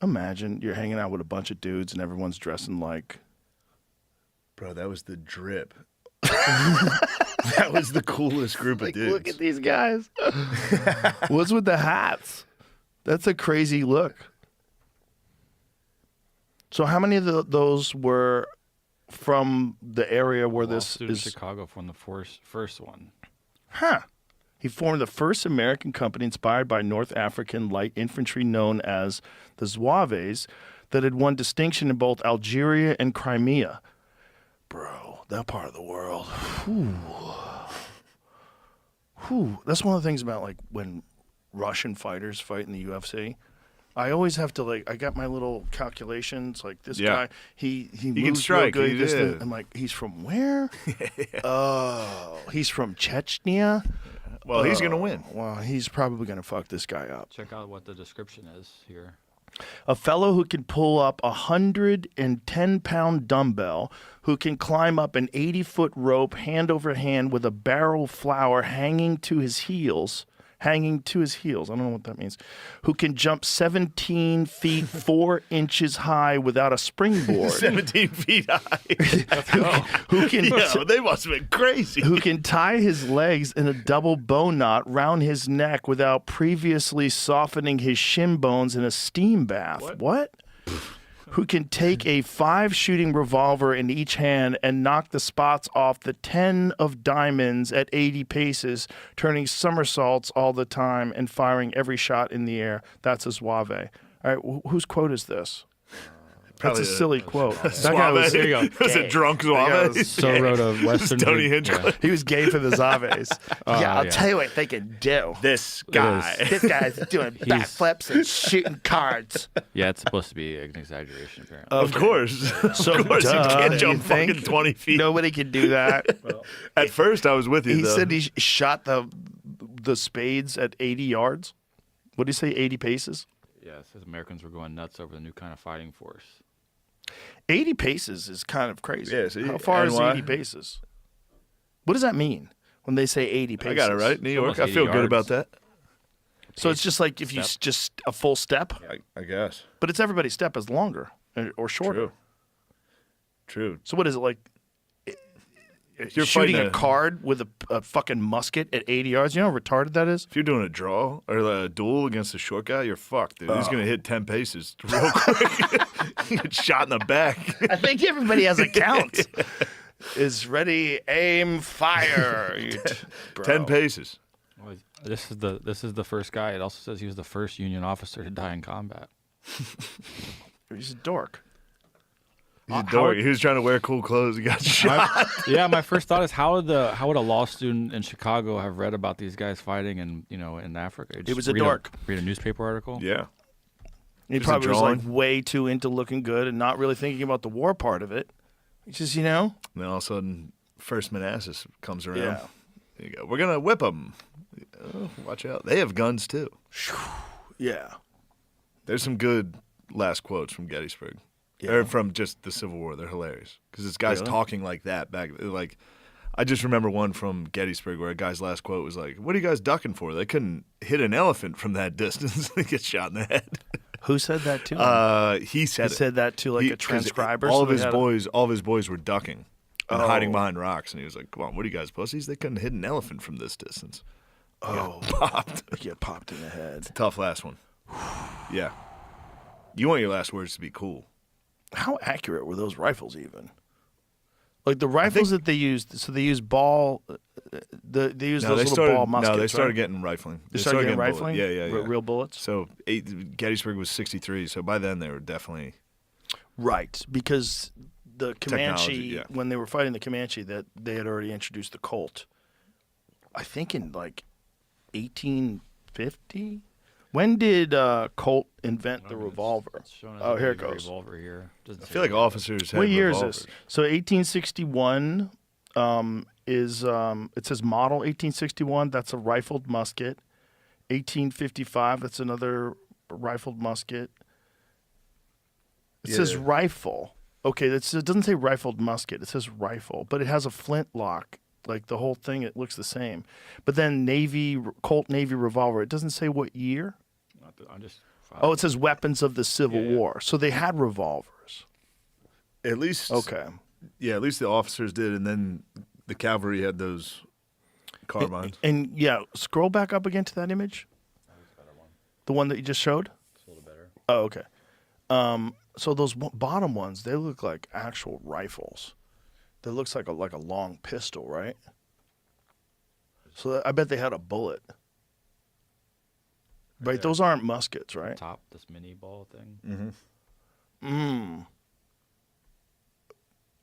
Imagine you're hanging out with a bunch of dudes and everyone's dressing like... Bro, that was the drip. That was the coolest group of dudes. Look at these guys. What's with the hats? That's a crazy look. So how many of those were from the area where this is? Chicago from the first one. Huh. He formed the first American company inspired by North African light infantry known as the Zouaves that had won distinction in both Algeria and Crimea. Bro, that part of the world. Whew. Whew. That's one of the things about like when Russian fighters fight in the UFC. I always have to I got my little calculations. Like this guy, he moves can strike. real good. I'm like, he's from where? Oh, he's from Chechnya. Well, he's gonna win. Well, he's probably gonna fuck this guy up. Check out what the description is here. A fellow who can pull up 110-pound dumbbell, who can climb up an 80-foot rope hand over hand with a barrel of flour hanging to his heels. I don't know what that means. Who can jump 17 feet 4 inches high without a springboard. 17 feet high. who can they must have been crazy. Who can tie his legs in a double bow knot round his neck without previously softening his shin bones in a steam bath. What? Who can take a 5-shooting revolver in each hand and knock the spots off the 10 of diamonds at 80 paces, turning somersaults all the time and firing every shot in the air. That's a Zouave. All right, whose quote is this? That's a silly quote. That guy was, There you go. Was a drunk Zouave. So wrote a Western. Tony Hinchcliffe. he was gay for the Zaves. I'll tell you what they can do. This guy. This guy's doing backflips and shooting cards. Yeah, it's supposed to be an exaggeration, apparently. Of course. So, of course, you can't jump think? fucking 20 feet. Nobody can do that. At first, I was with you, He though. said he shot the spades at 80 yards. What did he say, 80 paces? Yeah, it says Americans were going nuts over the new kind of fighting force. 80 paces is kind of crazy. Yeah, see, how far is NY? 80 paces? What does that mean when they say 80 paces? I got it right. New York. almost I 80 feel good yards. about that. So it's just like if you just a full step, I guess. but it's everybody's step is longer or shorter. True. So what is it like? You're shooting fighting a card with a fucking musket at 80 yards. You know how retarded that is? If you're doing a draw or a duel against a short guy, you're fucked, dude. He's going to hit 10 paces real quick. You get shot in the back. I think everybody has a count. Is ready, aim, fire. 10 paces. Well, this is the first guy. It also says he was the first Union officer to die in combat. He's a dork. He's a dork. He was trying to wear cool clothes. He got shot. My first thought is how would a law student in Chicago have read about these guys fighting in Africa? He was a dork. Read a newspaper article. Yeah. He Just a probably was like drawing. way too into looking good and not really thinking about the war part of it. It's just, And then all of a sudden, First Manassas comes around. Yeah. There you go. We're going to whip them. Oh, watch out. They have guns, too. yeah. There's some good last quotes from Gettysburg. Yeah. Or from just the Civil War. They're hilarious. Because it's guys Really? talking like that back. Like, I just remember one from Gettysburg where a guy's last quote was like, "What are you guys ducking for? They couldn't hit an elephant from that distance." They get shot in the head. Who said that to him? He said He it. said that to like a 'cause transcriber. All so of they his had a- boys were ducking and Oh. hiding behind rocks, and he was like, "Come on, what are you guys pussies? They couldn't hit an elephant from this distance." Oh, Popped. get popped in the head. Tough last one. Yeah. You want your last words to be cool. How accurate were those rifles even? Like the rifles that they used, so they used ball. They used those little ball muskets. No, they started right? getting rifling. They started getting bullets. rifling. Yeah, yeah, yeah. Real bullets. So Gettysburg was 63, so by then they were definitely Right, because the Comanche, Technology, yeah. when they were fighting the Comanche, that they had already introduced the Colt. I think in like 1850. When did Colt invent the revolver? It's showing us Oh, a here it Navy goes. Revolver here. Doesn't I say feel like what- officers had What year revolvers. is this? So 1861 is it says model 1861. That's a rifled musket. 1855. That's another rifled musket. It says Yeah. rifle. Okay, it doesn't say rifled musket. It says rifle, but it has a flintlock. Like the whole thing, it looks the same. But then Colt Navy revolver. It doesn't say what year. I'm just. Oh, it says weapons of the Civil Yeah, yeah. War. So they had revolvers. At least, Okay. yeah, at least the officers did, and then the cavalry had those carbines. And yeah, scroll back up again to that image. The one that you just showed. It's a little better. Oh, okay. So those bottom ones, they look like actual rifles. That looks like a long pistol, right? So I bet they had a bullet. Right, those aren't muskets, right? Top, this mini ball thing.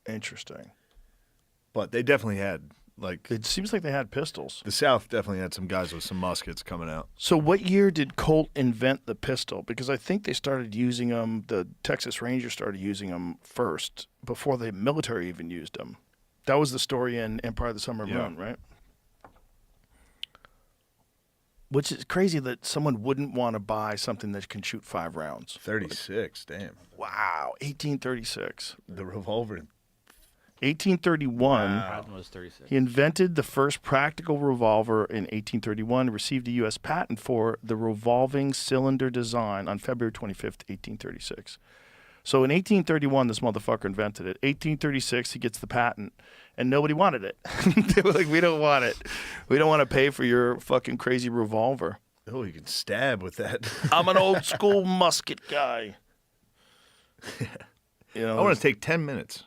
Interesting. But they definitely had, like, It seems like they had pistols. the South definitely had some guys with some muskets coming out. So what year did Colt invent the pistol? Because I think they started using them, the Texas Rangers started using them first, before the military even used them. That was the story in Empire of the Summer Yeah. Moon, right? Which is crazy that someone wouldn't want to buy something that can shoot 5 rounds. 36, damn. Wow, 1836. The revolver. 1831, Patton was 36. he invented the first practical revolver in 1831, received a U.S. patent for the revolving cylinder design on February 25th, 1836. So in 1831, this motherfucker invented it. 1836, he gets the patent, and nobody wanted it. They were like, we don't want it. We don't want to pay for your fucking crazy revolver. Oh, you can stab with that. I'm an old school musket guy. You know, I want to take 10 minutes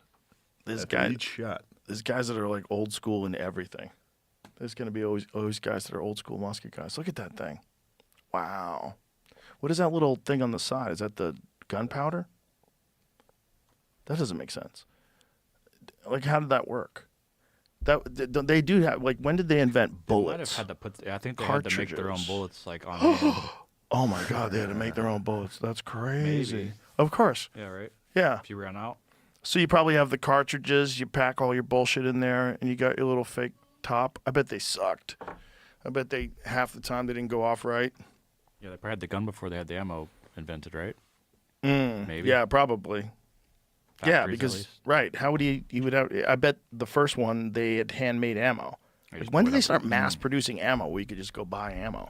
this after guy. each shot. There's guys that are like old school in everything. There's going to be always guys that are old school musket guys. Look at that thing. Wow. What is that little thing on the side? Is that the gunpowder? That doesn't make sense. Like, how did that work? They do have, like, when did they invent They might have bullets? had to put. I think they had to make their own Cartridges. bullets, like on hand. Oh my God, they had to make their own bullets. That's crazy. Maybe. Of course. Yeah, right. Yeah. If you ran out. So you probably have the cartridges, you pack all your bullshit in there, and you got your little fake top. I bet they sucked. I bet half the time they didn't go off right. Yeah, they probably had the gun before they had the ammo invented, right? Maybe. Yeah, probably. Yeah, Factories, at because least. right, how would he would have? I bet the first one they had handmade ammo. They Like, just when blew did it they up. start mass producing ammo? Where you could just go buy ammo.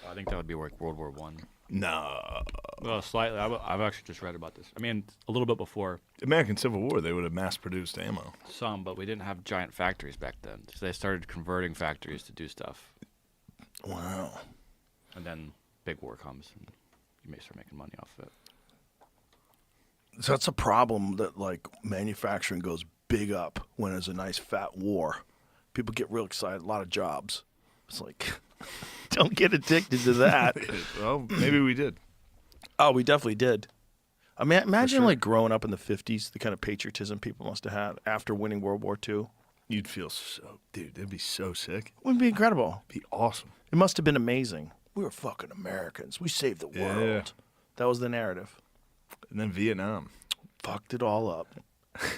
I think that would be like World War One. No. Well, slightly. I've actually just read about this. I mean, a little bit before American Civil War, they would have mass-produced ammo. some, but we didn't have giant factories back then. So they started converting factories to do stuff, Wow. and then big war comes, and you may start making money off of it. So that's a problem that like manufacturing goes big up when there's a nice fat war. People get real excited. A lot of jobs. It's like, don't get addicted to that. Well, maybe we did. Oh, we definitely did. I mean, imagine sure. like growing up in the 50s, the kind of patriotism people must have had after winning World War II. You'd feel so, dude, that'd be so sick. It would be incredible. It'd be awesome. It must have been amazing. We were fucking Americans. We saved the Yeah. world. That was the narrative. And then Vietnam. Fucked it all up.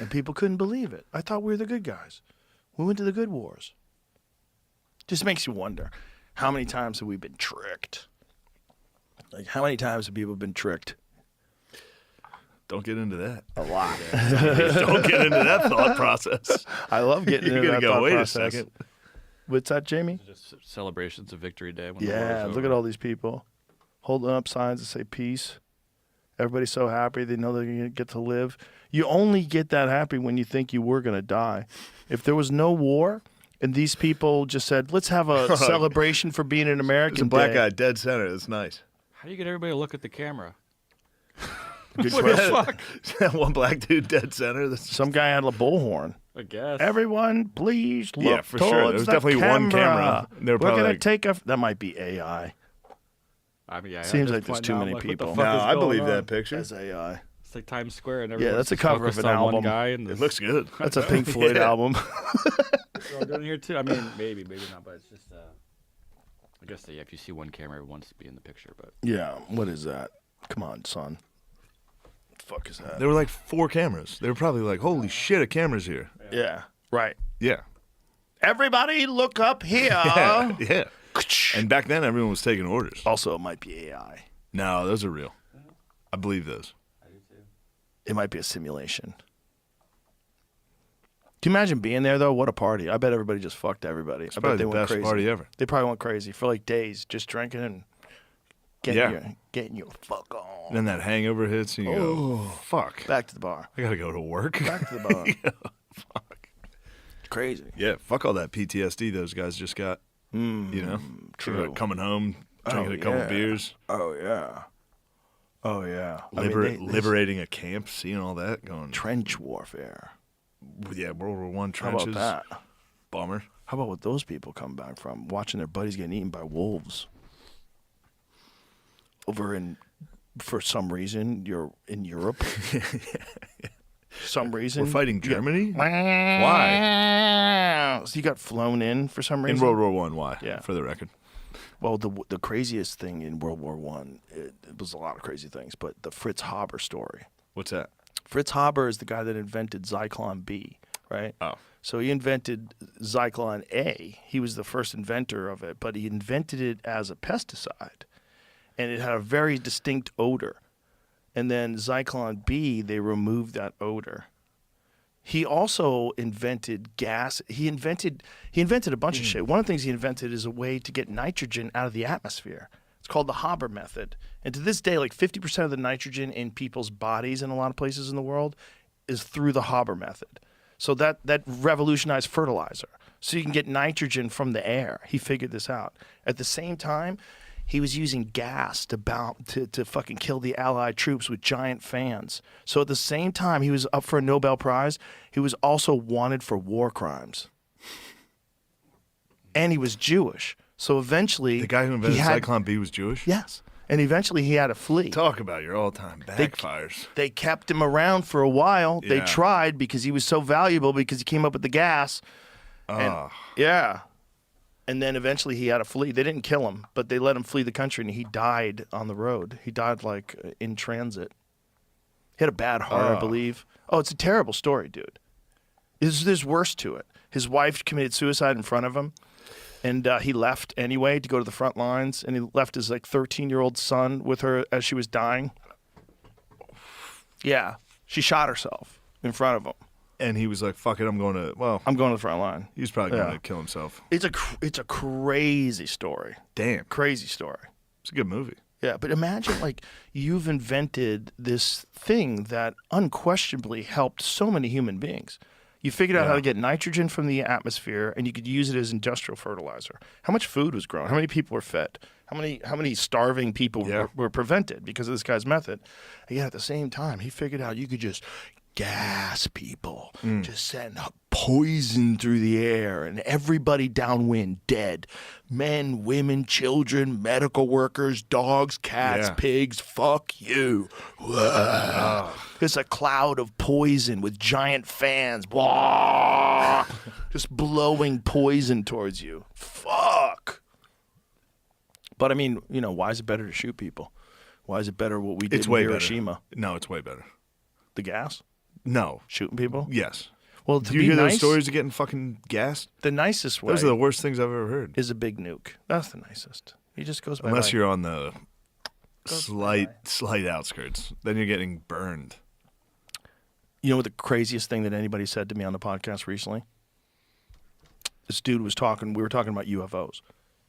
And people couldn't believe it. I thought we were the good guys. We went to the good wars. Just makes you wonder, how many times have we been tricked? Like, how many times have people been tricked? Don't get into that. A lot. Don't get into that thought process. I love getting You're into gonna that go, thought wait process. a second. What's that, Jamie? Just celebrations of Victory Day. When the Yeah, war was look over. at all these people holding up signs that say peace. Everybody's so happy. They know they're going to get to live. You only get that happy when you think you were going to die. If there was no war and these people just said, let's have a celebration for being an American There's a black day. guy dead center. That's nice. How do you get everybody to look at the camera? Good What the question. fuck? That one black dude dead center. That's Some guy had a bullhorn. I guess. Everyone, please look Yeah, for sure. There towards was the definitely one camera. They were We're probably going like- to take a... That might be AI. I mean, yeah, Seems at like this there's point too now, many like, what the people. fuck no, is I going believe on? that picture. As AI. It's like Times Square, and Yeah, everyone's that's a just cover of focused an on one album. guy. And It looks good. That's a Pink Floyd album. We're all doing it here too. I mean, maybe not, but it's just. I guess if you see one camera, everyone wants to be in the picture. But Yeah, what is that? Come on, son. What the fuck is that? There were like 4 cameras. They were probably like, holy shit, a camera's here. Yeah, right. Yeah. Everybody look up here. Yeah. And back then, everyone was taking orders. Also, it might be AI. No, those are real. I believe those. It might be a simulation. Can you imagine being there, though? What a party. I bet everybody just fucked everybody. I bet probably they the went best crazy. party ever. They probably went crazy for like days, just drinking and getting your fuck on. And then that hangover hits, and you go, fuck. Back to the bar. I got to go to work. Back to the bar. Fuck. Crazy. Yeah, fuck all that PTSD those guys just got. You know? true. About coming home, drinking a couple yeah. beers, Oh, yeah. Oh, yeah. liberating a camp, seeing all that going. Trench warfare. Yeah, World War I How trenches. about that? Bummer. How about what those people come back from? Watching their buddies getting eaten by wolves. For some reason, you're in Europe. Some reason. We're fighting Germany? Why? So you got flown in for some In reason? World War I, why? Yeah. For the record. Well, the craziest thing in World War One, it was a lot of crazy things, but the Fritz Haber story. What's that? Fritz Haber is the guy that invented Zyklon B, right? Oh. So he invented Zyklon A. He was the first inventor of it, but he invented it as a pesticide, and it had a very distinct odor. And then Zyklon B, they removed that odor. He also invented gas. He invented a bunch of shit. One of the things he invented is a way to get nitrogen out of the atmosphere. It's called the Haber method. And to this day, like 50% of the nitrogen in people's bodies in a lot of places in the world is through the Haber method. So that revolutionized fertilizer. So you can get nitrogen from the air. He figured this out. At the same time, he was using gas to fucking kill the Allied troops with giant fans. So at the same time he was up for a Nobel Prize, he was also wanted for war crimes. And he was Jewish. So eventually... The guy who invented Zyklon B was Jewish? Yes. And eventually he had to flee. Talk about your all-time backfires. They kept him around for a while. They Yeah. tried because he was so valuable because he came up with the gas. And, yeah. And then eventually he had to flee. They didn't kill him, but they let him flee the country, and he died on the road. He died, like, in transit. He had a bad heart, I believe. Oh, it's a terrible story, dude. There's worse to it. His wife committed suicide in front of him, and he left anyway to go to the front lines, and he left his, like, 13-year-old son with her as she was dying. Yeah. She shot herself in front of him. And he was like, fuck it, I'm going to the front line. He was probably going Yeah. to kill himself. It's a crazy story. Damn. Crazy story. It's a good movie. Yeah, but imagine, like, you've invented this thing that unquestionably helped so many human beings. You figured out how to get nitrogen from the atmosphere, and you could use it as industrial fertilizer. How much food was grown? How many people were fed? How many starving people were prevented because of this guy's method? Again, at the same time, he figured out you could just gas people, just send poison through the air, and everybody downwind dead. Men, women, children, medical workers, dogs, cats, pigs, fuck you. It's a cloud of poison with giant fans. Blah, just blowing poison towards you. Fuck. But I mean, why is it better to shoot people? Why is it better what we did in Hiroshima? Better. No, it's way better. The gas? No. Shooting people? Yes. Well, do you hear those stories of getting fucking gassed? The nicest way. Those are the worst things I've ever heard. Is a big nuke. That's the nicest. He just goes by. Unless you're on the slight outskirts, then you're getting burned. You know what the craziest thing that anybody said to me on the podcast recently? This dude was talking. We were talking about UFOs,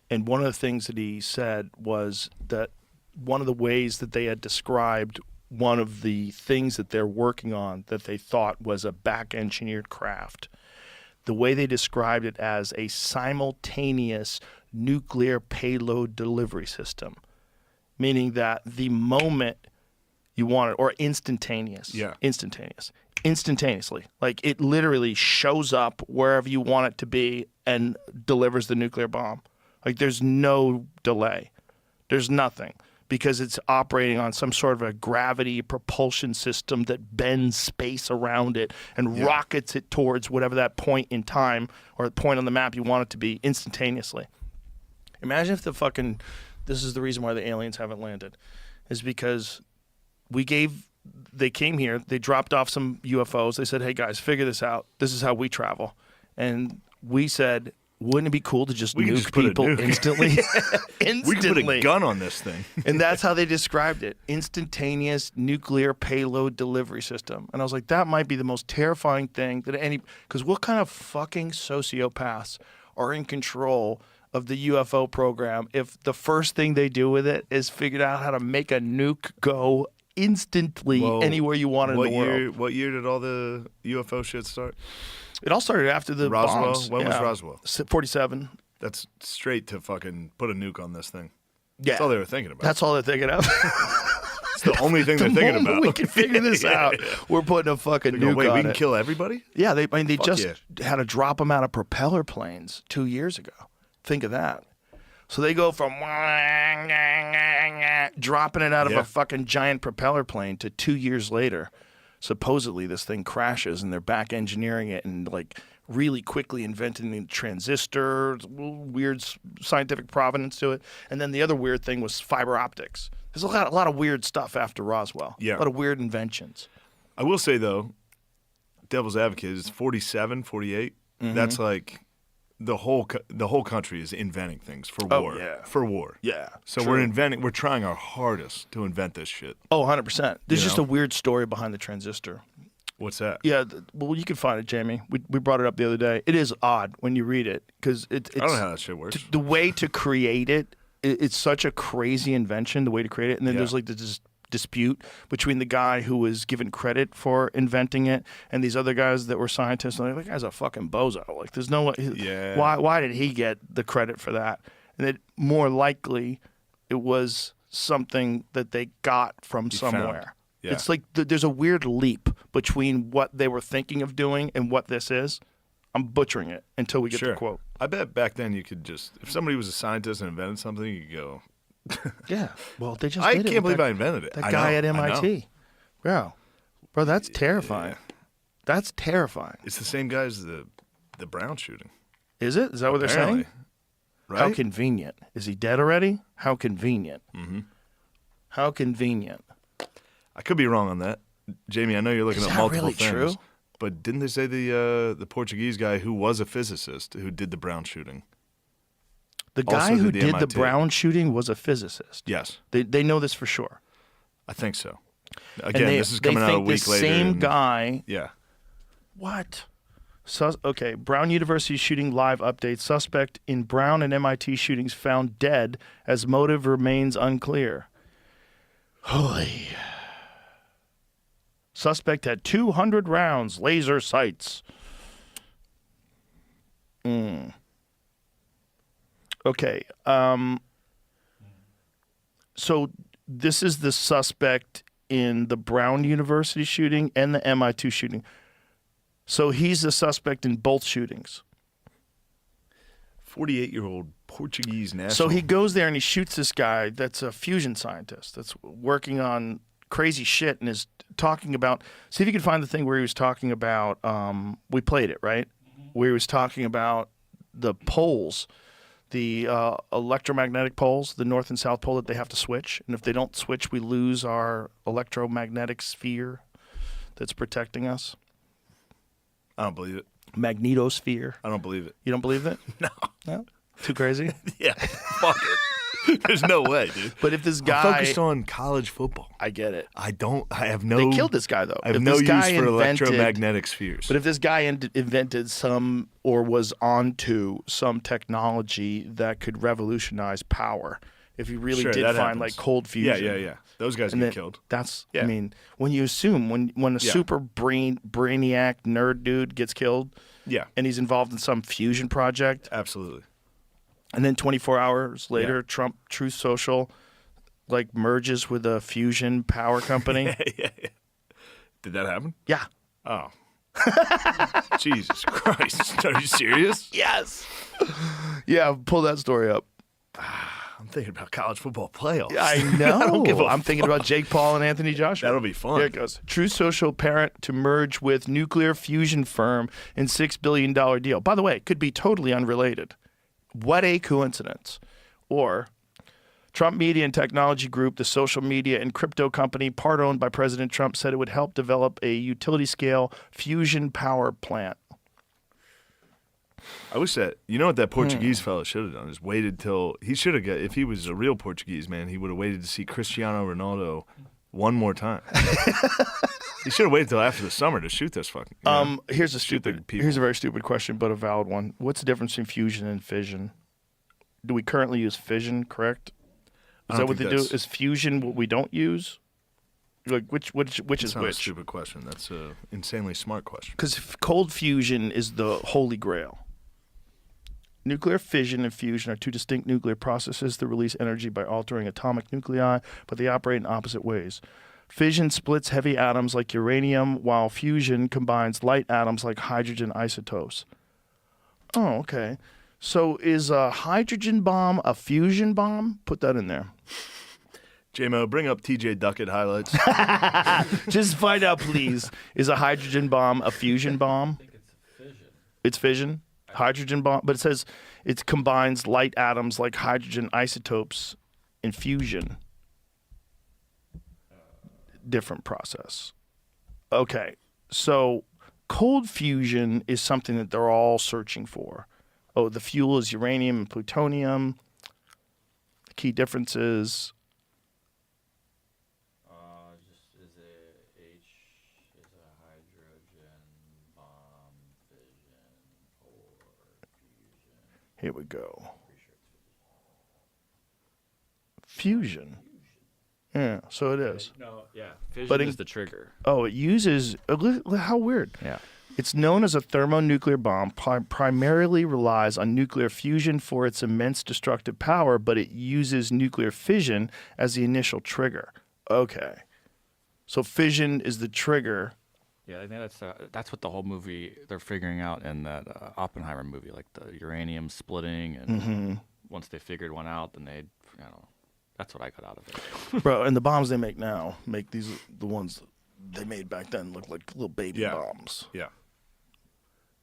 and one of the things that he said was that one of the ways that they had described one of the things that they're working on that they thought was a back-engineered craft, the way they described it as a simultaneous nuclear payload delivery system, meaning that the moment you want it, or instantaneously, like it literally shows up wherever you want it to be and delivers the nuclear bomb. Like there's no delay. There's nothing. because it's operating on some sort of a gravity propulsion system that bends space around it and rockets it towards whatever that point in time or the point on the map you want it to be instantaneously. Imagine if this is the reason why the aliens haven't landed, is because they came here, they dropped off some UFOs, they said, hey guys, figure this out. This is how we travel. And we said, wouldn't it be cool to just nuke people instantly? We could put a gun on this thing. And that's how they described it. Instantaneous nuclear payload delivery system. And I was like, that might be the most terrifying thing that because what kind of fucking sociopaths are in control of the UFO program if the first thing they do with it is figured out how to make a nuke go instantly anywhere you want in the world? What year did all the UFO shit start? It all started after the Roswell? bombs. When was Roswell? 47. That's straight to fucking put a nuke on this thing. Yeah. That's all they were thinking about. That's all they're thinking of. It's the only thing they're thinking about. We can figure this out. We're putting a fucking nuke wait, on we can it. kill everybody? Yeah, they just had to drop them out of propeller planes 2 years ago. Think of that. So they go from dropping it out of a fucking giant propeller plane to 2 years later. Supposedly this thing crashes and they're back engineering it and like really quickly inventing the transistor, weird scientific provenance to it. And then the other weird thing was fiber optics. There's a lot of weird stuff after Roswell. Yeah. A lot of weird inventions. I will say though, devil's advocate is 47, 48. Mm-hmm. That's like the whole country is inventing things for war. Yeah. For war. Yeah. So true. we're trying our hardest to invent this shit. Oh, 100%. There's just a weird story behind the transistor. What's that? Yeah, well, you can find it, Jamie. We brought it up the other day. It is odd when you read it because it's. I don't know how that shit works. The way to create it's such a crazy invention. The way to create it, and then there's like this dispute between the guy who was given credit for inventing it and these other guys that were scientists. And they're like, that guy's a fucking bozo. Like, there's no way. Yeah. Why did he get the credit for that? And it more likely it was something that they got from somewhere. Yeah. It's like there's a weird leap between what they were thinking of doing and what this is. I'm butchering it until we get the quote. I bet back then you could just, if somebody was a scientist and invented something, you could go. Yeah. Well, they just I did it. can't believe I invented it. That guy at MIT. Bro, that's terrifying. Yeah. That's terrifying. It's the same guy as the Brown shooting. Is it? Is that what they're saying? Right? How convenient. Is he dead already? How convenient. Mm-hmm. How convenient. I could be wrong on that. Jamie, I know you're looking at multiple really things. True? But didn't they say the Portuguese guy who was a physicist who did the Brown shooting? The guy who did the Brown shooting was a physicist. Yes. They know this for sure. I think so. Again, this is coming out a week later. The same guy. Yeah. What? Okay, Brown University shooting live update. Suspect in Brown and MIT shootings found dead as motive remains unclear. Holy. Suspect had 200 rounds, laser sights. Okay. So this is the suspect in the Brown University shooting and the MIT shooting. So he's the suspect in both shootings. 48-year-old Portuguese national. So he goes there and he shoots this guy that's a fusion scientist that's working on crazy shit and is talking about. See if you can find the thing where he was talking about. We played it, right? Where he was talking about the poles, the electromagnetic poles, the north and south pole that they have to switch, and if they don't switch, we lose our electromagnetic sphere that's protecting us. I don't believe it. Magnetosphere. I don't believe it. You don't believe it? No. Too crazy? Yeah. Fuck it. There's no way, dude. But if this guy... I'm focused on college football. I get it. I have no... They killed this guy, though. I have no use for electromagnetic spheres. But if this guy invented some or was onto some technology that could revolutionize power, if he really did find happens. like cold fusion... Yeah. Those guys get killed. That's... I mean, when you assume, when a super brainiac nerd dude gets killed... Yeah. And he's involved in some fusion project... Absolutely. And then 24 hours later, Trump Truth Social like merges with a fusion power company. Yeah. Did that happen? Yeah. Oh. Jesus Christ. Are you serious? Yes. Yeah, pull that story up. I'm thinking about college football playoffs. I know. I don't give a I'm thinking about Jake Paul and Anthony Joshua. That'll be fun. Here it goes. True Social parent to merge with nuclear fusion firm in $6 billion deal. By the way, it could be totally unrelated. What a coincidence. Or Trump Media and Technology Group, the social media and crypto company, part owned by President Trump, said it would help develop a utility-scale fusion power plant. I wish that, you know what that Portuguese fella should have done is waited till, he should have got, if he was a real Portuguese man, he would have waited to see Cristiano Ronaldo one more time. He should have waited till after the summer to shoot this fucking. Here's a Stupid people. Here's a very stupid question, but a valid one. What's the difference between fusion and fission? Do we currently use fission? Correct. I Is don't that what they think do? that's- Is fusion what we don't use? Like which is That's not a which? stupid question. That's an insanely smart question. Because cold fusion is the holy grail. Nuclear fission and fusion are two distinct nuclear processes that release energy by altering atomic nuclei, but they operate in opposite ways. Fission splits heavy atoms like uranium, while fusion combines light atoms like hydrogen isotopes. Oh, okay. So is a hydrogen bomb a fusion bomb? Put that in there. J-Mo, bring up TJ Duckett highlights. Just find out, please. Is a hydrogen bomb a fusion bomb? I think it's fission. It's fission? Hydrogen bomb? But it says it combines light atoms like hydrogen isotopes in fusion. Different process. Okay. So cold fusion is something that they're all searching for. Oh, the fuel is uranium and plutonium. The key differences. Just is a H is a hydrogen bomb fission or fusion. Here we go. Fusion. Yeah, so it is. No, yeah. Fission But is the trigger. Oh, it uses. How weird. Yeah. It's known as a thermonuclear bomb, primarily relies on nuclear fusion for its immense destructive power, but it uses nuclear fission as the initial trigger. Okay. So fission is the trigger. Yeah, I think that's what the whole movie they're figuring out in that Oppenheimer movie, like the uranium splitting, and once they figured one out, then they, that's what I got out of it. Bro, and the bombs they make now make the ones they made back then look like little baby bombs. Yeah.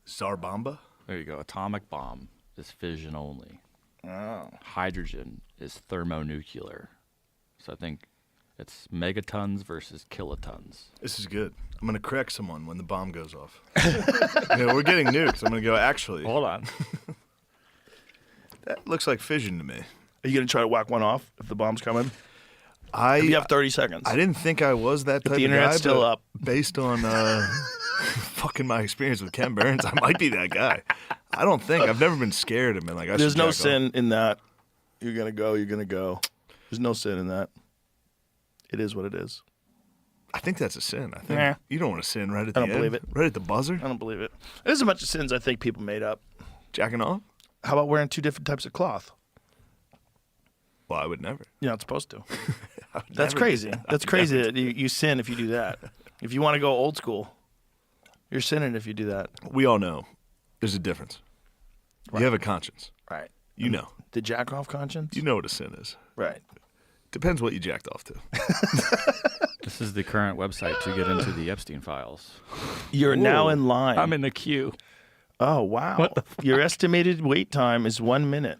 Zarbamba? There you go. Atomic bomb is fission only. Oh. Hydrogen is thermonuclear. So I think it's megatons versus kilotons. This is good. I'm going to correct someone when the bomb goes off. We're getting nukes. I'm going to go, actually, Hold on. that looks like fission to me. Are you going to try to whack one off if the bomb's coming? I You have 30 seconds. I didn't think I was that type the of internet's guy, still but up. based on fucking my experience with Ken Burns, I might be that guy. I don't think. I've never been scared of him. Like, There's no sin in that. You're going to go, you're going to go. There's no sin in that. It is what it is. I think that's a sin. I think Nah. you don't want to sin right at the I don't end. believe it. Right at the buzzer? I don't believe it. There's a bunch of sins I think people made up. Jacking off? How about wearing two different types of cloth? Well, I would never. You're not supposed to. I would That's never crazy. do that. That's crazy that you sin if you do that. If you want to go old school, you're sinning if you do that. We all know there's a difference. You have a conscience. Right. You know. The jack off conscience? You know what a sin is. Right. Depends what you jacked off to. This is the current website to get into the Epstein files. You're now in line. I'm in the queue. Oh, wow. Your estimated wait time is 1 minute.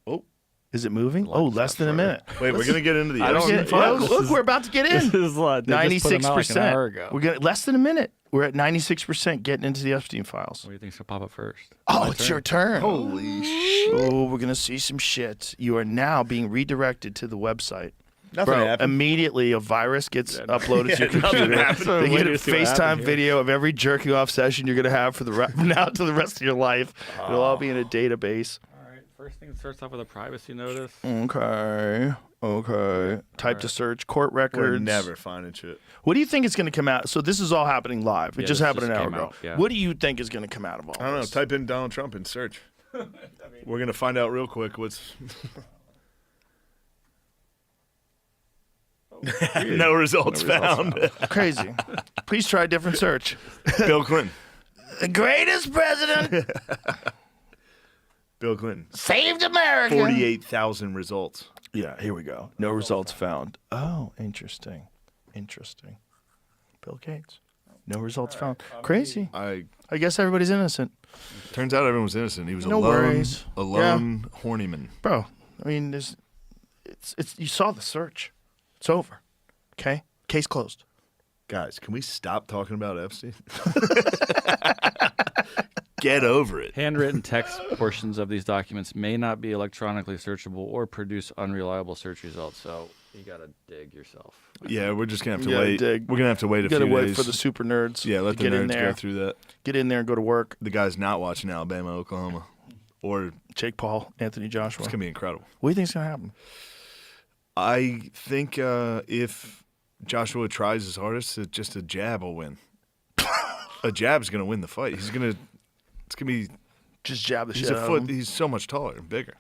Oh. Is it moving? Oh, less than a minute. Wait, we're going to get into the I don't Epstein get- files? Look, we're about to get in. This is like 96%. We're getting less than a minute. We're at 96% getting into the Epstein files. What do you think's gonna pop up first? Oh, it's your turn. Holy shit. Oh, we're gonna see some shit. You are now being redirected to the website. Nothing Bro, happened. immediately a virus gets uploaded to your computer. happened. They get a Wait to see what FaceTime happened here. video of every jerking off session you're gonna have for the now to the rest of your life. It'll all be in a database. All right. First thing starts off with a privacy notice. Okay. Type to search court We're records. never finding shit. What do you think is going to come out? So this is all happening live. It Yeah, just this happened just an hour came ago. out, yeah. What do you think is going to come out of all I don't know. this? Type in Donald Trump and search. We're going to find out real quick what's... No results found. Crazy. Please try a different search. Bill Clinton. The greatest president. Bill Clinton. Saved America. 48,000 results. Yeah, here we go. No results found. Oh, interesting. Interesting. Bill Gates. No results found. Crazy. I guess everybody's innocent. Turns out everyone was innocent. He was No alone, worries. horny man. Bro, I mean, it's you saw the search. It's over. Okay? Case closed. Guys, can we stop talking about Epstein? Get over it. Handwritten text portions of these documents may not be electronically searchable or produce unreliable search results. So you gotta dig yourself. Yeah, we're just gonna have to You gotta wait. dig. We're gonna have to wait a You few gotta wait days for the super nerds. Yeah, let to the get in nerds there. go through that. Get in there and go to work. The guy's not watching Alabama, Oklahoma, or Jake Paul, Anthony Joshua. it's gonna be incredible. What do you think's gonna happen? I think if Joshua tries his hardest, just a jab will win. A jab's gonna win the fight. It's gonna be. Just jab the He's shit a out foot. of him. He's so much taller and bigger,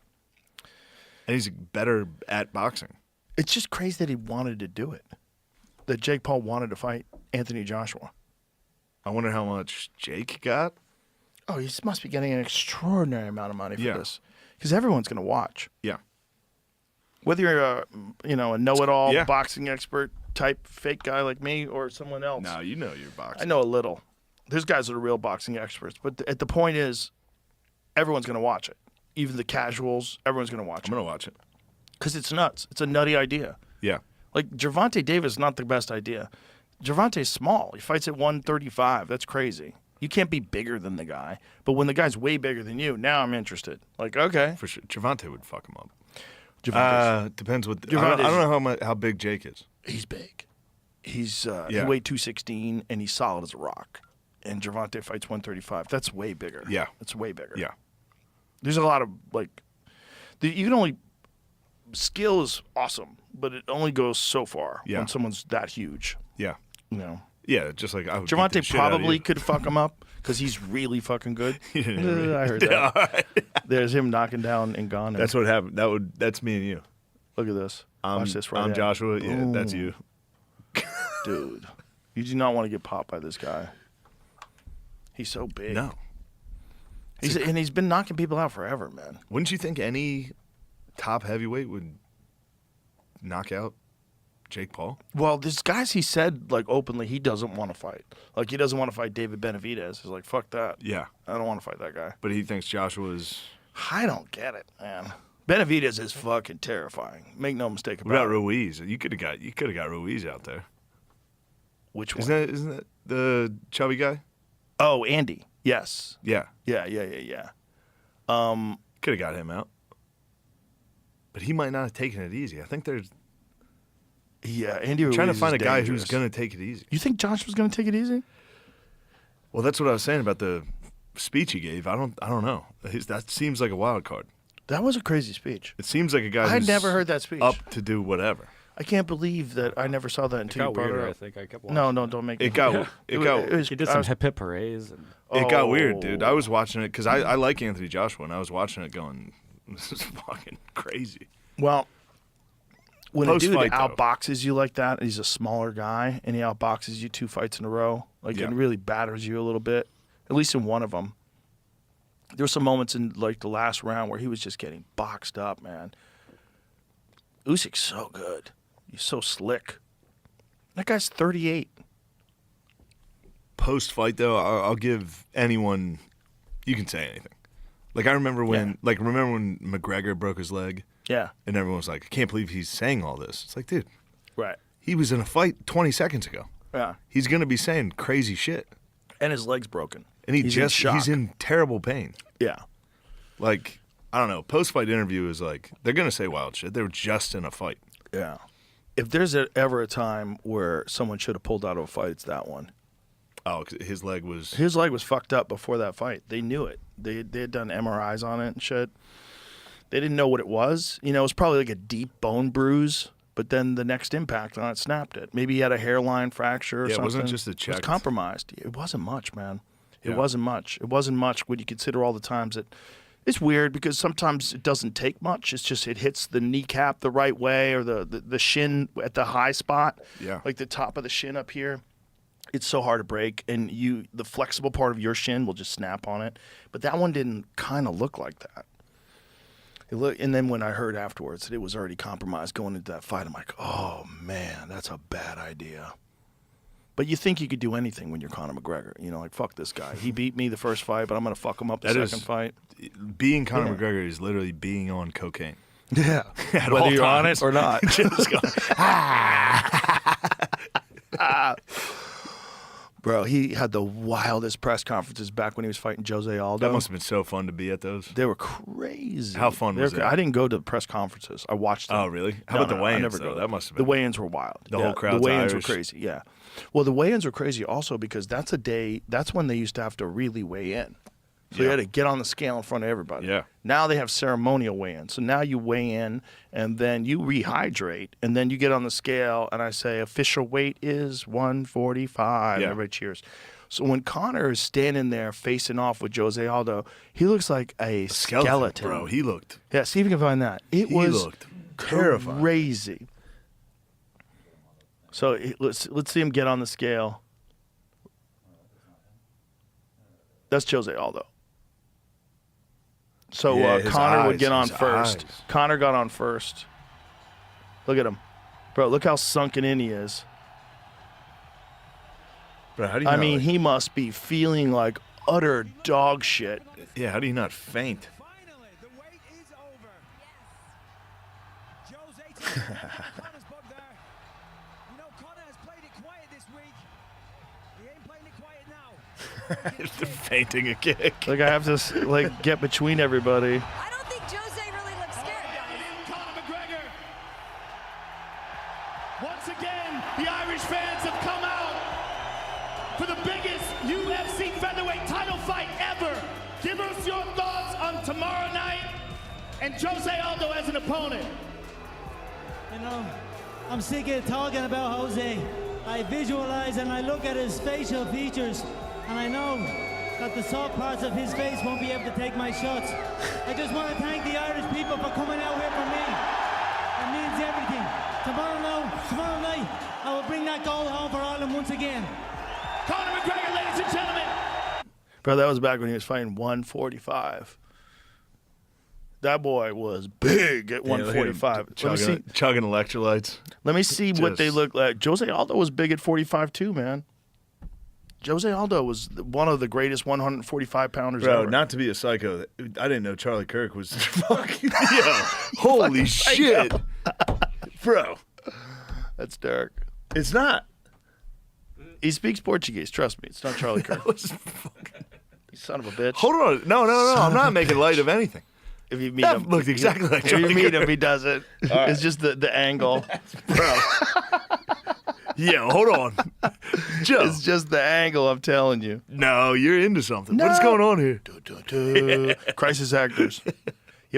and he's better at boxing. It's just crazy that he wanted to do it. That Jake Paul wanted to fight Anthony Joshua. I wonder how much Jake got. Oh, he must be getting an extraordinary amount of money for Yeah. this, because everyone's going to watch. Yeah. Whether you're a know-it-all Yeah. boxing expert type fake guy like me or someone else. Now you know you're boxing. I know a little. There's guys that are real boxing experts, but the point is, everyone's going to watch it. Even the casuals, everyone's going to watch I'm it. gonna watch it. Because it's nuts. It's a nutty idea. Yeah. Like, Gervonta Davis is not the best idea. Gervonta's small. He fights at 135. That's crazy. You can't be bigger than the guy. But when the guy's way bigger than you, now I'm interested. Like, okay. For sure, Javante would fuck him up. Depends what. I Gervonta's- don't know how big Jake is. He's big. He Yeah. weighed 216, and he's solid as a rock. And Gervonta fights 135. That's way bigger. Yeah. That's way bigger. Yeah. There's a lot of, you can only, skill is awesome, but it only goes so far Yeah. when someone's that huge. Yeah. You know. Yeah. Just like I would beat the Gervonta shit out of probably you. could fuck him up because he's really fucking good. You didn't hear me. I heard that. There's him knocking down and gone. That's what happened. That's me and you. Look at this. Watch this right I'm here. Joshua. Yeah, that's you. Dude, you do not want to get popped by this guy. He's so big. No. And he's been knocking people out forever, man. Wouldn't you think any top heavyweight would knock out Jake Paul? Well, there's guys he said, openly, he doesn't want to fight. Like, he doesn't want to fight David Benavidez. He's like, fuck that. Yeah. I don't want to fight that guy. But he thinks Joshua's. I don't get it, man. Benavidez is fucking terrifying. Make no mistake What about about it. Ruiz? You could have got Ruiz out there. Which one? Isn't that the chubby guy? Oh, Andy. Yes. Yeah. Yeah. Could have got him out. But he might not have taken it easy. I think they're Yeah, Andy Ruiz trying to find a is guy dangerous. who's going to take it easy. You think Josh was going to take it easy? Well, that's what I was saying about the speech he gave. I don't know. That seems like a wild card. That was a crazy speech. It seems like a guy I'd who's never heard that speech. up to do whatever. I can't believe that I never saw that It until you got brought weirder, it I up. think. I kept watching. No, don't make It got it was, He did I some was- hip hip hoorays. And It got weird, dude. I Oh. was watching it because I like Anthony Joshua, and I was watching it going, this is fucking crazy. Well, when a dude Post-fight, though. outboxes you like that, he's a smaller guy, and he outboxes you 2 fights in a row, Yeah. and really batters you a little bit, at least in one of them. There were some moments in the last round where he was just getting boxed up, man. Usyk's so good. He's so slick. That guy's 38. Post-fight, though, I'll give anyone, you can say anything. Like, I remember when, when McGregor broke his leg, Yeah. and everyone was like, I can't believe he's saying all this. It's like, dude, Right. he was in a fight 20 seconds ago. Yeah. He's going to be saying crazy shit. And his leg's broken. And he's in shock. he's in terrible pain. Yeah. Like, I don't know, post-fight interview is like, they're going to say wild shit. They were just in a fight. Yeah. If there's ever a time where someone should have pulled out of a fight, it's that one. Oh, 'cause his leg was... His leg was fucked up before that fight. They knew it. They had done MRIs on it and shit. They didn't know what it was. It was probably like a deep bone bruise, but then the next impact on it snapped it. Maybe he had a hairline fracture or Yeah, it something. wasn't just a It check. was compromised. It wasn't much, man. It Yeah. wasn't much. It wasn't much when you consider all the times that... It's weird because sometimes it doesn't take much. It's just it hits the kneecap the right way or the shin at the high spot. Yeah. Like the top of the shin up here. It's so hard to break, and the flexible part of your shin will just snap on it. But that one didn't kind of look like that. Look, and then when I heard afterwards that it was already compromised going into that fight, I'm like, oh man, that's a bad idea. But you think you could do anything when you're Conor McGregor. You know, like, fuck this guy. He beat me the first fight, but I'm going to fuck him up the second fight. Being Conor McGregor is literally being on cocaine. Yeah. At Whether all you're on times. it or not. Just going, Bro, he had the wildest press conferences back when he was fighting Jose Aldo. that must have been so fun to be at those. They were crazy. How fun was it? I didn't go to the press conferences. I watched them. Oh, really? How No, about the I weigh-ins, never though? go. That must have The been... weigh-ins were wild. The whole crowd's The weigh-ins Irish. were crazy, yeah. Well, the weigh-ins were crazy also because that's when they used to have to really weigh in. So you had to get on the scale in front of everybody. Yeah. Now they have ceremonial weigh-in. So now you weigh in, and then you rehydrate, and then you get on the scale, and I say official weight is 145. Yeah. Everybody cheers. So when Conor is standing there facing off with Jose Aldo, he looks like a skeleton. Bro, he looked... Yeah, see if you can find that. It He was looked terrifying. crazy. So let's see him get on the scale. That's Jose Aldo. So Yeah, his Conor would eyes, get on his first. eyes. Conor got on first. Look at him. Bro, look how sunken in he is. Bro, how do you I not, mean, like- he must be feeling like utter dog shit. Yeah, how do you not faint? Finally, the wait is over. Joe's 18. Connor's bug there. You know, Connor has played it quiet this week. He ain't playing it quiet now. The fainting a kick. Like I have to get between everybody. I don't think Jose really looks scared, guys. Conor McGregor. Once again, the Irish fans have come out for the biggest UFC featherweight title fight ever. Give us your thoughts on tomorrow night and Jose Aldo as an opponent. You know, I'm sick of talking about Jose. I visualize and I look at his facial features, and I know that the soft parts of his face won't be able to take my shots. I just want to thank the Irish people for coming out here for me. It means everything. Tomorrow night, I will bring that goal home for Ireland once again. Conor McGregor, ladies and gentlemen. Bro, that was back when he was fighting 145. That boy was big at 145. Chugging electrolytes. Let me see what they look like. Jose Aldo was big at 45 too, man. Jose Aldo was one of the greatest 145 pounders Bro, ever. not to be a psycho, I didn't know Charlie Kirk was fucking... Holy shit. Bro. That's dark. It's not. He speaks Portuguese. Trust me. It's not Charlie Kirk. You son of a bitch. Hold on. No. I'm not making light of anything. If you meet That him, looked exactly like if Charlie you meet Kirk. him, he does it. It's just the angle. Bro. Yeah, hold on. Joe. It's just the angle, I'm telling you. No, you're into something. What is going on here? Crisis actors. You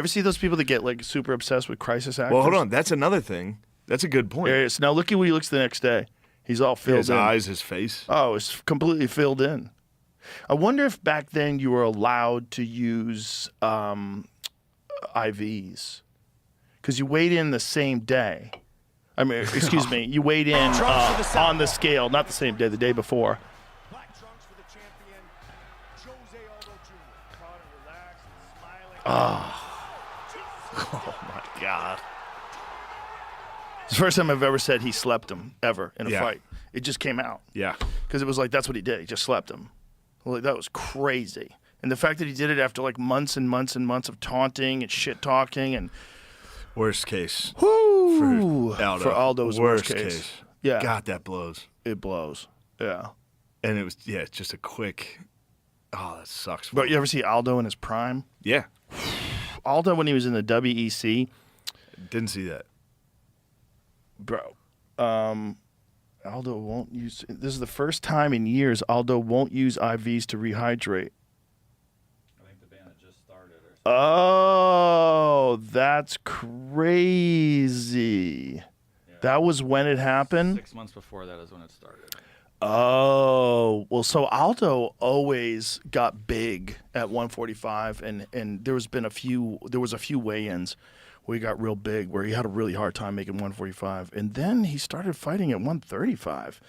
ever see those people that get like super obsessed with crisis actors? Well, hold on. That's another thing. That's a good point. There he is. Now look at what he looks the next day. He's all filled His in. eyes, his face. Oh, it's completely filled in. I wonder if back then you were allowed to use IVs because you weighed in the same day. I mean, excuse me, you weighed in on the scale, not the same day, the day before. Black trunks for the champion, Jose Aldo Jr. Connor relaxed and smiling. Oh, my God. It's the first time I've ever said he slept him, ever, in a Yeah. fight. It just came out. Yeah. Because it was like, that's what he did. He just slept him. Like, that was crazy. And the fact that he did it after like months and months and months of taunting and shit talking and Worst case. whoo, For Aldo. for Aldo's worst case. Yeah, God, that blows. it blows. Yeah. And it was, it's just a quick, that sucks. But you ever see Aldo in his prime? Yeah. Aldo when he was in the WEC, Didn't see that. bro. Aldo won't use. This is the first time in years Aldo won't use IVs to rehydrate. I think the ban had just started or something. Oh, that's crazy. Yeah. That was when it happened? 6 months before that is when it started. Oh, well, so Aldo always got big at 145, and there was a few weigh-ins where he got real big, where he had a really hard time making 145, and then he started fighting at 135,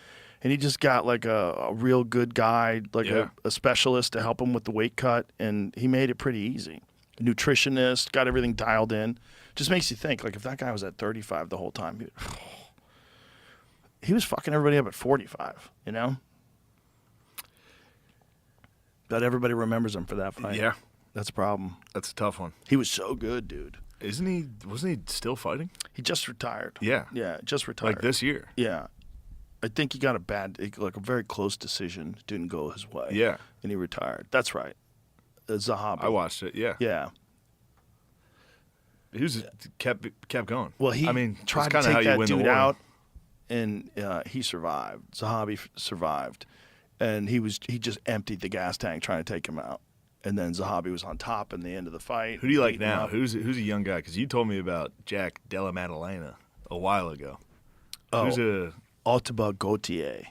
and he just got like a real good guy, like a specialist to help him with the weight cut, and he made it pretty easy. nutritionist, got everything dialed in. Just makes you think, like, if that guy was at 35 the whole time, he was fucking everybody up at 45, you know? But everybody remembers him for that fight. Yeah. That's a problem. That's a tough one. He was so good, dude. Wasn't he still fighting? He just retired. Yeah. Yeah, just retired. Like this year. Yeah. I think he got a very close decision. Didn't go his way. Yeah. And he retired. That's right. Zahabi. I watched it, yeah. Yeah. He was kept going. Well, he tried to take that dude out, and he survived. Zahabi survived, and he just emptied the gas tank trying to take him out. And then Zahabi was on top in the end of the fight. Who do you like now? Who's a young guy? Because you told me about Jack Della Maddalena a while ago. Oh, Who's Ottaba Gautier.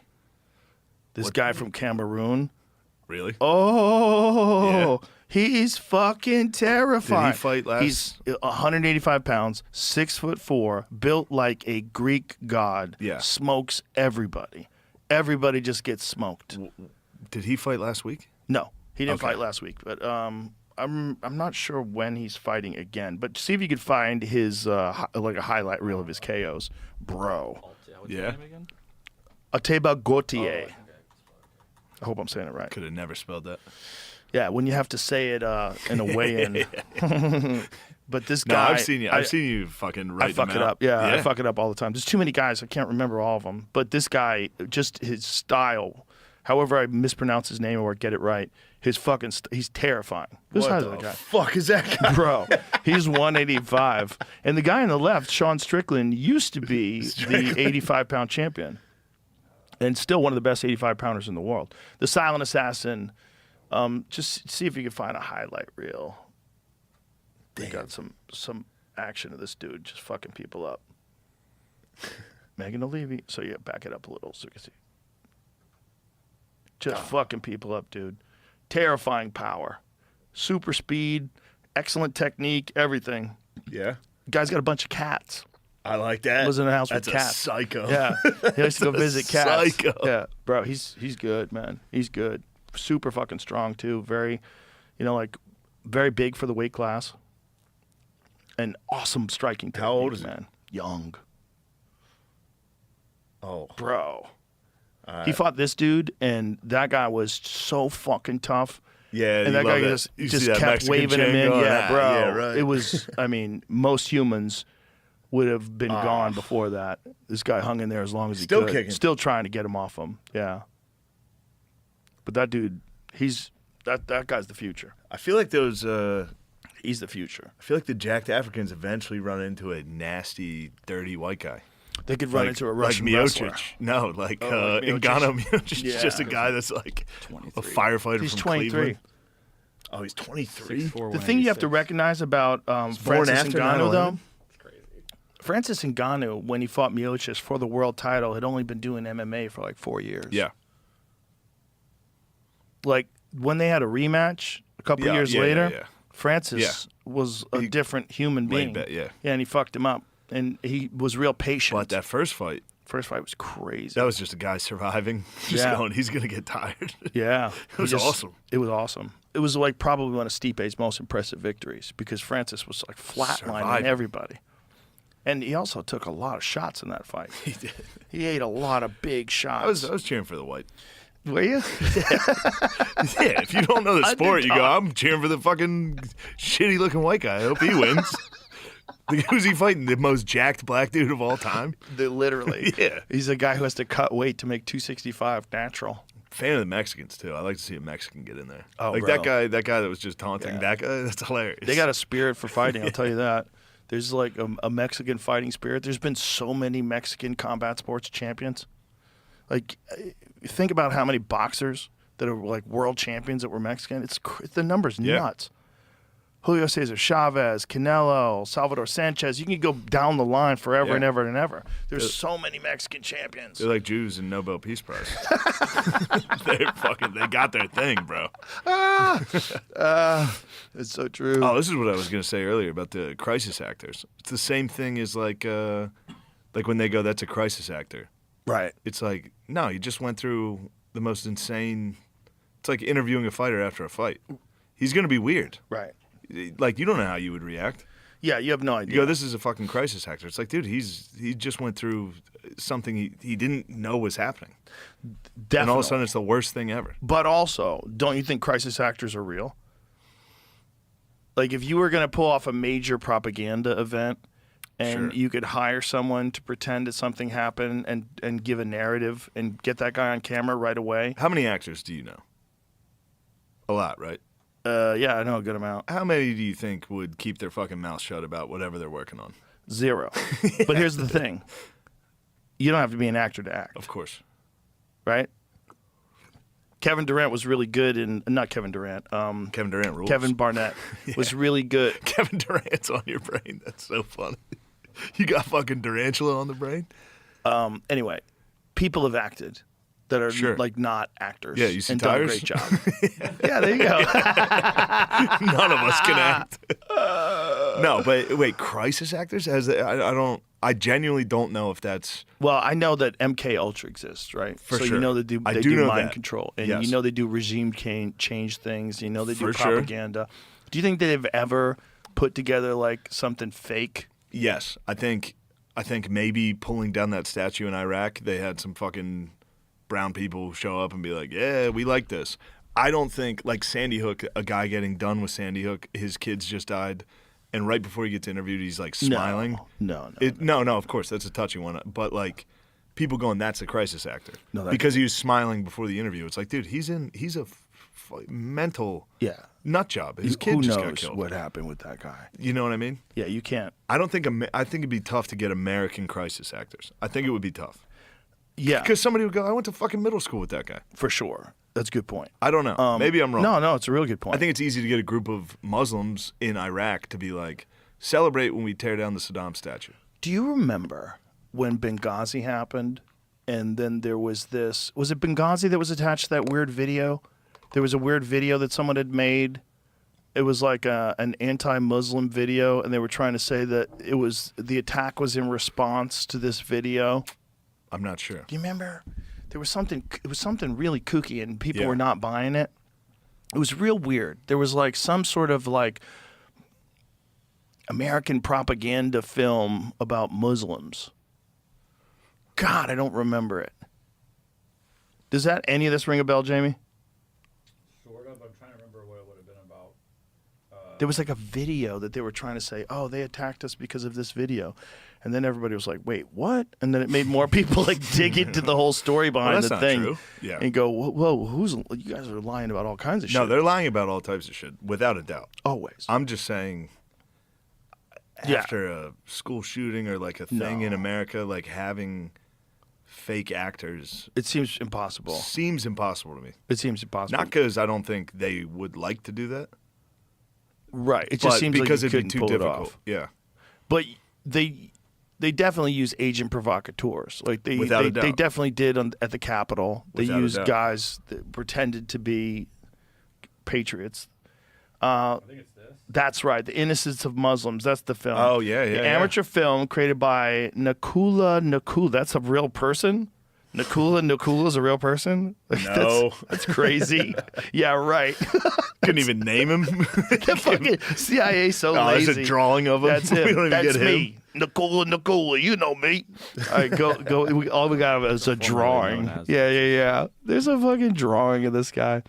This guy from Cameroon. Really? Oh, yeah. He's fucking terrifying. Did he fight last? He's 185 pounds, 6'4", built like a Greek god. Yeah. Smokes everybody. Everybody just gets smoked. Did he fight last week? No, he didn't fight last week. But I'm not sure when he's fighting again. But see if you could find his like a highlight reel of his KOs, bro. Yeah. Ottaba Gautier. I hope I'm saying it right. Could have never spelled that. Yeah, when you have to say it in a weigh-in. But this No, guy, I've seen you fucking write I fuck them it out. up. Yeah, I fuck it up all the time. There's too many guys. I can't remember all of them. But this guy, just his style, however I mispronounce his name or get it right, his fucking he's terrifying. What the fuck is that guy? Bro, he's 185. And the guy on the left, Sean Strickland, used to be the 85-pound champion. And still one of the best 85-pounders in the world. The Silent Assassin. Just see if you can find a highlight reel. They got some action of this dude just fucking people up. Megan O'Leary. So yeah, back it up a little so you can see. Just fucking people up, dude. Terrifying power. Super speed, excellent technique, everything. Yeah. Guy's got a bunch of cats. I like that. Lives in a house That's with cats. a psycho. Yeah. He likes to go visit cats. Psycho. Yeah. Bro, he's good, man. He's good. Super fucking strong too. Very, very big for the weight class. And awesome striking technique. How old is he? Man? Young. Oh. Bro. He fought this dude, and that guy was so fucking tough. Yeah, and that guy just kept Mexican waving him in. going, Yeah, bro. Yeah, right. It was, most humans would have been gone before that. This guy hung in there as long as he Still could. kicking. Still trying to get him off him. Yeah. But that dude, that guy's the future. I feel like those. He's the future. I feel like the jacked Africans eventually run into a nasty, dirty white guy. They could run into a Russian like wrestler. No, like Miocic. Ngannou Miocic. Yeah. Just a guy that's like a firefighter He's from 23. Cleveland. Oh, he's 23. The thing you have to recognize about Francis Ngannou, though, Francis Ngannou, when he fought Miocic for the world title, had only been doing MMA for like 4 years. Yeah. Like when they had a rematch a couple years later, yeah. Francis was a different human being. Yeah. Yeah, and he fucked him up. And he was real patient. But that first fight was crazy. That was just a guy surviving. Just going, he's going to get tired. Yeah. It was awesome. It was awesome. It was like probably one of Stipe's most impressive victories because Francis was like flatlining everybody. And he also took a lot of shots in that fight. He did. He ate a lot of big shots. I was cheering for the white. Were you? Yeah, if you don't know the sport, you go, I'm cheering for the fucking shitty looking white guy. I hope he wins. Who's he fighting? The most jacked black dude of all time? Literally. Yeah. He's a guy who has to cut weight to make 265 natural. Fan of the Mexicans, too. I like to see a Mexican get in there. Oh, like bro. that guy that was just taunting that guy, that's hilarious. They got a spirit for fighting, I'll tell you that. There's like a Mexican fighting spirit. There's been so many Mexican combat sports champions. Like, think about how many boxers that are like world champions that were Mexican. The number's nuts. Julio Cesar Chavez, Canelo, Salvador Sanchez. You can go down the line forever and ever and ever. There's so many Mexican champions. They're like Jews in Nobel Peace Prize. They got their thing, bro. It's so true. Oh, this is what I was going to say earlier about the crisis actors. It's the same thing as like when they go, that's a crisis actor. Right. It's like, no, you just went through the most insane. It's like interviewing a fighter after a fight. He's going to be weird. Right. Like, you don't know how you would react. Yeah, you have no idea. You go, this is a fucking crisis actor. It's like, dude, he just went through something he didn't know was happening. Definitely. And all of a sudden, it's the worst thing ever. But also, don't you think crisis actors are real? Like, if you were going to pull off a major propaganda event and you could hire someone to pretend that something happened and give a narrative and get that guy on camera right away. How many actors do you know? A lot, right? Yeah, I know a good amount. How many do you think would keep their fucking mouth shut about whatever they're working on? 0. But here's the thing. You don't have to be an actor to act. Of course. Right? Kevin Durant was really good in... Not Kevin Durant. Kevin Durant rules. Kevin Barnett was really good. Kevin Durant's on your brain. That's so funny. You got fucking Durantula on the brain? Anyway, people have acted that are like not actors. Yeah, you see and Tires? done a great job. Yeah, there you go. None of us can act. No, but wait, crisis actors? I genuinely don't know if that's... Well, I know that MK Ultra exists, right? For so sure. You know they do know mind that. control, and Yes. you know they do regime change things. You know they do For sure. propaganda. Do you think they've ever put together like something fake? Yes, I think maybe pulling down that statue in Iraq, they had some fucking brown people show up and be like, yeah, we like this. I don't think, like Sandy Hook, a guy getting done with Sandy Hook, his kids just died, and right before he gets interviewed, he's like smiling. No, of course, that's a touchy one. But like, people going, that's a crisis actor. No, because he was smiling before the interview. It's like, dude, he's a mental nut job. His kid just got killed. What happened with that guy? You know what I mean? Yeah, you can't. I think it'd be tough to get American crisis actors. I think it would be tough. Yeah. Because somebody would go, I went to fucking middle school with that guy. For sure. That's a good point. I don't know. Maybe I'm wrong. No, it's a real good point. I think it's easy to get a group of Muslims in Iraq to be like, celebrate when we tear down the Saddam statue. Do you remember when Benghazi happened and then there was this... Was it Benghazi that was attached to that weird video? There was a weird video that someone had made. It was like an anti-Muslim video, and they were trying to say that the attack was in response to this video. I'm not sure. Do you remember? It was something really kooky, and people were not buying it. It was real weird. There was like some sort of like American propaganda film about Muslims. God, I don't remember it. Does any of this ring a bell, Jamie? Sort of. I'm trying to remember what it would have been about. There was like a video that they were trying to say, oh, they attacked us because of this video. And then everybody was like, wait, what? And then it made more people like dig into the whole story behind that's the not thing. true. Yeah. And go, whoa, you guys are lying about all kinds of shit. No, they're lying about all types of shit, without a doubt. Always. I'm just saying, after a school shooting or like a thing in America, like having fake actors. It seems impossible. Seems impossible to me. It seems impossible. Not because I don't think they would like to do that. Right. It just seems because like you it'd be couldn't too pull it difficult. off. Yeah. But they definitely use agent provocateurs. Like they Without a doubt. they definitely did at the Capitol. They Without a used doubt. guys that pretended to be patriots. I think it's this. That's right. The Innocence of Muslims. That's the film. Oh, yeah. The amateur film created by Nakula. That's a real person? Nakula is a real person? No. That's crazy. Yeah, right. Couldn't even name him. The fucking CIA so lazy. There's a drawing of him. That's We don't him. even That's get me. Nakula, you know me. All right, go. All we got is a drawing. known as. Yeah. There's a fucking drawing of this guy.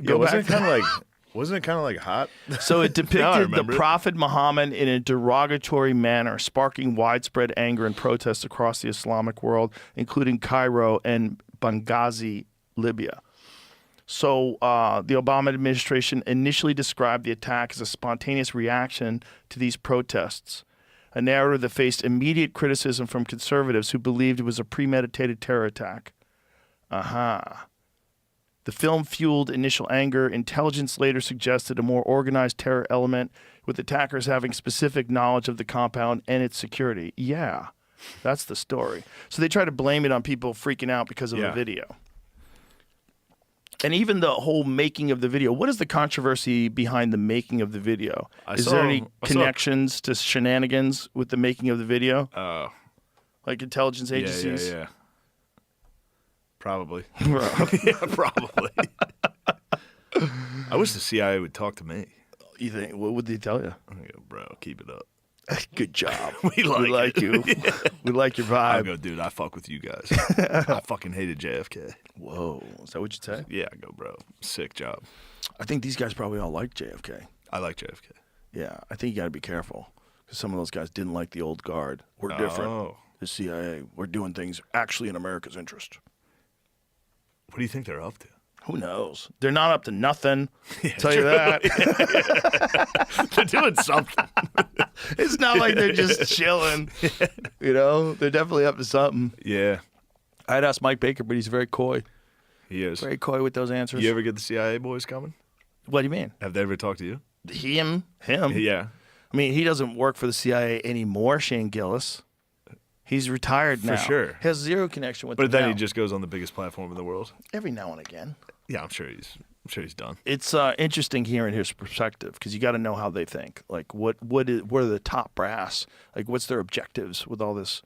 Go wasn't back. it kind of like hot? So it Now I depicted the remember it. Prophet Muhammad in a derogatory manner, sparking widespread anger and protests across the Islamic world, including Cairo and Benghazi, Libya. So the Obama administration initially described the attack as a spontaneous reaction to these protests, a narrative that faced immediate criticism from conservatives who believed it was a premeditated terror attack. The film fueled initial anger. Intelligence later suggested a more organized terror element, with attackers having specific knowledge of the compound and its security. Yeah, that's the story. So they try to blame it on people freaking out because of a video. And even the whole making of the video. What is the controversy behind the making of the video? Is there any connections to shenanigans with the making of the video? Like intelligence agencies? Yeah. Probably. Yeah, probably. I wish the CIA would talk to me. You think? What would they tell you? I go, bro, keep it up. Good job. We like you. We like your I vibe. go, dude, I fuck with you guys. I fucking hated JFK. Whoa, is that what you say? Yeah, I go, bro, sick job. I think these guys probably all like JFK. I like JFK. Yeah, I think you got to be careful because some of those guys didn't like the old guard. We're different. Oh. The CIA. We're doing things actually in America's interest. What do you think they're up to? Who knows? They're not up to nothing. Tell true. you that. They're doing something. It's not like they're just chilling. You know, they're definitely up to something. Yeah, I'd ask Mike Baker, but he's very coy. he is. Very coy with those answers. You ever get the CIA boys coming? What do you mean? Have they ever talked to you? Him? Yeah. I mean, he doesn't work for the CIA anymore, Shane Gillis. He's retired now. For sure. Has zero connection with But them then now. he just goes on the biggest platform in the world. Every now and again. Yeah, I'm sure he's done. It's interesting hearing his perspective because you got to know how they think. Like, what are the top brass? Like, what's their objectives with all this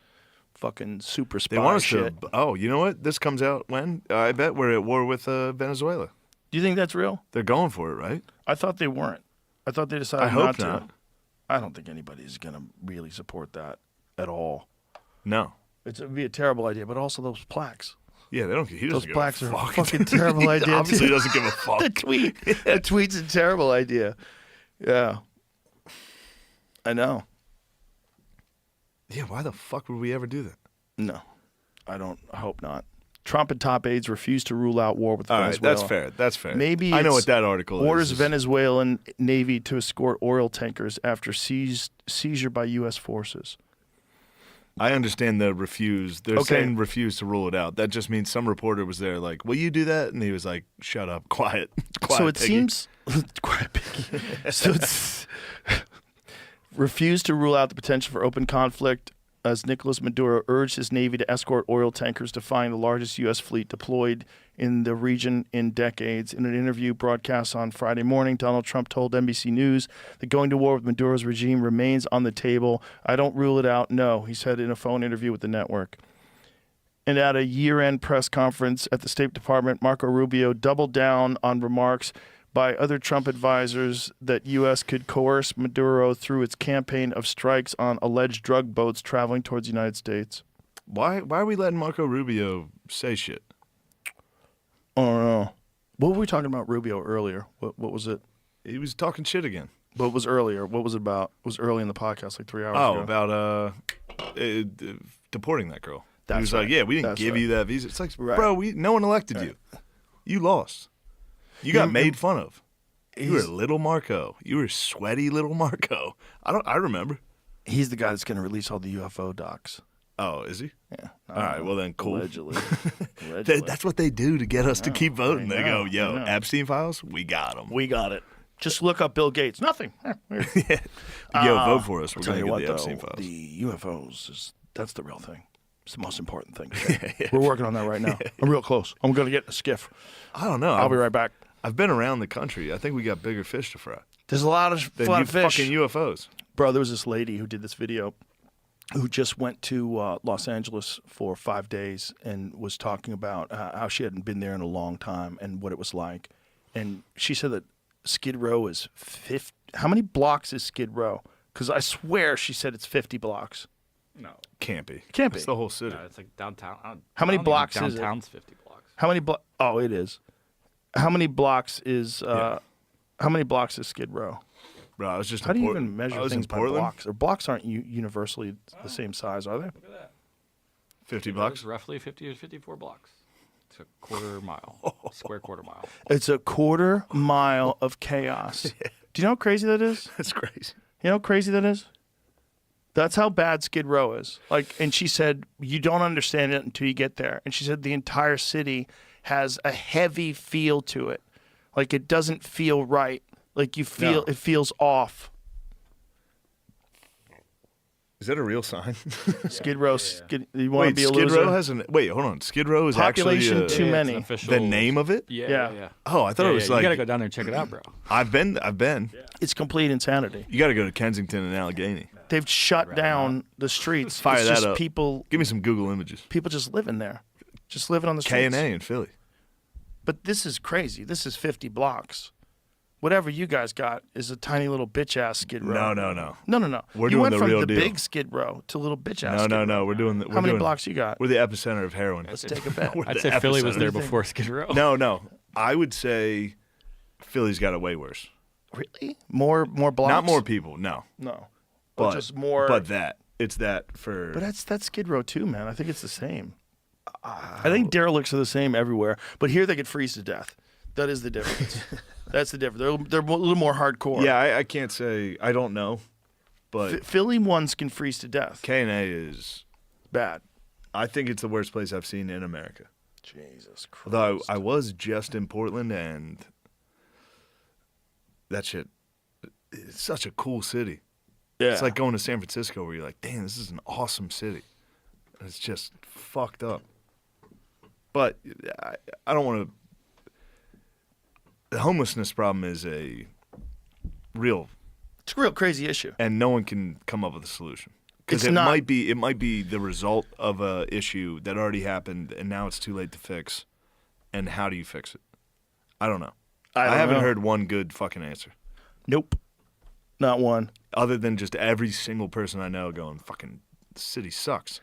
fucking super spy They want us shit? to. Oh, you know what? This comes out when? I bet we're at war with Venezuela. Do you think that's real? They're going for it, right? I thought they weren't. I thought they decided I hope not to. not. I don't think anybody's going to really support that at all. No. It would be a terrible idea, but also those plaques. Yeah, they don't. He doesn't Those give plaques a are a fuck. fucking terrible idea. He obviously too. doesn't give a fuck. The tweet's a terrible idea. Yeah. I know. Yeah, why the fuck would we ever do that? No. I hope not. Trump and top aides refuse to rule out war with All right, Venezuela. that's fair. That's fair. Maybe I know it's what that article orders is. Venezuelan Navy to escort oil tankers after seizure by U.S. forces. I understand the refuse. They're Okay. saying refuse to rule it out. That just means some reporter was there like, will you do that? And he was like, shut up, quiet. Quiet, So it piggy. seems quiet, piggy. So it's refused to rule out the potential for open conflict as Nicolas Maduro urged his Navy to escort oil tankers, defying the largest U.S. fleet deployed in the region in decades. In an interview broadcast on Friday morning, Donald Trump told NBC News that going to war with Maduro's regime remains on the table. I don't rule it out, no, he said in a phone interview with the network. And at a year-end press conference at the State Department, Marco Rubio doubled down on remarks by other Trump advisors that U.S. could coerce Maduro through its campaign of strikes on alleged drug boats traveling towards the United States. Why are we letting Marco Rubio say shit? I don't know. What were we talking about Rubio earlier? What was it? He was talking shit again. What was earlier? What was it about? It was early in the podcast, like 3 hours ago. Oh, about deporting that girl. That's he was right. like, yeah, we didn't That's give right. you that visa. It's like, Right. bro, no one elected you. You lost. You got made fun of. You were little Marco. You were sweaty little Marco. I remember. He's the guy that's going to release all the UFO docs. Oh, is he? Yeah. All right, well then, cool. Allegedly. That's what they do to get us to keep voting. They know, go, yo, I know. Epstein files, we got them. We got it. Just look up Bill Gates. Nothing. Yo, vote for us. We're Tell going you to get the what, Epstein though, files. the UFOs, that's the real thing. It's the most important thing. We're working on that right now. I'm real close. I'm going to get in a skiff. I don't know. I'll be right back. I've been around the country. I think we got bigger fish to fry There's a lot of than fish. fucking UFOs. Bro, there was this lady who did this video who just went to Los Angeles for 5 days and was talking about how she hadn't been there in a long time and what it was like. And she said that Skid Row is 50. How many blocks is Skid Row? Because I swear she said it's 50 blocks. No. Can't be. Can't be. It's the whole city. No, it's like downtown. How many blocks is it? Downtown's 50 blocks. How many blocks? Oh, it is. How many blocks is How many blocks is Skid Row? Bro, I was just How in do you Portland. even measure I was things in by Portland. blocks? Or blocks aren't universally the same size, are they? 50 blocks? Roughly 50 or 54 blocks. It's a quarter mile, square quarter mile. It's a quarter mile of chaos. Do you know how crazy that is? That's crazy. You know how crazy that is? That's how bad Skid Row is. Like, and she said, you don't understand it until you get there. And she said the entire city has a heavy feel to it. Like, it doesn't feel right. Like, you feel, it feels off. Is that a real sign? Skid Row, you want to Wait, be a Skid loser? Row has an... Wait, hold on. Skid Row is Population actually... too Yeah, many. it's an official- The name of it? Yeah. Oh, I thought it was You like... gotta go down there and check it out, bro. I've been. It's complete insanity. You got to go to Kensington and Allegheny. They've shut down the streets. Fire it's that just up. people Give me some Google images. just living there. Just living on the streets. K&A in Philly. But this is crazy. This is 50 blocks. Whatever you guys got is a tiny little bitch ass Skid Row. No. No. We're you doing went the from real the deal. big Skid Row to little bitch ass. No. We're doing. How many blocks you got? We're the epicenter of heroin. Let's take a bet. I'd say Philly was there before Skid Row. No. I would say Philly's got it way worse. Really? More blocks? Not more people. No. But just more. But it's that for. But that's Skid Row too, man. I think it's the same. I think derelicts are the same everywhere, but here they get freeze to death. That is the difference. That's the difference. They're a little more hardcore. Yeah, I can't say. I don't know, but Philly ones can freeze to death. K&A is bad. I think it's the worst place I've seen in America. Jesus Christ. Although I was just in Portland, and that shit, it's such a cool city. Yeah. It's like going to San Francisco where you're like, damn, this is an awesome city. It's just fucked up. But I don't want to. The homelessness problem is it's a real crazy issue, and no one can come up with a solution because it might be the result of a issue that already happened, and now it's too late to fix. And how do you fix it? I don't know. I haven't heard one good fucking answer. Nope, not one. Other than just every single person I know going, "Fucking the city sucks."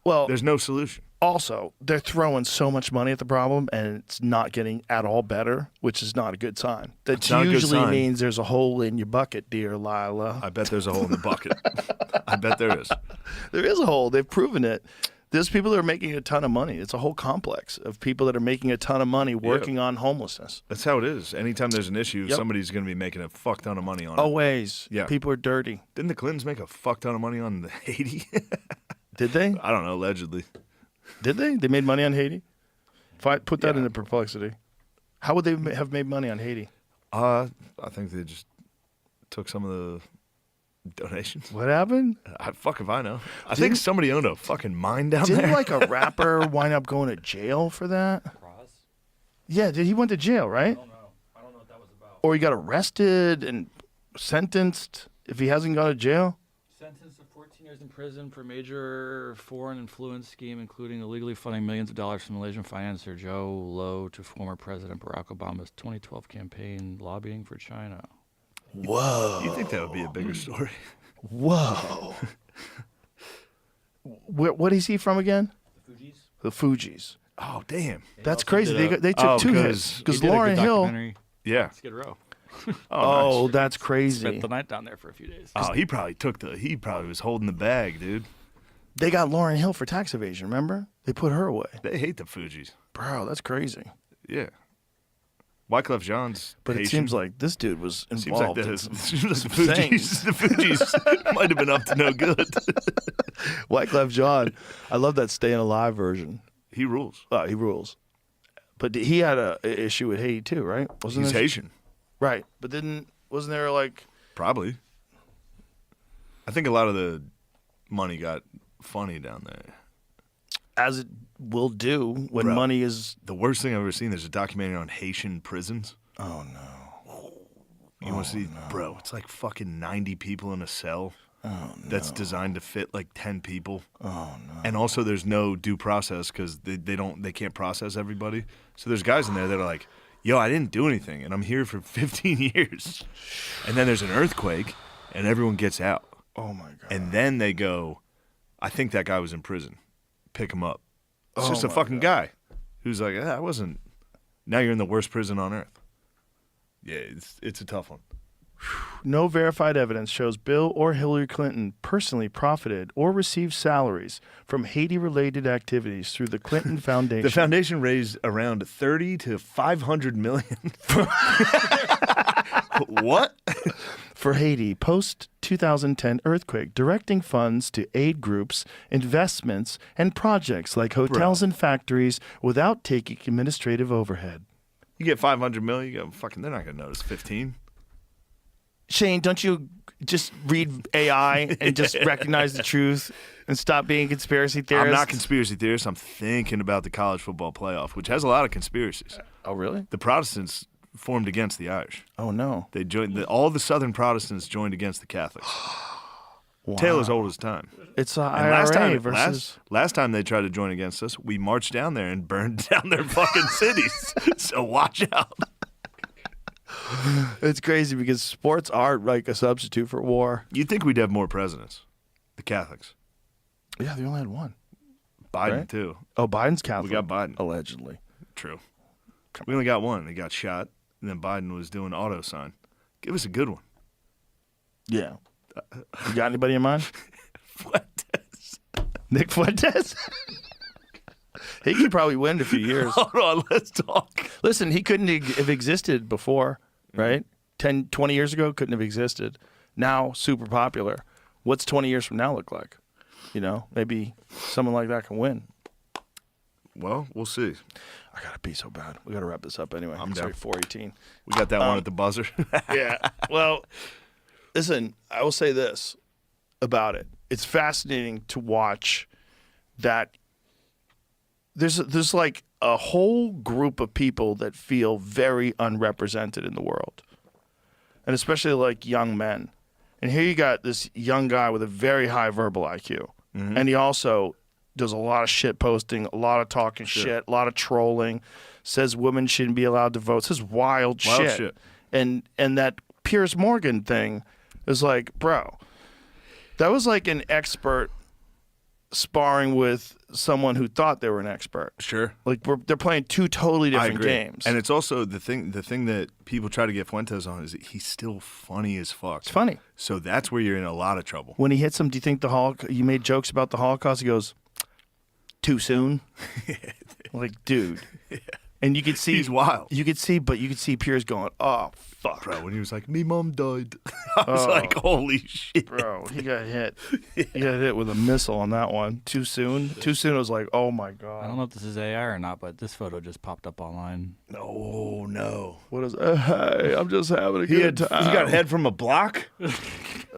Well, there's no solution. Also, they're throwing so much money at the problem, and it's not getting at all better, which is not a good sign. That usually means there's a hole in your bucket, dear Lila. I bet there's a hole in the bucket. I bet there is. There is a hole. They've proven it. There's people that are making a ton of money. It's a whole complex of people that are making a ton of money working on homelessness. That's how it is. Anytime there's an issue, somebody's going to be making a fuck ton of money on it. Always. Yeah. People are dirty. Didn't the Clintons make a fuck ton of money on Haiti? Did they? I don't know, allegedly. Did they? They made money on Haiti? If I put that into perplexity, how would they have made money on Haiti? I think they just took some of the donations. What happened? Fuck if I know. I think somebody owned a fucking mine down there. Didn't like a rapper wind up going to jail for that? Yeah, he went to jail, right? I don't know what that was about. Or he got arrested and sentenced if he hasn't gone to jail? Sentenced to 14 years in prison for a major foreign influence scheme, including illegally funding millions of dollars from Malaysian financier Joe Low to former President Barack Obama's 2012 campaign lobbying for China. Whoa. You think that would be a bigger story? Whoa. What is he from again? The Fugees. The Fugees. Oh, damn. That's crazy. They took two hits. Because Lauryn Hill. Yeah. Skid Row. Oh, nice. That's crazy. Spent the night down there for a few days. Oh, he probably was holding the bag, dude. They got Lauryn Hill for tax evasion, remember? They put her away. They hate the Fugees. Bro, that's crazy. Yeah. Wyclef Jean's But Haitian. it seems like this dude was Seems involved like in the some Fugees might have been up to no good. Wyclef Jean. I love that Staying Alive version. He rules. Oh, he rules. But he had a issue with Haiti too, right? He's Haitian. Right. But wasn't there like... Probably. I think a lot of the money got funny down there. As it will do when money is... The worst thing I've ever seen, there's a documentary on Haitian prisons. Oh, no. You want to see? No. Bro, it's like fucking 90 people in a cell. Oh, no. That's designed to fit like 10 people. Oh, no. And also there's no due process because they can't process everybody. So there's guys in there that are like, yo, I didn't do anything, and I'm here for 15 years. And then there's an earthquake, and everyone gets out. Oh, my God. And then they go, I think that guy was in prison. Pick him up. It's just a my fucking guy who's like, I wasn't. Now you're in the worst prison on earth. Yeah, it's a tough one. No verified evidence shows Bill or Hillary Clinton personally profited or received salaries from Haiti-related activities through the Clinton Foundation. The foundation raised around 30 to 500 million. What? For Haiti post-2010 earthquake, directing funds to aid groups, investments, and projects like hotels and factories without taking administrative overhead. You get 500 million, you go, fucking, they're not going to notice 15. Shane, don't you just read AI and just recognize the truth and stop being a conspiracy theorist? I'm not conspiracy theorist. I'm thinking about the college football playoff, which has a lot of conspiracies. Oh, really? The Protestants formed against the Irish. Oh, no. They joined. All the Southern Protestants joined against the Catholics. Wow. Tale as old as time. It's IRA versus... Last time they tried to join against us, we marched down there and burned down their fucking cities. So watch out. It's crazy because sports are like a substitute for war. You'd think we'd have more presidents. The Catholics. Yeah, they only had one. Biden, Right? too. Oh, Biden's Catholic. We got Biden. Allegedly. True. We only got one. He got shot, and then Biden was doing auto sign. Give us a good one. Yeah. You got anybody in mind? Fuentes. Nick Fuentes? He could probably win in a few years. Hold on, let's talk. Listen, he couldn't have existed before, right? 10, 20 years ago, couldn't have existed. Now, super popular. What's 20 years from now look like? You know, maybe someone like that can win. Well, we'll see. I got to pee so bad. We got to wrap this up anyway. I'm sorry, down. 4:18. We got that one at the buzzer. Yeah. Well, listen, I will say this about it. It's fascinating to watch that there's like a whole group of people that feel very unrepresented in the world. And especially like young men. And here you got this young guy with a very high verbal IQ. Mm-hmm. And he also does a lot of shit posting, a lot of talking shit, a lot of trolling, says women shouldn't be allowed to vote, says wild shit. And that Piers Morgan thing is like, bro, that was like an expert sparring with someone who thought they were an expert. Sure. Like they're playing two totally different games. And it's also the thing that people try to get Fuentes on is that he's still funny as fuck. It's funny. So that's where you're in a lot of trouble. When he hits him, do you think you made jokes about the Holocaust? He goes, too soon? Like, dude. Yeah. And you could see he's wild. You could see Piers going, oh fuck. Bro, when he was like, me mom died. I was like, holy shit. Bro, he got hit. He got hit with a missile on that one. Too soon? Too soon was like, oh my God. I don't know if this is AI or not, but this photo just popped up online. Oh no. What is hey, I'm just having a good time. He got head from a block?